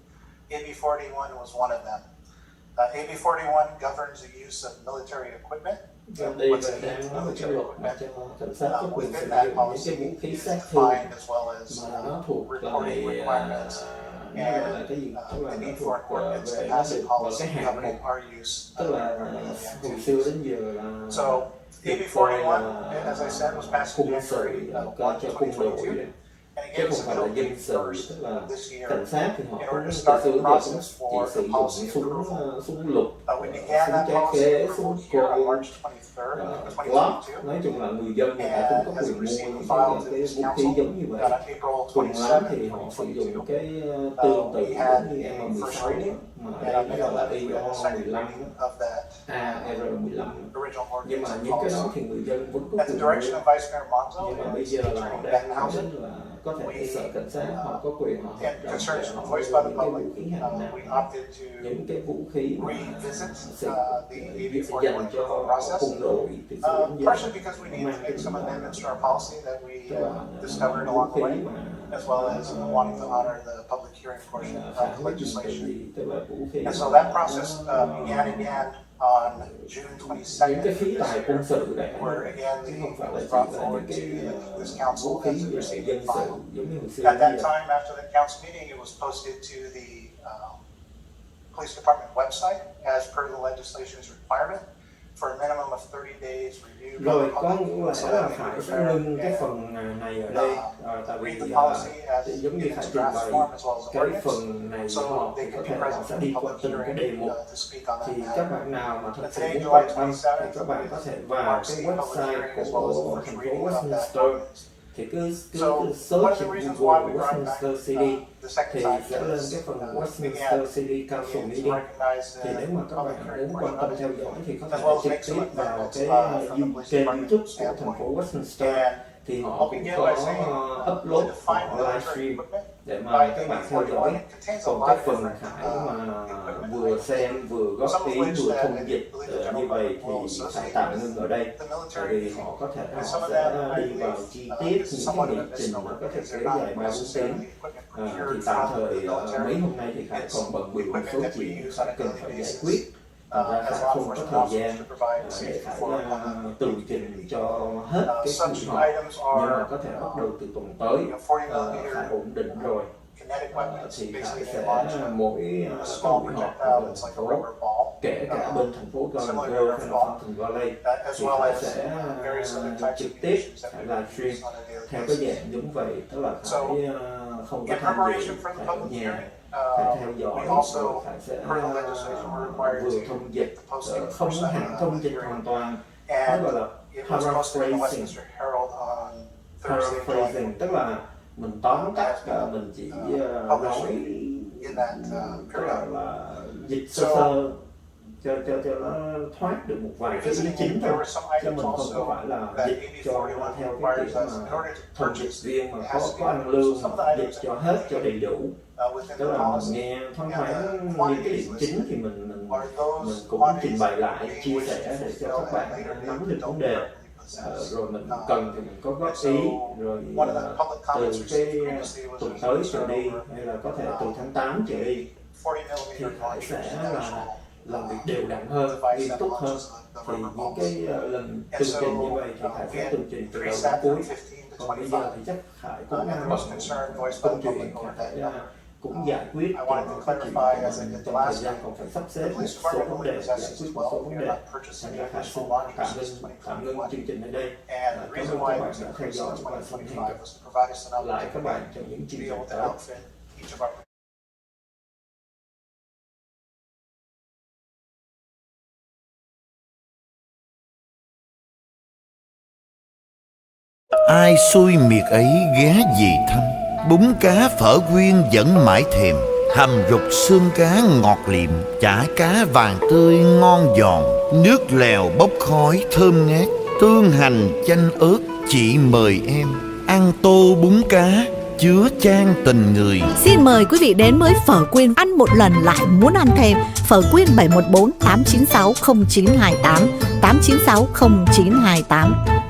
AB 481 was one of them. AB 481 governs the use of military equipment. Đây là đang nói về cái luật mà cho cảnh sát có quyền sử dụng những cái vũ khí sát thương mà nó thuộc lại cái gì, tức là nó thuộc về nó được vào cái hạng mục, tức là hồi xưa đến giờ là AB 481, as I said, was passed in January cho quân đội, chứ không phải là dân sự, tức là cảnh sát thì họ cũng từ xưa giờ cũng chỉ sử dụng súng lục, súng trái khế, súng côn, Glock. Nói chung là người dân người ta cũng có quyền mua những cái vũ khí giống như vậy. Cùng lắm thì họ sử dụng cái tương tự giống như M16 mà đây nó gọi là AR-15, AR-15. Nhưng mà những cái đó thì người dân vẫn có quyền mua. Nhưng mà bây giờ là họ đang nói đến là có thể cái sở cảnh sát họ có quyền họ hợp đồng để họ mua những cái vũ khí hạng nặng, những cái vũ khí mà dành cho quân đội từ xưa đến giờ. Partially because we need to make some amendments to our policy that we discovered along the way, as well as wanting to honor the public hearing portion of the legislation. And so that process began again on June 22nd, where again the was brought forward to this council as it received a file. At that time, after the council meeting, it was posted to the police department website as per the legislation's requirement for a minimum of 30 days review. Rồi có nghĩa là phải ngưng cái phần này ở đây, tại vì giống như phải trình bày cái phần này họ thì có thể họ sẽ đi qua từng cái đề mục, thì các bạn nào mà thật sự muốn quan tâm thì các bạn có thể vào cái website của thành phố Westminster, thì cứ search trên Google Westminster City thì sẽ lên cái phần Westminster City Council Meeting. Thì nếu mà các bạn muốn quan tâm theo dõi thì có thể trực tiếp vào cái kênh YouTube của thành phố Westminster, thì họ cũng có upload, họ livestream để mà các bạn theo dõi. Còn cái phần Khải mà vừa xem vừa góp ý vừa thông dịch như vậy thì phải tạm ngưng ở đây, tại vì họ có thể họ sẽ đi vào chi tiết những cái nghị trình nó có thể kéo dài 3-4 tiếng. Thì tạm thời mấy hôm nay thì Khải còn bận bịu một số chuyện Khải cần phải giải quyết, ra Khải không có thời gian để Khải tường trình cho hết cái cuộc họp, nhưng mà có thể bắt đầu từ tuần tới Khải ổn định rồi thì Khải sẽ mỗi buổi họp ở bên thành phố, kể cả bên thành phố Glasgow hay là Fountain Valley, thì Khải sẽ trực tiếp Khải livestream theo cái dạng giống vậy, tức là Khải không có tham dự, Khải ở nhà, Khải theo dõi, Khải sẽ vừa thông dịch, không hẳn thông dịch hoàn toàn, nó gọi là paraphrasing, tức là mình tóm tắt, mình chỉ nói, tức là dịch sơ sơ cho nó thoát được một vài cái ý chính thôi, chứ mình không có phải là dịch cho theo cái kiểu mà thuần dịch viên mà có ăn lương dịch cho hết cho đầy đủ. Tức là mình nghe thoáng những cái điểm chính thì mình cũng trình bày lại, chia sẻ để cho các bạn nắm được vấn đề. Rồi mình cần thì mình có góp ý, rồi từ cái tuần tới trở đi hay là có thể từ tháng 8 trở đi thì Khải sẽ là làm việc đều đặn hơn, nghiêm túc hơn. Thì những cái lần tường trình như vậy thì Khải sẽ tường trình từ đầu đến cuối. Còn bây giờ thì chắc Khải cũng công chuyện Khải cũng giải quyết cho phát triển của mình trong thời gian còn phải sắp xếp một số vấn đề, giải quyết một số vấn đề. Thành ra Khải xin tạm ngưng chương trình ở đây. Cảm ơn các bạn đã theo dõi và xin hẹn gặp lại các bạn trong những chương trình tới. Ai xui miệt ấy ghé về thăm. Bún cá phở quyên vẫn mãi thèm. Hầm rục xương cá ngọt liệm, chả cá vàng tươi ngon giòn, nước lèo bốc khói thơm ngát, tương hành chanh ớt. Chị mời em ăn tô bún cá chứa chan tình người. Xin mời quý vị đến với phở quyên, ăn một lần lại muốn ăn thêm. Phở quyên 714 896 0928 896 0928.